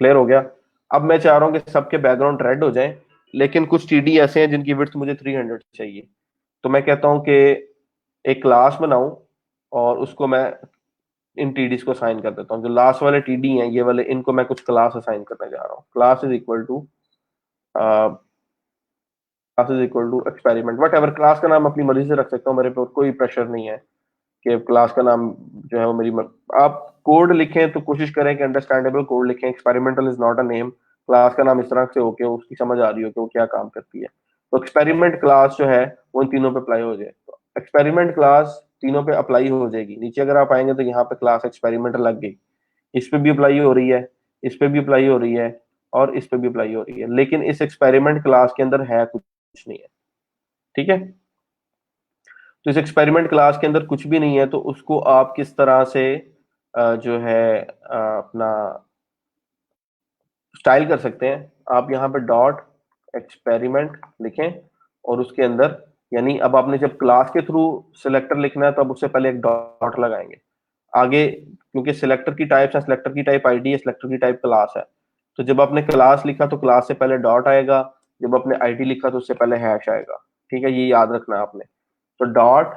क्लियर हो गया? अब मैं चाह रहा हूं कि सबके बैकग्राउंड रेड हो जाए, लेकिन कुछ टीडी ऐसे हैं जिनकी विड्थ मुझे 300 चाहिए। तो मैं कहता हूं कि एक क्लास बनाऊं और उसको मैं इन टीडीज को असाइन कर देता हूं। जो लास्ट वाले टीडी हैं ये वाले, इनको मैं कुछ क्लास असाइन करने जा रहा हूँ। Class is equal to class is equal to experiment, whatever. Class का नाम अपनी मर्जी से रख सकता हूँ, मेरे पे कोई प्रेशर नहीं है कि क्लास का नाम जो है वो आप कोड लिखें तो कोशिश करें कि अंडरस्टैंडेबल कोड लिखें। Experimental is not a name, class का नाम इस तरह से हो के उसकी समझ आ रही हो कि वो क्या काम करती है। तो एक्सपेरिमेंट क्लास जो है वो इन तीनों पे अप्लाई हो जाए, तो एक्सपेरिमेंट क्लास तीनों पे अप्लाई हो जाएगी। नीचे अगर आप आएंगे तो यहाँ पे क्लास एक्सपेरिमेंट लग गई, इस पे भी अप्लाई हो रही है, इस पे भी अप्लाई हो रही है और इस पे भी अप्लाई हो रही है, लेकिन इस एक्सपेरिमेंट क्लास के अंदर है कुछ नहीं है। ठीक है, तो इस एक्सपेरिमेंट क्लास के अंदर कुछ भी नहीं है, तो उसको आप किस तरह से जो है अपना स्टाइल कर सकते हैं। आप यहाँ पे डॉट एक्सपेरिमेंट लिखें और उसके अंदर, यानी अब आपने जब क्लास के थ्रू सिलेक्टर लिखना है तो अब उससे पहले एक डॉट लगाएंगे आगे, क्योंकि सिलेक्टर की टाइप है, सिलेक्टर की टाइप आईडी है, सिलेक्टर की टाइप क्लास है। तो जब आपने क्लास लिखा तो क्लास से पहले डॉट आएगा, जब आपने आईडी लिखा तो उससे पहले हैश आएगा। ठीक है, ये याद रखना आपने। तो डॉट,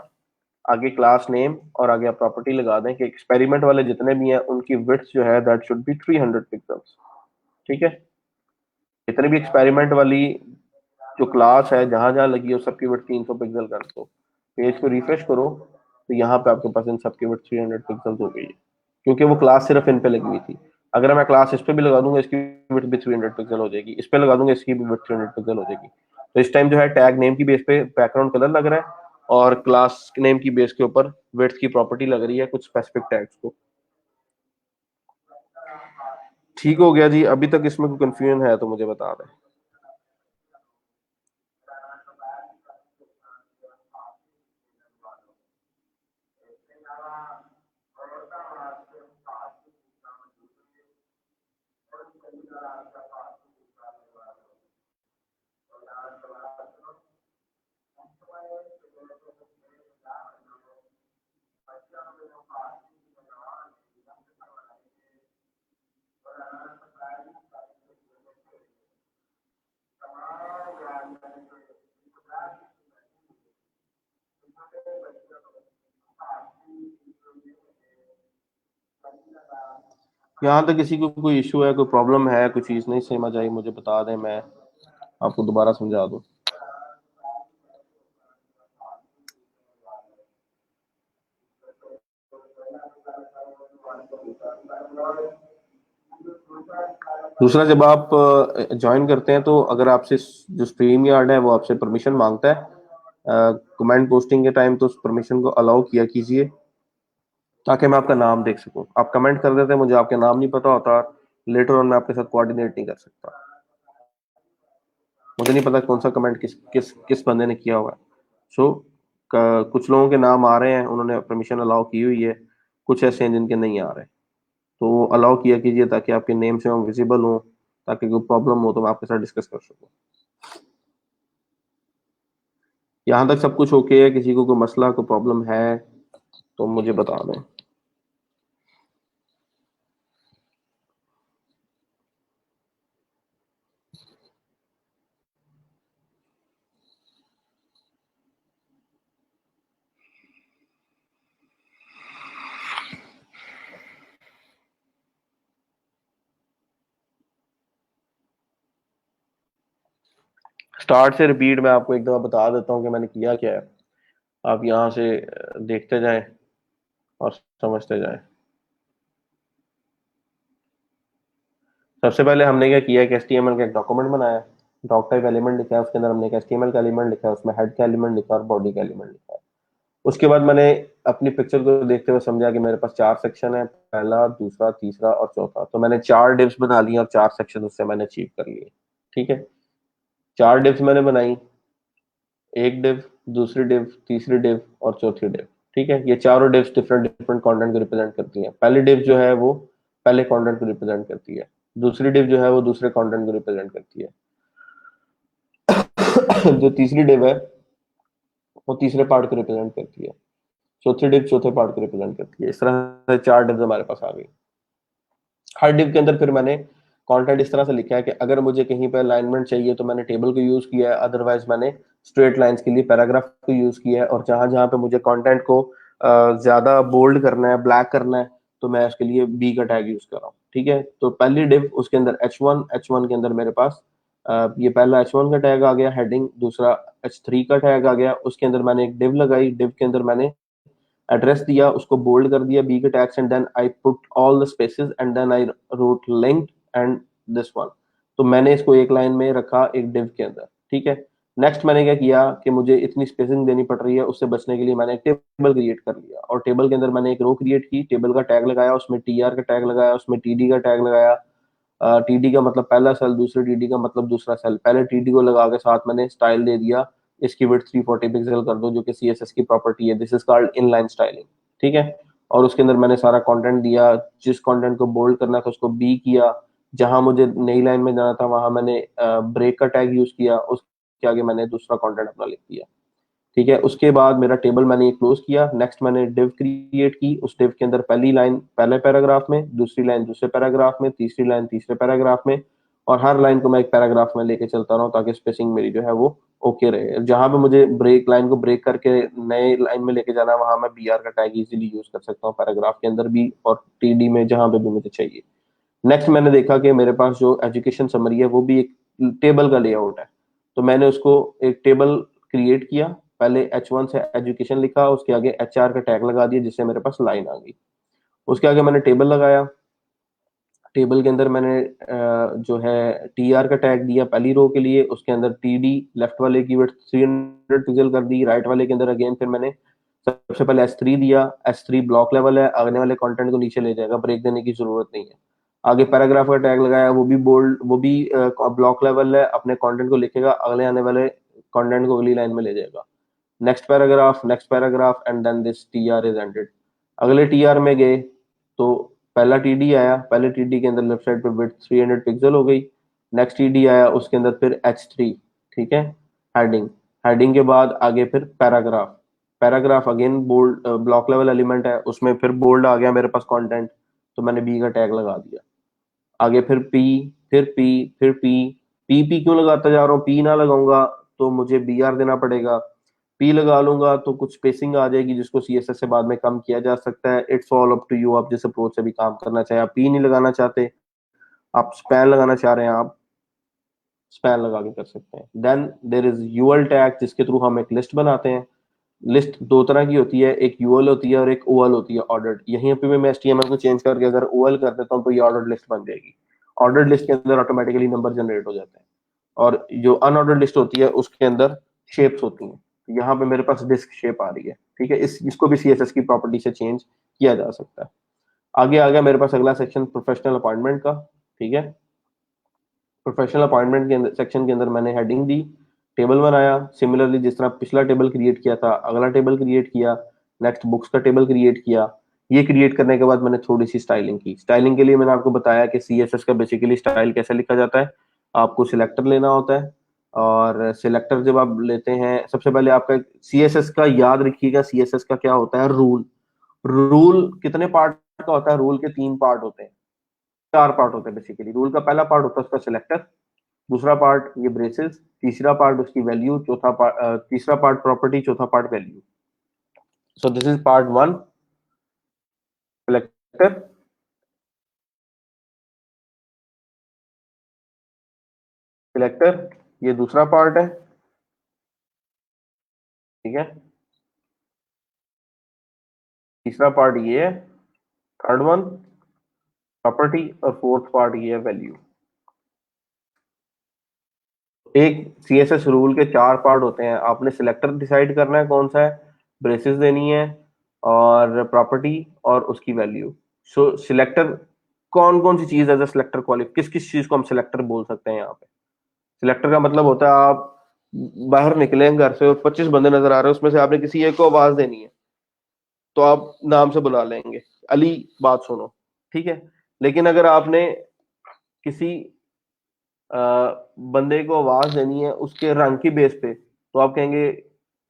आगे क्लास नेम और आगे आप प्रॉपर्टी लगा दें कि एक्सपेरिमेंट वाले जितने भी हैं उनकी विड्थ जो है दैट शुड बी 300 पिक्सल्स। ठीक है, जितने भी एक्सपेरिमेंट वाली जो क्लास है जहां जहां लगी है उस सबकी विड्थ 300 पिक्सल कर दो। पेज को रिफ्रेश करो तो यहाँ पे आपके पास इन सबकी विड्थ 300 पिक्सल हो गई है, क्योंकि वो क्लास सिर्फ इन पे लगी हुई थी। अगर मैं क्लास इस पे भी लगा दूंगा इसकी विड्थ भी 300 पिक्सल हो जाएगी, इस पे लगा दूंगा इसकी भी विड्थ 300 पिक्सल हो जाएगी। तो इस टाइम जो है टैग नेम की बेस पे बैकग्राउंड कलर लग रहा है और क्लास नेम की बेस के ऊपर विड्थ की प्रॉपर्टी लग रही है कुछ स्पेसिफिक टैग्स को। ठीक हो गया जी? अभी तक इसमें कोई कंफ्यूजन है तो मुझे बता दें। यहाँ तक किसी को कोई इशू है, कोई प्रॉब्लम है, कोई चीज नहीं समझ आई, मुझे बता दें, मैं आपको दोबारा समझा दूं। दूसरा, जब आप ज्वाइन करते हैं तो अगर आपसे जो स्ट्रीम यार्ड है वो आपसे परमिशन मांगता है कमेंट पोस्टिंग के टाइम, तो उस परमिशन को अलाउ किया कीजिए ताकि मैं आपका नाम देख सकूं। आप कमेंट कर देते हैं, मुझे आपका नाम नहीं पता होता, लेटर ऑन मैं आपके साथ कोऑर्डिनेट नहीं कर सकता। मुझे नहीं पता कौन सा कमेंट किस किस किस बंदे ने किया हुआ है। सो कुछ लोगों के नाम आ रहे हैं, उन्होंने परमिशन अलाउ की हुई है, कुछ ऐसे हैं जिनके नहीं आ रहे। तो अलाउ किया कीजिए ताकि आपके नेम से हम विजिबल हो, ताकि कोई प्रॉब्लम हो तो मैं आपके साथ डिस्कस कर सकूं। यहाँ तक सब कुछ ओके है? किसी को कोई मसला कोई प्रॉब्लम है तो मुझे बता दें। स्टार्ट से रिपीट मैं आपको एक दफा बता देता हूँ कि मैंने किया क्या है। आप यहाँ से देखते जाएं और समझते जाएं। सबसे पहले हमने क्या किया कि HTML का एक डॉक्यूमेंट बनाया, डॉक टाइप एलिमेंट लिखा है, उसके अंदर हमने एक HTML का एलिमेंट लिखा है, उसमें हेड का एलिमेंट लिखा है और बॉडी का एलिमेंट लिखा है। उसके बाद मैंने अपनी पिक्चर को देखते हुए समझा कि मेरे पास 4 सेक्शन है, पहला, दूसरा, तीसरा और चौथा। तो मैंने 4 डिव्स बना ली और 4 सेक्शन उससे मैंने अचीव कर लिए। ठीक है, 4 डिव्स मैंने बनाई, एक डिव, दूसरी डिव, तीसरी डिव और चौथी डिव। ठीक है, ये चारों डिव्स डिफरेंट डिफरेंट कंटेंट को रिप्रेजेंट करती हैं। पहली डिव जो है वो पहले कंटेंट को रिप्रेजेंट करती है, दूसरी डिव जो है वो दूसरे कंटेंट को रिप्रेजेंट करती है जो तीसरी डिव है वो तीसरे पार्ट को रिप्रेजेंट करती है, चौथी डिव चौथे पार्ट को रिप्रेजेंट करती है। इस तरह से 4 डिव्स हमारे पास आ गई। हर डिव के अंदर फिर मैंने कंटेंट इस तरह से लिखा है कि अगर मुझे कहीं पर अलाइनमेंट चाहिए तो मैंने टेबल को यूज किया है, अदरवाइज मैंने स्ट्रेट लाइंस के लिए पैराग्राफ को यूज किया है। और जहां जहां पे मुझे कंटेंट को ज्यादा बोल्ड करना है, ब्लैक करना है, तो मैं उसके लिए बी का टैग यूज कर रहा हूँ। ठीक है, तो पहली डिव उसके अंदर H1 के अंदर मेरे पास ये पहला H1 का टैग आ गया हेडिंग, दूसरा H3 का टैग आ गया, उसके अंदर मैंने एक डिव लगाई, डिव के अंदर मैंने एड्रेस दिया, उसको बोल्ड कर दिया बी के tags, and then I put all the spaces and then I wrote linked and this one. तो मैंने इसको एक लाइन में रखा एक डिव के अंदर। ठीक है, नेक्स्ट मैंने क्या किया कि मुझे इतनी स्पेसिंग देनी पड़ रही है, उससे बचने के लिए मैंने एक टेबल क्रिएट कर लिया और टेबल के अंदर मैंने एक रो क्रिएट की, टेबल का टैग लगाया, उसमें TR का टैग लगाया, उसमें TD का टैग लगाया। TD का मतलब पहला सेल, दूसरे TD का मतलब दूसरा सेल। पहले TD को लगा के साथ मैंने स्टाइल दे दिया, इसकी विड्थ 340 पिक्सल कर दो, जो कि CSS की प्रॉपर्टी है, this is called inline styling. ठीक है, और उसके अंदर मैंने सारा कंटेंट दिया, जिस कंटेंट को बोल्ड करना था उसको बी किया, जहां मुझे नई लाइन में जाना था वहां मैंने ब्रेक का टैग यूज किया, उसके आगे मैंने दूसरा कंटेंट अपना लिख दिया। ठीक है, उसके बाद मेरा टेबल मैंने ये क्लोज किया। नेक्स्ट मैंने डिव क्रिएट की, उस डिव के अंदर पहली लाइन पहले पैराग्राफ में, दूसरी लाइन दूसरे पैराग्राफ में, तीसरी लाइन तीसरे पैराग्राफ में, और हर लाइन को मैं एक पैराग्राफ में लेके चलता रहा हूँ ताकि स्पेसिंग मेरी जो है वो ओके रहे। जहां पे मुझे ब्रेक लाइन को ब्रेक करके नए लाइन में लेके जाना है वहां मैं BR का टैग इजीली यूज कर सकता हूँ, पैराग्राफ के अंदर भी और TD में, जहां पे भी मुझे चाहिए। नेक्स्ट मैंने देखा कि मेरे पास जो एजुकेशन समरी है वो भी एक टेबल का लेआउट है, तो मैंने उसको एक टेबल क्रिएट किया। पहले H1 से एजुकेशन लिखा, उसके आगे HR का टैग लगा दिया, जिससे मेरे पास लाइन आ गई। उसके आगे मैंने टेबल लगाया, टेबल के अंदर मैंने जो है TR का टैग दिया पहली रो के लिए, उसके अंदर TD लेफ्ट वाले की विड्थ 300 पिक्सल कर दी, राइट वाले के अंदर अगेन फिर मैंने सबसे पहले S3 दिया, S3 ब्लॉक लेवल है, आगे वाले कंटेंट को नीचे ले जाएगा, ब्रेक देने की जरूरत नहीं है। आगे पैराग्राफ का टैग लगाया, वो भी बोल्ड, वो भी ब्लॉक लेवल है, अपने कंटेंट को लिखेगा, अगले आने वाले कंटेंट को अगली लाइन में ले जाएगा। Next paragraph and then this TR is ended. अगले TR में गए तो पहला TD आया, पहले TD के अंदर लेफ्ट साइड पे विड्थ 300 पिक्सल हो गई। नेक्स्ट TD आया, उसके अंदर फिर H3। ठीक है, हेडिंग, हेडिंग के बाद आगे फिर paragraph, paragraph again bold block level element है, उसमें फिर बोल्ड आ गया मेरे पास कंटेंट, तो मैंने बी का टैग लगा दिया। आगे फिर पी, फिर पी, फिर पी। पी क्यों लगाता जा रहा हूँ? पी ना लगाऊंगा तो मुझे BR देना पड़ेगा, पी लगा लूंगा तो कुछ स्पेसिंग आ जाएगी जिसको CSS से बाद में कम किया जा सकता है। It's all up to you, आप जिस अप्रोच से भी काम करना चाहे। आप पी नहीं लगाना चाहते, आप स्पैन लगाना चाह रहे हैं, आप स्पैन लगा के कर सकते हैं। Then there is UL tag, जिसके थ्रू हम एक लिस्ट बनाते हैं। लिस्ट दो तरह की होती है, एक यूएल होती है और एक ओएल होती है, ऑर्डर्ड। यहीं पे मैं HTML को चेंज करके अगर ओएल कर देता हूँ तो ये ऑर्डर्ड लिस्ट बन जाएगी। ऑर्डर्ड लिस्ट के अंदर ऑटोमेटिकली नंबर जनरेट हो जाते हैं, और जो अनऑर्डर्ड लिस्ट होती है उसके अंदर शेप्स होती हैं। यहाँ पे मेरे पास डिस्क शेप आ रही है। ठीक है, इसको भी CSS की प्रॉपर्टी से चेंज किया जा सकता है। आगे आ गया मेरे पास अगला सेक्शन प्रोफेशनल अपॉइंटमेंट का। ठीक है। प्रोफेशनल अपॉइंटमेंट के अंदर सेक्शन के अंदर मैंने हेडिंग दी, टेबल बनाया, सिमिलरली जिस तरह पिछला टेबल क्रिएट किया था अगला टेबल क्रिएट किया, नेक्स्ट बुक्स का टेबल क्रिएट किया। ये क्रिएट करने के बाद मैंने थोड़ी सी स्टाइलिंग की। स्टाइलिंग के लिए मैंने आपको बताया कि सीएसएस का बेसिकली स्टाइल कैसे लिखा जाता है। आपको सिलेक्टर लेना होता है, और सिलेक्टर जब आप लेते हैं, सबसे पहले आपका सीएसएस का याद रखिएगा, सीएसएस का क्या होता है, रूल। रूल कितने पार्ट का होता है? रूल के 3 पार्ट होते हैं, 4 पार्ट होते हैं बेसिकली। रूल का पहला पार्ट होता है उसका सिलेक्टर, दूसरा पार्ट ये ब्रेसेस, तीसरा पार्ट उसकी वैल्यू, चौथा पार्ट तीसरा पार्ट प्रॉपर्टी, चौथा part value. So this is part 1, selector. Selector ये दूसरा पार्ट है, ठीक है। तीसरा पार्ट ये है, थर्ड वन प्रॉपर्टी, और फोर्थ पार्ट ये है वैल्यू। एक सीएसएस रूल के 4 पार्ट होते हैं। आपने सिलेक्टर डिसाइड करना है कौन सा है, ब्रेसेस देनी है, और प्रॉपर्टी, और उसकी वैल्यू। सो सिलेक्टर कौन कौन सी चीज एज अ सिलेक्टर क्वालिफाई, किस किस चीज को हम सिलेक्टर बोल सकते हैं यहाँ पे? सिलेक्टर का मतलब होता है आप बाहर निकले हैं घर से और 25 बंदे नजर आ रहे हैं, उसमें से आपने किसी एक को आवाज देनी है, तो आप नाम से बुला लेंगे, अली बात सुनो, ठीक है। लेकिन अगर आपने किसी अ, बंदे को आवाज देनी है उसके रंग की बेस पे, तो आप कहेंगे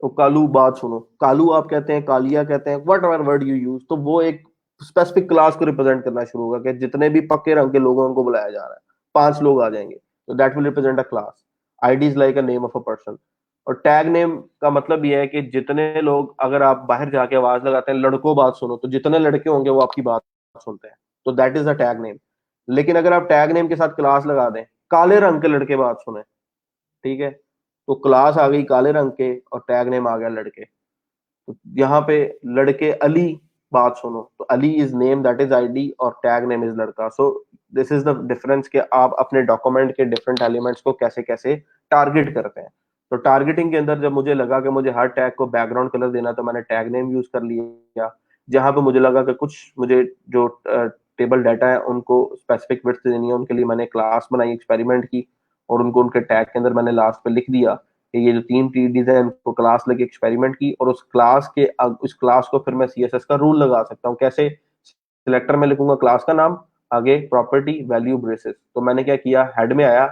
"ओ कालू बात सुनो"। कालू आप कहते हैं, कालिया कहते हैं, what ever word you use, तो वो एक स्पेसिफिक क्लास को रिप्रेजेंट करना शुरू होगा कि जितने भी पक्के रंग के लोग हैं उनको बुलाया जा रहा है। 5 लोग आ जाएंगे, तो that will represent a class. ID is like a name of a person. और टैग नेम का मतलब यह है कि जितने लोग, अगर आप बाहर जाके आवाज लगाते हैं लड़कों बात सुनो, तो जितने लड़के होंगे वो आपकी बात सुनते हैं, तो that is a tag name. लेकिन अगर आप टैग नेम के साथ क्लास लगा दें, काले रंग के लड़के बात सुने, ठीक है, तो क्लास आ गई काले रंग के और टैग नेम आ गया लड़के। तो यहाँ पे लड़के अली बात सुनो, तो Ali is name, that is ID, और टैग नेम इज लड़का। सो दिस इज द डिफरेंस कि आप अपने डॉक्यूमेंट के डिफरेंट एलिमेंट्स को कैसे कैसे टारगेट करते हैं। तो टारगेटिंग के अंदर जब मुझे लगा कि मुझे हर टैग को बैकग्राउंड कलर देना, तो मैंने टैग नेम यूज कर लिया। जहां पे मुझे लगा कि कुछ मुझे जो टेबल डाटा है उनको स्पेसिफिक विड्थ देनी है, उनके लिए मैंने क्लास बनाई, एक्सपेरिमेंट की, और उनको उनके टैग के अंदर मैंने लास्ट पे लिख दिया कि ये जो 3 TDs है इनको क्लास लेके एक्सपेरिमेंट की, और उस क्लास को फिर मैं सीएसएस का रूल लगा सकता हूँ। कैसे? सिलेक्टर में लिखूंगा क्लास का नाम, आगे प्रॉपर्टी वैल्यू ब्रेसेस। तो मैंने क्या किया, हेड में आया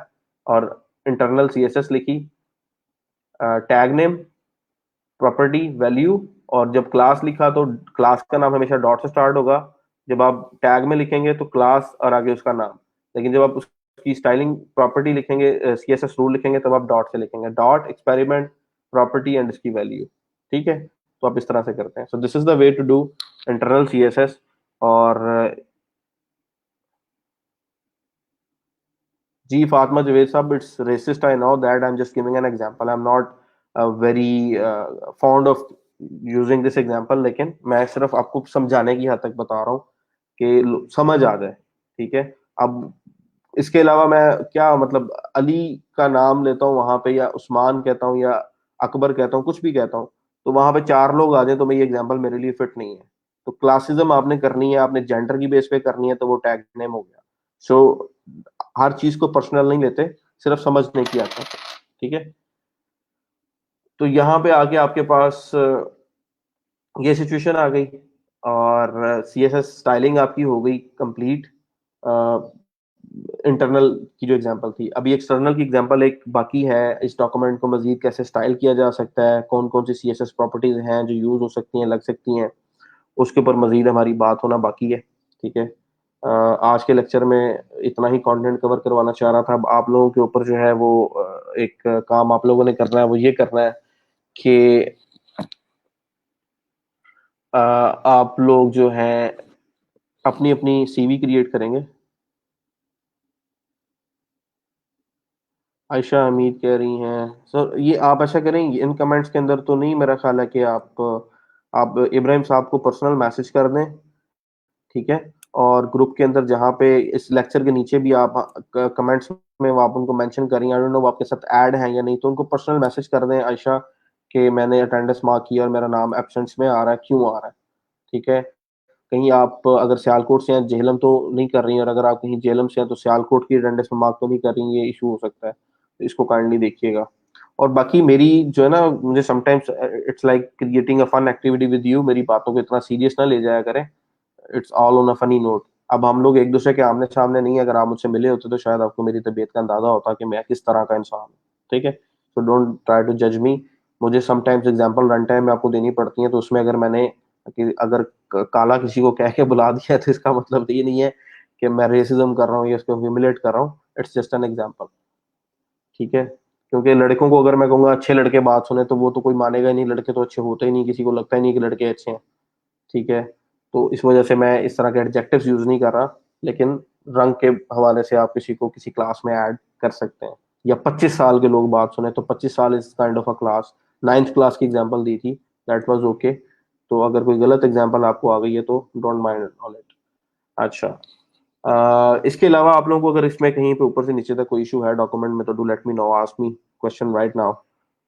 और इंटरनल सीएसएस लिखी, टैग नेम, प्रॉपर्टी वैल्यू, और जब क्लास लिखा तो क्लास का नाम हमेशा डॉट से स्टार्ट होगा। जब आप टैग में लिखेंगे तो क्लास और आगे उसका नाम। लेकिन जब आप उसकी स्टाइलिंग प्रॉपर्टी लिखेंगे, सीएसएस रूल लिखेंगे, तब आप डॉट से लिखेंगे, डॉट एक्सपेरिमेंट प्रॉपर्टी एंड इसकी वैल्यू, ठीक है। तो आप इस तरह से करते हैं। So this is the way to do internal CSS. और जी फातिमा जवेद साहब, it's racist, I know that, I am just giving an example, I am not very fond of using this example, लेकिन मैं सिर्फ आपको समझाने की हद तक बता रहा हूँ कि समझ आ जाए, ठीक है। अब इसके अलावा मैं क्या मतलब अली का नाम लेता हूँ वहां पे, या उस्मान कहता हूँ, या अकबर कहता हूँ, कुछ भी कहता हूँ, तो वहां पे 4 लोग आ जाए, तो मैं ये एग्जांपल मेरे लिए फिट नहीं है। तो क्लासिज्म आपने करनी है, आपने जेंडर की बेस पे करनी है, तो वो टैग नेम हो गया। सो हर चीज को पर्सनल नहीं लेते, सिर्फ समझने की आता है, ठीक है। तो यहाँ पे आके आपके पास ये सिचुएशन आ गई, और सीएसएस स्टाइलिंग आपकी हो गई कंप्लीट। इंटरनल की जो एग्जांपल थी, अभी एक्सटर्नल की एग्जांपल एक बाकी है। इस डॉक्यूमेंट को मजीद कैसे स्टाइल किया जा सकता है, कौन कौन सी सीएसएस प्रॉपर्टीज हैं जो यूज हो सकती हैं, लग सकती हैं, उसके ऊपर मजीद हमारी बात होना बाकी है, ठीक है। आज के लेक्चर में इतना ही कंटेंट कवर करवाना चाह रहा था। अब आप लोगों के ऊपर जो है वो एक काम आप लोगों ने करना है, वो ये करना है कि आप लोग जो हैं अपनी अपनी सीवी क्रिएट करेंगे। आयशा हमीद कह रही हैं सर, ये आप ऐसा करें, इन कमेंट्स के अंदर तो नहीं, मेरा ख्याल है कि आप इब्राहिम साहब को पर्सनल मैसेज कर दें, ठीक है। और ग्रुप के अंदर जहाँ पे इस लेक्चर के नीचे भी आप कमेंट्स में वो आप उनको मेंशन करें, आई डोंट नो वो आपके साथ ऐड हैं या नहीं, तो उनको पर्सनल मैसेज कर दें आयशा कि मैंने अटेंडेंस मार्क किया और मेरा नाम एब्सेंट्स में आ रहा है, क्यों आ रहा है, ठीक है। कहीं आप अगर सियालकोट से हैं, झेलम तो नहीं कर रही हैं, और अगर आप कहीं झेलम से हैं तो सियालकोट की अटेंडेंस में मार्क तो नहीं कर रही हैं, ये इशू हो सकता है, तो इसको काइंडली देखिएगा। और बाकी मेरी जो है ना, मुझे sometimes it's like creating a fun activity with you, मेरी बातों को इतना सीरियस ना ले जाया करें, it's all on a funny note. अब हम लोग एक दूसरे के आमने सामने नहीं है, अगर आप मुझसे मिले होते तो शायद आपको मेरी तबीयत का अंदाजा होता कि मैं किस तरह का इंसान हूँ। ठीक है, सो डोंट ट्राई टू जज मी। मुझे समटाइम्स एग्जांपल रन टाइम में आपको देनी पड़ती है, तो उसमें अगर मैंने कि अगर काला किसी को कह के बुला दिया तो इसका मतलब ये नहीं है कि मैं रेसिज्म कर रहा हूँ या उसको ह्यूमिलेट कर रहा हूँ, इट्स जस्ट एन एग्जांपल। ठीक है, क्योंकि लड़कों को अगर मैं कहूंगा अच्छे लड़के बात सुने तो वो तो कोई मानेगा ही नहीं, लड़के तो अच्छे होते ही नहीं, किसी को लगता ही नहीं कि लड़के अच्छे हैं। ठीक है, तो इस वजह से मैं इस तरह के एडजेक्टिव्स यूज नहीं कर रहा, लेकिन रंग के हवाले से आप किसी को किसी क्लास में ऐड कर सकते हैं। या 25 साल के लोग बात सुने तो 25 साल is kind of a class. Ninth class की एग्जांपल दी थी, दैट वाज ओके। तो अगर कोई गलत एग्जांपल आपको आ गई है तो डोंट माइंड ऑन इट। अच्छा, इसके अलावा आप लोगों को अगर इसमें कहीं पे ऊपर से नीचे तक कोई इशू है डॉक्यूमेंट में, तो do let me know, ask me question right now.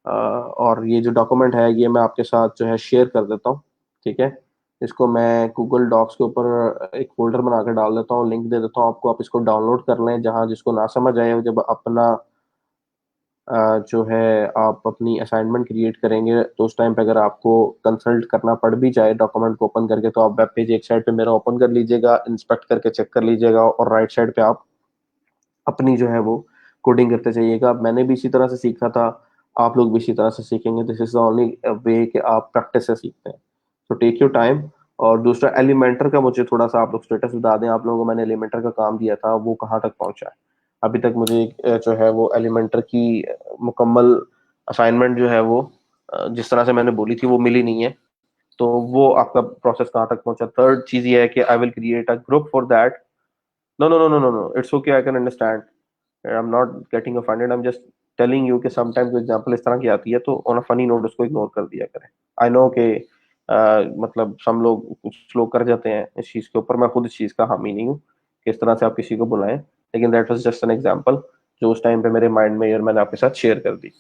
और ये जो डॉक्यूमेंट है ये मैं आपके साथ जो है शेयर कर देता हूँ। ठीक है, इसको मैं गूगल डॉक्स के ऊपर एक फोल्डर बना के डाल देता हूँ, लिंक दे देता हूँ आपको, आप इसको डाउनलोड कर लें। जहाँ जिसको ना समझ आए, जब अपना जो है आप अपनी असाइनमेंट क्रिएट करेंगे तो उस टाइम पे अगर आपको कंसल्ट करना पड़ भी जाए डॉक्यूमेंट को ओपन करके, तो आप वेब पेज एक साइड पे मेरा ओपन कर लीजिएगा, इंस्पेक्ट करके चेक कर लीजिएगा, और राइट साइड पे आप अपनी जो है वो कोडिंग करते जाइएगा। मैंने भी इसी तरह से सीखा था, आप लोग भी इसी तरह से सीखेंगे। दिस इज द ओनली वे कि आप प्रैक्टिस से सीखते हैं। तो टेक योर टाइम। और दूसरा एलिमेंटर का मुझे थोड़ा सा आप लोग स्टेटस बता दें, आप लोगों को मैंने एलिमेंटर का काम दिया था वो कहाँ तक पहुंचा है। अभी तक मुझे जो है वो एलिमेंटर की मुकम्मल असाइनमेंट जो है वो जिस तरह से मैंने बोली थी वो मिली नहीं है। तो वो आपका प्रोसेस कहाँ तक पहुंचा। थर्ड चीज ये है कि I will create a group for that. No no no no no no, it's okay, I can understand, I am not getting offended, I am just telling you कि समटाइम्स एग्जांपल इस तरह की आती है तो ऑन अ फनी नोट उसको इग्नोर कर दिया करें। आई नो कि मतलब सब लोग कुछ लोग कर जाते हैं इस चीज के ऊपर, मैं खुद इस चीज का हामी नहीं हूँ कि इस तरह से आप किसी को बुलाएं, लेकिन that was just an example जो उस टाइम पे मेरे माइंड में और मैंने आपके साथ शेयर कर दी।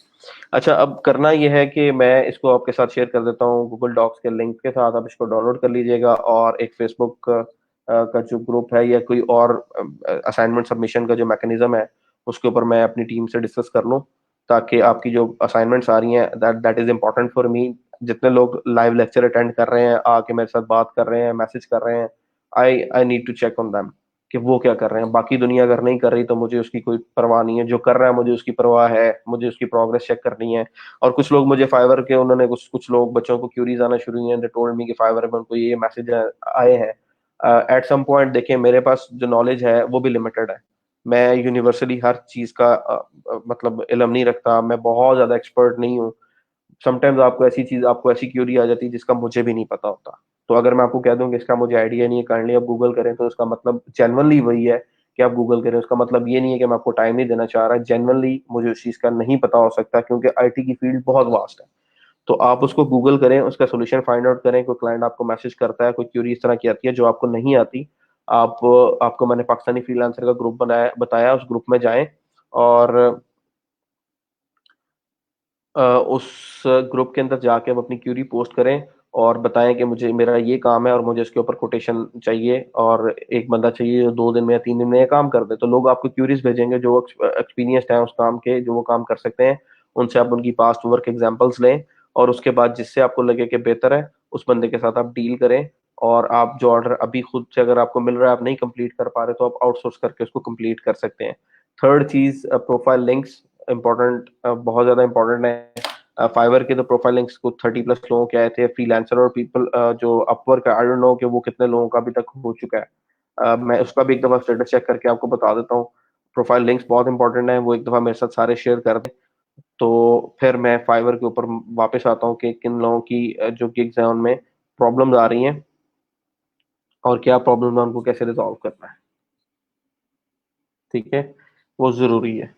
अच्छा, अब करना यह है कि मैं इसको आपके साथ शेयर कर देता हूँ गूगल डॉक्स के लिंक के साथ, आप इसको डाउनलोड कर लीजिएगा, और एक फेसबुक का जो ग्रुप है या कोई और असाइनमेंट सबमिशन का जो मैकेनिज्म है उसके ऊपर मैं अपनी टीम से डिस्कस कर लूँ, ताकि आपकी जो असाइनमेंट्स आ रही हैं that that is important for me. जितने लोग लाइव लेक्चर अटेंड कर रहे हैं, आके मेरे साथ बात कर रहे हैं, मैसेज कर रहे हैं, I I need to check on them कि वो क्या कर रहे हैं। बाकी दुनिया अगर नहीं कर रही तो मुझे उसकी कोई परवाह नहीं है, जो कर रहा है मुझे उसकी परवाह है, मुझे उसकी प्रोग्रेस चेक करनी है। और कुछ लोग मुझे फाइवर के उन्होंने कुछ कुछ लोग बच्चों को क्यूरीज आना शुरू हुई हैं, दे टोल्ड मी कि फाइवर में उनको ये मैसेज आए हैं। एट सम पॉइंट देखिए, मेरे पास जो नॉलेज है वो भी लिमिटेड है, मैं यूनिवर्सली हर चीज का मतलब इल्म नहीं रखता, मैं बहुत ज्यादा एक्सपर्ट नहीं हूँ। समटाइम्स आपको ऐसी चीज, आपको ऐसी क्यूरी आ जाती है जिसका मुझे भी नहीं पता होता। तो अगर मैं आपको कह दूं कि इसका मुझे आइडिया नहीं है, काइंडली आप गूगल करें, तो उसका मतलब जेनवनली वही है कि आप गूगल करें। उसका मतलब ये नहीं है कि मैं आपको टाइम नहीं देना चाह रहा, जेनवनली मुझे उस चीज का नहीं पता हो सकता, क्योंकि आईटी की फील्ड बहुत वास्ट है। तो आप उसको गूगल करें, उसका सोल्यूशन फाइंड आउट करें, कोई क्लाइंट आपको मैसेज करता है, कोई क्यूरी इस तरह की आती है जो आपको नहीं आती, आप आपको मैंने पाकिस्तानी फ्रीलांसर का ग्रुप बनाया बताया, उस ग्रुप में जाएं, और उस ग्रुप के अंदर जाके आप अपनी क्यूरी पोस्ट करें और बताएं कि मुझे मेरा ये काम है और मुझे इसके ऊपर कोटेशन चाहिए, और एक बंदा चाहिए जो 2 दिन में या 3 दिन में ये काम कर दे। तो लोग आपको क्यूरीज भेजेंगे जो एक्सपीरियंस्ड हैं उस काम के, जो वो काम कर सकते हैं, उनसे आप उनकी पास्ट वर्क एग्जांपल्स लें, और उसके बाद जिससे आपको लगे कि बेहतर है उस बंदे के साथ आप डील करें। और आप जो ऑर्डर अभी खुद से अगर आपको मिल रहा है, आप नहीं कंप्लीट कर पा रहे, तो आप आउटसोर्स करके उसको कंप्लीट कर सकते हैं। थर्ड चीज, प्रोफाइल लिंक्स इंपॉर्टेंट, बहुत ज्यादा इंपॉर्टेंट है। फाइवर के तो प्रोफाइल लिंक्स को 30+ लोगों के आए थे, फ्रीलांसर और पीपल जो अपवर्क, आई डोंट नो कि वो कितने लोगों का अभी तक हो चुका है। मैं उसका भी एक दफा स्टेटस चेक करके आपको बता देता हूँ। प्रोफाइल लिंक्स बहुत इंपॉर्टेंट है, वो एक दफा मेरे साथ सारे शेयर कर दें, तो फिर मैं फाइवर के ऊपर वापस आता हूँ कि किन लोगों की जो गिग्स हैं उनमें प्रॉब्लम्स आ रही हैं, और क्या प्रॉब्लम है उनको कैसे रिजॉल्व करना है। ठीक है, वो जरूरी है,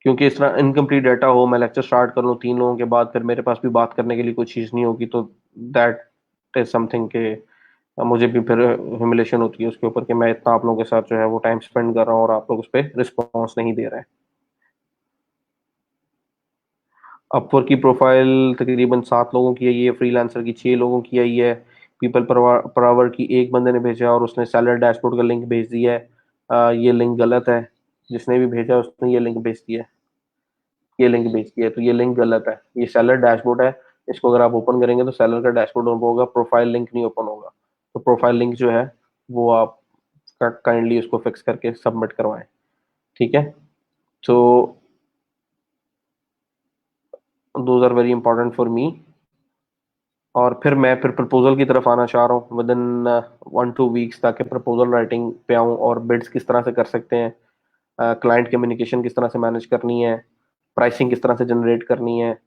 क्योंकि इस तरह इनकम्प्लीट डाटा हो, मैं लेक्चर स्टार्ट कर लूँ 3 लोगों के बाद, फिर मेरे पास भी बात करने के लिए कोई चीज़ नहीं होगी, तो दैट इज समथिंग के मुझे भी फिर ह्यूमिलेशन होती है उसके ऊपर कि मैं इतना आप लोगों के साथ जो है वो टाइम स्पेंड कर रहा हूँ और आप लोग उस पर रिस्पॉन्स नहीं दे रहे हैं। अपवर्क की प्रोफाइल तकरीबन 7 लोगों की आई है, फ्रीलांसर की 6 लोगों की आई है, पीपल पर आवर की एक बंदे ने भेजा और उसने सेलर डैशबोर्ड का लिंक भेज दिया है, ये लिंक गलत है। जिसने भी भेजा उसने ये लिंक भेज दिया है, ये लिंक भेज दिया है, तो ये लिंक गलत है। ये सेलर डैशबोर्ड है, इसको अगर आप ओपन करेंगे तो सेलर का डैशबोर्ड ओपन होगा, प्रोफाइल लिंक नहीं ओपन होगा। तो प्रोफाइल लिंक जो है वो आप काइंडली उसको फिक्स करके सबमिट करवाएं। ठीक है, तो those are very important for me. और फिर प्रपोजल की तरफ आना चाह रहा हूँ विद इन 1-2 वीक्स, ताकि प्रपोजल राइटिंग पे आऊँ और बिड्स किस तरह से कर सकते हैं, क्लाइंट कम्युनिकेशन किस तरह से मैनेज करनी है, प्राइसिंग किस तरह से जनरेट करनी है,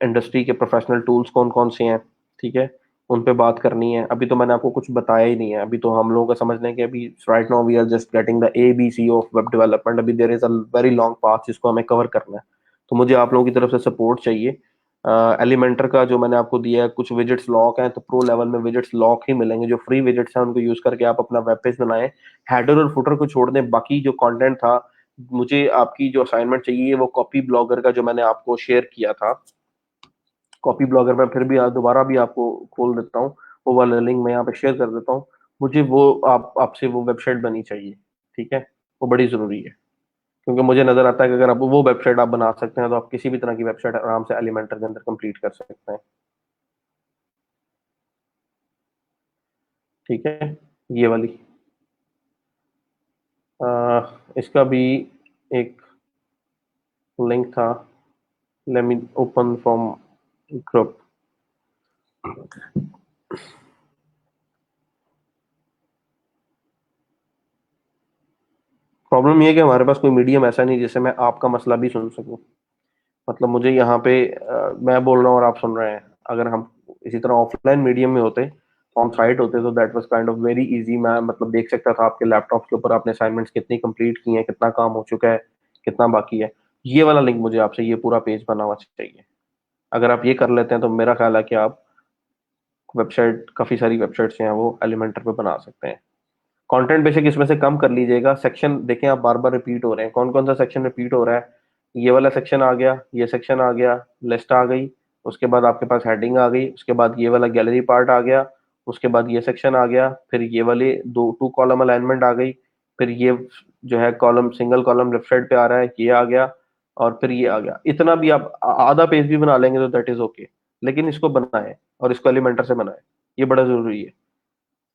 इंडस्ट्री के प्रोफेशनल टूल्स कौन कौन से हैं, ठीक है, उन पे बात करनी है। अभी तो मैंने आपको कुछ बताया ही नहीं है, अभी तो हम लोगों का समझना है कि अभी right now we are just getting the ABC of web development. अभी there is a very long path जिसको हमें कवर करना है। तो मुझे आप लोगों की तरफ से सपोर्ट चाहिए। एलिमेंटर का जो मैंने आपको दिया है, कुछ विजेट्स लॉक हैं, तो प्रो लेवल में विजेट्स लॉक ही मिलेंगे। जो फ्री विजेट्स हैं उनको यूज करके आप अपना वेब पेज बनाएं। हेडर और फुटर को छोड़ दें, बाकी जो कंटेंट था, मुझे आपकी जो असाइनमेंट चाहिए वो कॉपी ब्लॉगर का जो मैंने आपको शेयर किया था, कॉपी ब्लॉगर में फिर भी दोबारा भी आपको खोल देता हूँ, वो वाला लिंक मैं यहाँ पे शेयर कर देता हूँ। मुझे वो आपसे वो वेबसाइट बनी चाहिए, ठीक है, वो बड़ी जरूरी है। क्योंकि मुझे नजर आता है कि अगर आप वो वेबसाइट आप बना सकते हैं तो आप किसी भी तरह की वेबसाइट आराम से एलिमेंटर के अंदर कंप्लीट कर सकते हैं। ठीक है, ये वाली इसका भी एक लिंक था, let me open from group. Problem ये है कि हमारे पास कोई मीडियम ऐसा नहीं जिससे मैं आपका मसला भी सुन सकूं। मतलब मुझे यहाँ पे मैं बोल रहा हूँ और आप सुन रहे हैं। अगर हम इसी तरह ऑफलाइन मीडियम में होते, ऑन साइट होते, तो that was kind of very easy. मैं मतलब देख सकता था आपके लैपटॉप के ऊपर आपने असाइनमेंट्स कितनी कंप्लीट की हैं, कितना काम हो चुका है, कितना बाकी है। ये वाला लिंक मुझे आपसे ये पूरा पेज बना हुआ चाहिए। अगर आप ये कर लेते हैं तो मेरा ख्याल है कि आप वेबसाइट, काफी सारी वेबसाइट्स हैं वो एलिमेंटर पे बना सकते हैं। कंटेंट बेशक इसमें से कम कर लीजिएगा। सेक्शन देखें आप बार बार रिपीट हो रहे हैं, कौन कौन सा सेक्शन रिपीट हो रहा है। ये वाला सेक्शन आ गया, ये सेक्शन आ गया, लिस्ट आ गई, उसके बाद आपके पास हेडिंग आ गई, उसके बाद ये वाला गैलरी पार्ट आ गया, उसके बाद ये सेक्शन आ गया, फिर ये वाले दो टू कॉलम अलाइनमेंट आ गई, फिर ये जो है column, single column left side पे आ रहा है, ये आ गया, और फिर ये आ गया। इतना भी आप आधा पेज भी बना लेंगे तो दैट इज ओके। लेकिन इसको बनाएं और इसको एलिमेंटर से बनाएं, ये बड़ा जरूरी है।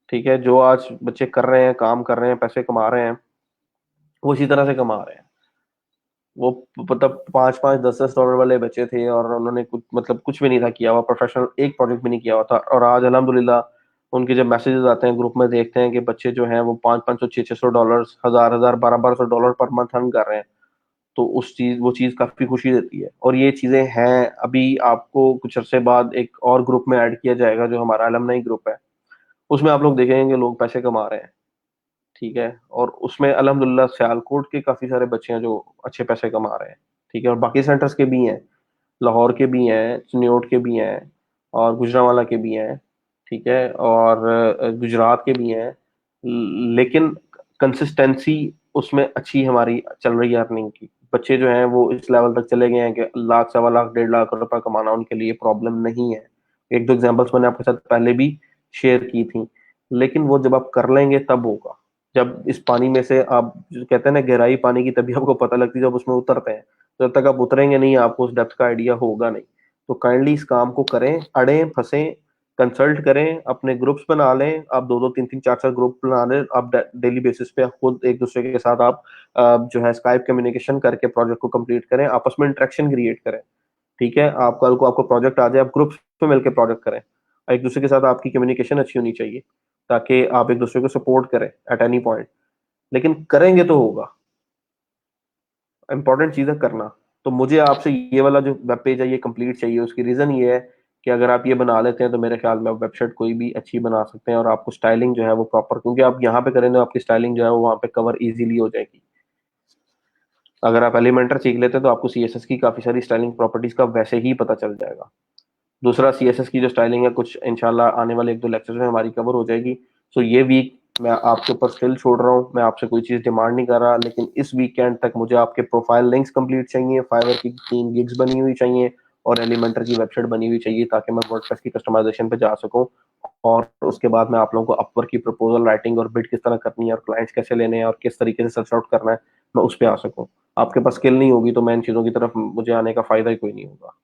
ठीक है, जो आज बच्चे कर रहे हैं, काम कर रहे हैं, पैसे कमा रहे हैं, वो इसी तरह से कमा रहे हैं। वो मतलब 5-5, 10-10 डॉलर वाले बच्चे थे और उन्होंने कुछ मतलब कुछ भी नहीं था किया हुआ, प्रोफेशनल एक प्रोजेक्ट भी नहीं किया हुआ था, और आज अल्हम्दुलिल्लाह उनके जब मैसेजेस आते हैं ग्रुप में, देखते हैं कि बच्चे जो हैं वो 500-500, 600 dollar, 1000-1000, 1200 dollar per month earn कर रहे हैं। तो वो चीज काफी खुशी देती है। और ये चीजें हैं, अभी आपको कुछ अरसे बाद एक और ग्रुप में ऐड किया जाएगा जो हमारा अलमनाई ग्रुप है, उसमें आप लोग देखेंगे लोग पैसे कमा रहे हैं। ठीक है, और उसमें अल्हम्दुलिल्लाह सियालकोट के काफी सारे बच्चे हैं जो अच्छे पैसे कमा रहे हैं। ठीक है, और बाकी सेंटर्स के भी हैं, लाहौर के भी हैं, चिन्योट के भी हैं, और गुजरांवाला के भी हैं। ठीक है, और गुजरात के भी हैं। लेकिन कंसिस्टेंसी उसमें अच्छी हमारी चल रही है अर्निंग की। बच्चे जो हैं वो इस लेवल तक चले गए हैं कि लाख, 1.25 लाख, 1.5 लाख रुपए कमाना उनके लिए प्रॉब्लम नहीं है। एक दो एग्जांपल्स मैंने आपके साथ पहले भी शेयर की थी। लेकिन वो जब आप कर लेंगे तब होगा। जब इस पानी में से आप, जो कहते हैं ना गहराई पानी की, तभी आपको पता लगती है जब उसमें उतरते हैं। जब तक आप उतरेंगे नहीं आपको उस डेप्थ का आइडिया होगा नहीं। तो काइंडली इस काम को करें, अड़े फंसे, कंसल्ट करें, अपने ग्रुप्स बना लें। आप दो दो तीन तीन चार चार ग्रुप बना लें। आप डेली बेसिस पे खुद एक दूसरे के साथ आप जो है स्काइप कम्युनिकेशन करके प्रोजेक्ट को कंप्लीट करें, आपस में इंटरेक्शन क्रिएट करें। ठीक है, आप कल को आपको प्रोजेक्ट आ जाए, आप ग्रुप्स में मिलकर प्रोजेक्ट करें। एक दूसरे के साथ आपकी कम्युनिकेशन अच्छी होनी चाहिए, ताकि आप एक दूसरे को सपोर्ट करें एट एनी पॉइंट। लेकिन करेंगे तो होगा। इंपॉर्टेंट चीज है करना। तो मुझे आपसे ये वाला जो वेब पेज है ये कंप्लीट चाहिए। उसकी रीजन ये है कि अगर आप ये बना लेते हैं तो मेरे ख्याल में आप वेबसाइट कोई भी अच्छी बना सकते हैं, और आपको स्टाइलिंग जो है वो प्रॉपर, क्योंकि आप यहाँ पे करें तो आपकी स्टाइलिंग जो है वो वहाँ पे कवर इजीली हो जाएगी। अगर आप एलिमेंटर सीख लेते हैं तो आपको सीएसएस की काफी सारी स्टाइलिंग प्रॉपर्टीज का वैसे ही पता चल जाएगा। दूसरा, सीएसएस की जो स्टाइलिंग है कुछ इंशाल्लाह आने वाले एक दो लेक्चर्स में हमारी कवर हो जाएगी। सो ये वीक मैं आपके ऊपर स्टिल छोड़ रहा हूँ, मैं आपसे कोई चीज डिमांड नहीं कर रहा, लेकिन इस वीकेंड तक मुझे आपके प्रोफाइल लिंक्स कंप्लीट चाहिए, फाइवर की 3 गिग्स बनी हुई चाहिए, और एलिमेंटर की वेबसाइट बनी हुई चाहिए ताकि मैं वर्डप्रेस की कस्टमाइजेशन पे जा सकूं, और उसके बाद मैं आप लोगों को अपवर्क की प्रपोजल राइटिंग और बिड किस तरह करनी है और क्लाइंट्स कैसे लेने हैं और किस तरीके से सर्च आउट करना है, मैं उस पर आ सकूं। आपके पास स्किल नहीं होगी तो मैं इन चीज़ों की तरफ मुझे आने का फायदा ही कोई नहीं होगा।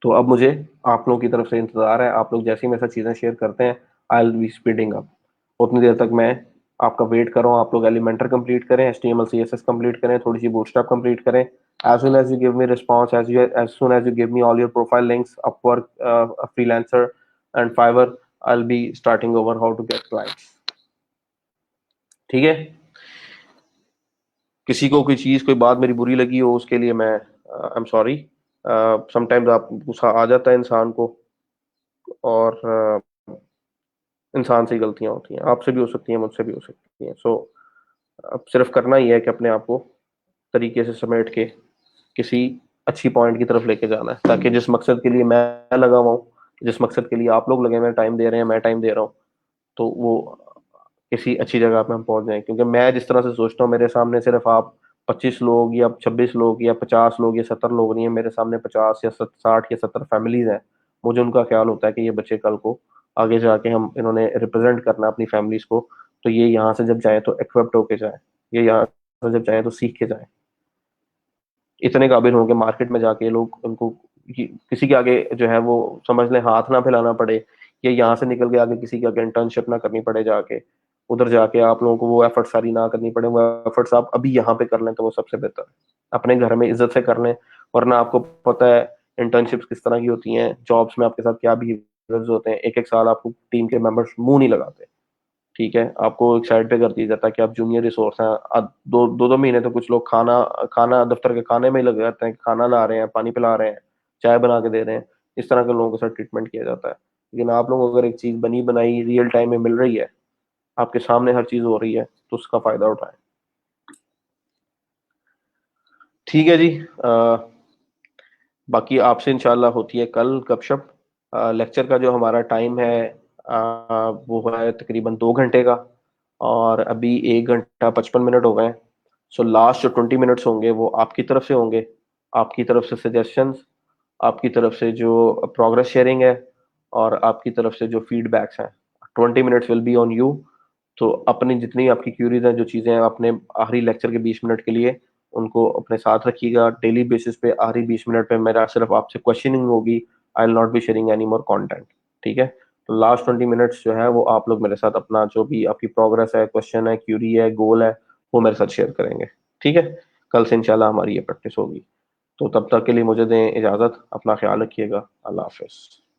तो अब मुझे आप लोगों की तरफ से इंतजार है, आप लोग जैसे ही मेरे साथ चीज़ें शेयर करते हैं I will be speeding up. उतनी देर तक मैं आपका वेट कर रहा हूँ। आप लोग एलिमेंटर कंप्लीट करें, HTML CSS कंप्लीट करें, थोड़ी सी बूटस्ट्रैप कंप्लीट करें। as soon as you give me response, as soon as you give me all your profile links, Upwork, Freelancer and Fiverr, I'll be starting over how to get clients। ठीक है, किसी को कोई चीज़ कोई बात मेरी बुरी लगी हो उसके लिए मैं आई एम सॉरी। समटाइम्स आप गुस्सा आ जाता है इंसान को, और इंसान से ही गलतियां होती हैं, आपसे भी हो सकती हैं, मुझसे भी हो सकती हैं। सो अब सिर्फ करना ही है कि अपने आप को तरीके से समेट के किसी अच्छी पॉइंट की तरफ लेके जाना है, ताकि जिस मकसद के लिए मैं लगा हुआ हूँ, जिस मकसद के लिए आप लोग लगे हुए टाइम दे रहे हैं, मैं टाइम दे रहा हूँ, तो वो किसी अच्छी जगह पे हम पहुंच जाएं। क्योंकि मैं जिस तरह से सोचता हूँ, मेरे सामने सिर्फ आप 25 लोग या 26 लोग या 50 लोग या 70 लोग नहीं है, मेरे सामने 50 या 60 या 70 फैमिलीज हैं। मुझे उनका ख्याल होता है कि ये बच्चे कल को आगे जाके हम इन्होंने रिप्रेजेंट करना अपनी फैमिलीज को, तो ये यहाँ से जब जाए तो इक्विप्ड होके जाए, ये यहाँ से जब जाए तो सीख के जाए, इतने काबिल हों कि मार्केट में जाके लोग उनको किसी के आगे जो है वो समझ लें हाथ ना फैलाना पड़े, या यहाँ से निकल के आगे किसी के आगे इंटर्नशिप ना करनी पड़े, जाके उधर जाके आप लोगों को वो एफर्ट सारी ना करनी पड़े। वो एफर्ट्स आप अभी यहाँ पे कर लें तो वो सबसे बेहतर है। अपने घर में इज्जत से कर लें, वरना आपको पता है इंटर्नशिप्स किस तरह की होती हैं, जॉब्स में आपके साथ क्या बिहेवियर्स होते हैं। एक एक साल आपको टीम के मेंबर्स मुंह नहीं लगाते, ठीक है, आपको एक साइड पे कर दिया जाता है कि आप जूनियर रिसोर्स हैं। अब दो महीने तो कुछ लोग खाना खाना दफ्तर के खाने में ही लगे रहते हैं, खाना ला रहे हैं, पानी पिला रहे हैं, चाय बना के दे रहे हैं। इस तरह के लोगों के साथ ट्रीटमेंट किया जाता है। लेकिन आप लोगों को अगर एक चीज बनी बनाई रियल टाइम में मिल रही है, आपके सामने हर चीज हो रही है, तो उसका फायदा उठाएं। ठीक है जी। बाकी आपसे इंशाल्लाह होती है कल गपशप। लेक्चर का जो हमारा टाइम है वो है तकरीबन 2 घंटे का, और अभी 1 घंटा 55 मिनट हो गए हैं। सो लास्ट जो 20 मिनट्स होंगे वो आपकी तरफ से होंगे, आपकी तरफ से सजेशंस, आपकी तरफ से जो प्रोग्रेस शेयरिंग है, और आपकी तरफ से जो फीडबैक्स हैं। 20 minutes will be on you. तो अपनी जितनी आपकी क्यूरीज हैं, जो चीज़ें हैं अपने आखिरी लेक्चर के 20 मिनट के लिए उनको अपने साथ रखिएगा। डेली बेसिस पे आखिरी 20 मिनट पे मेरा सिर्फ आपसे क्वेश्चनिंग होगी। I will not be sharing any more content. ठीक है, तो लास्ट 20 मिनट्स जो है वो आप लोग मेरे साथ अपना जो भी आपकी प्रोग्रेस है, क्वेश्चन है, क्यूरी है, गोल है, वो मेरे साथ शेयर करेंगे। ठीक है, कल से इंशाल्लाह हमारी ये प्रैक्टिस होगी। तो तब तक के लिए मुझे दें इजाज़त, अपना ख्याल रखिएगा। अल्लाह हाफिज़।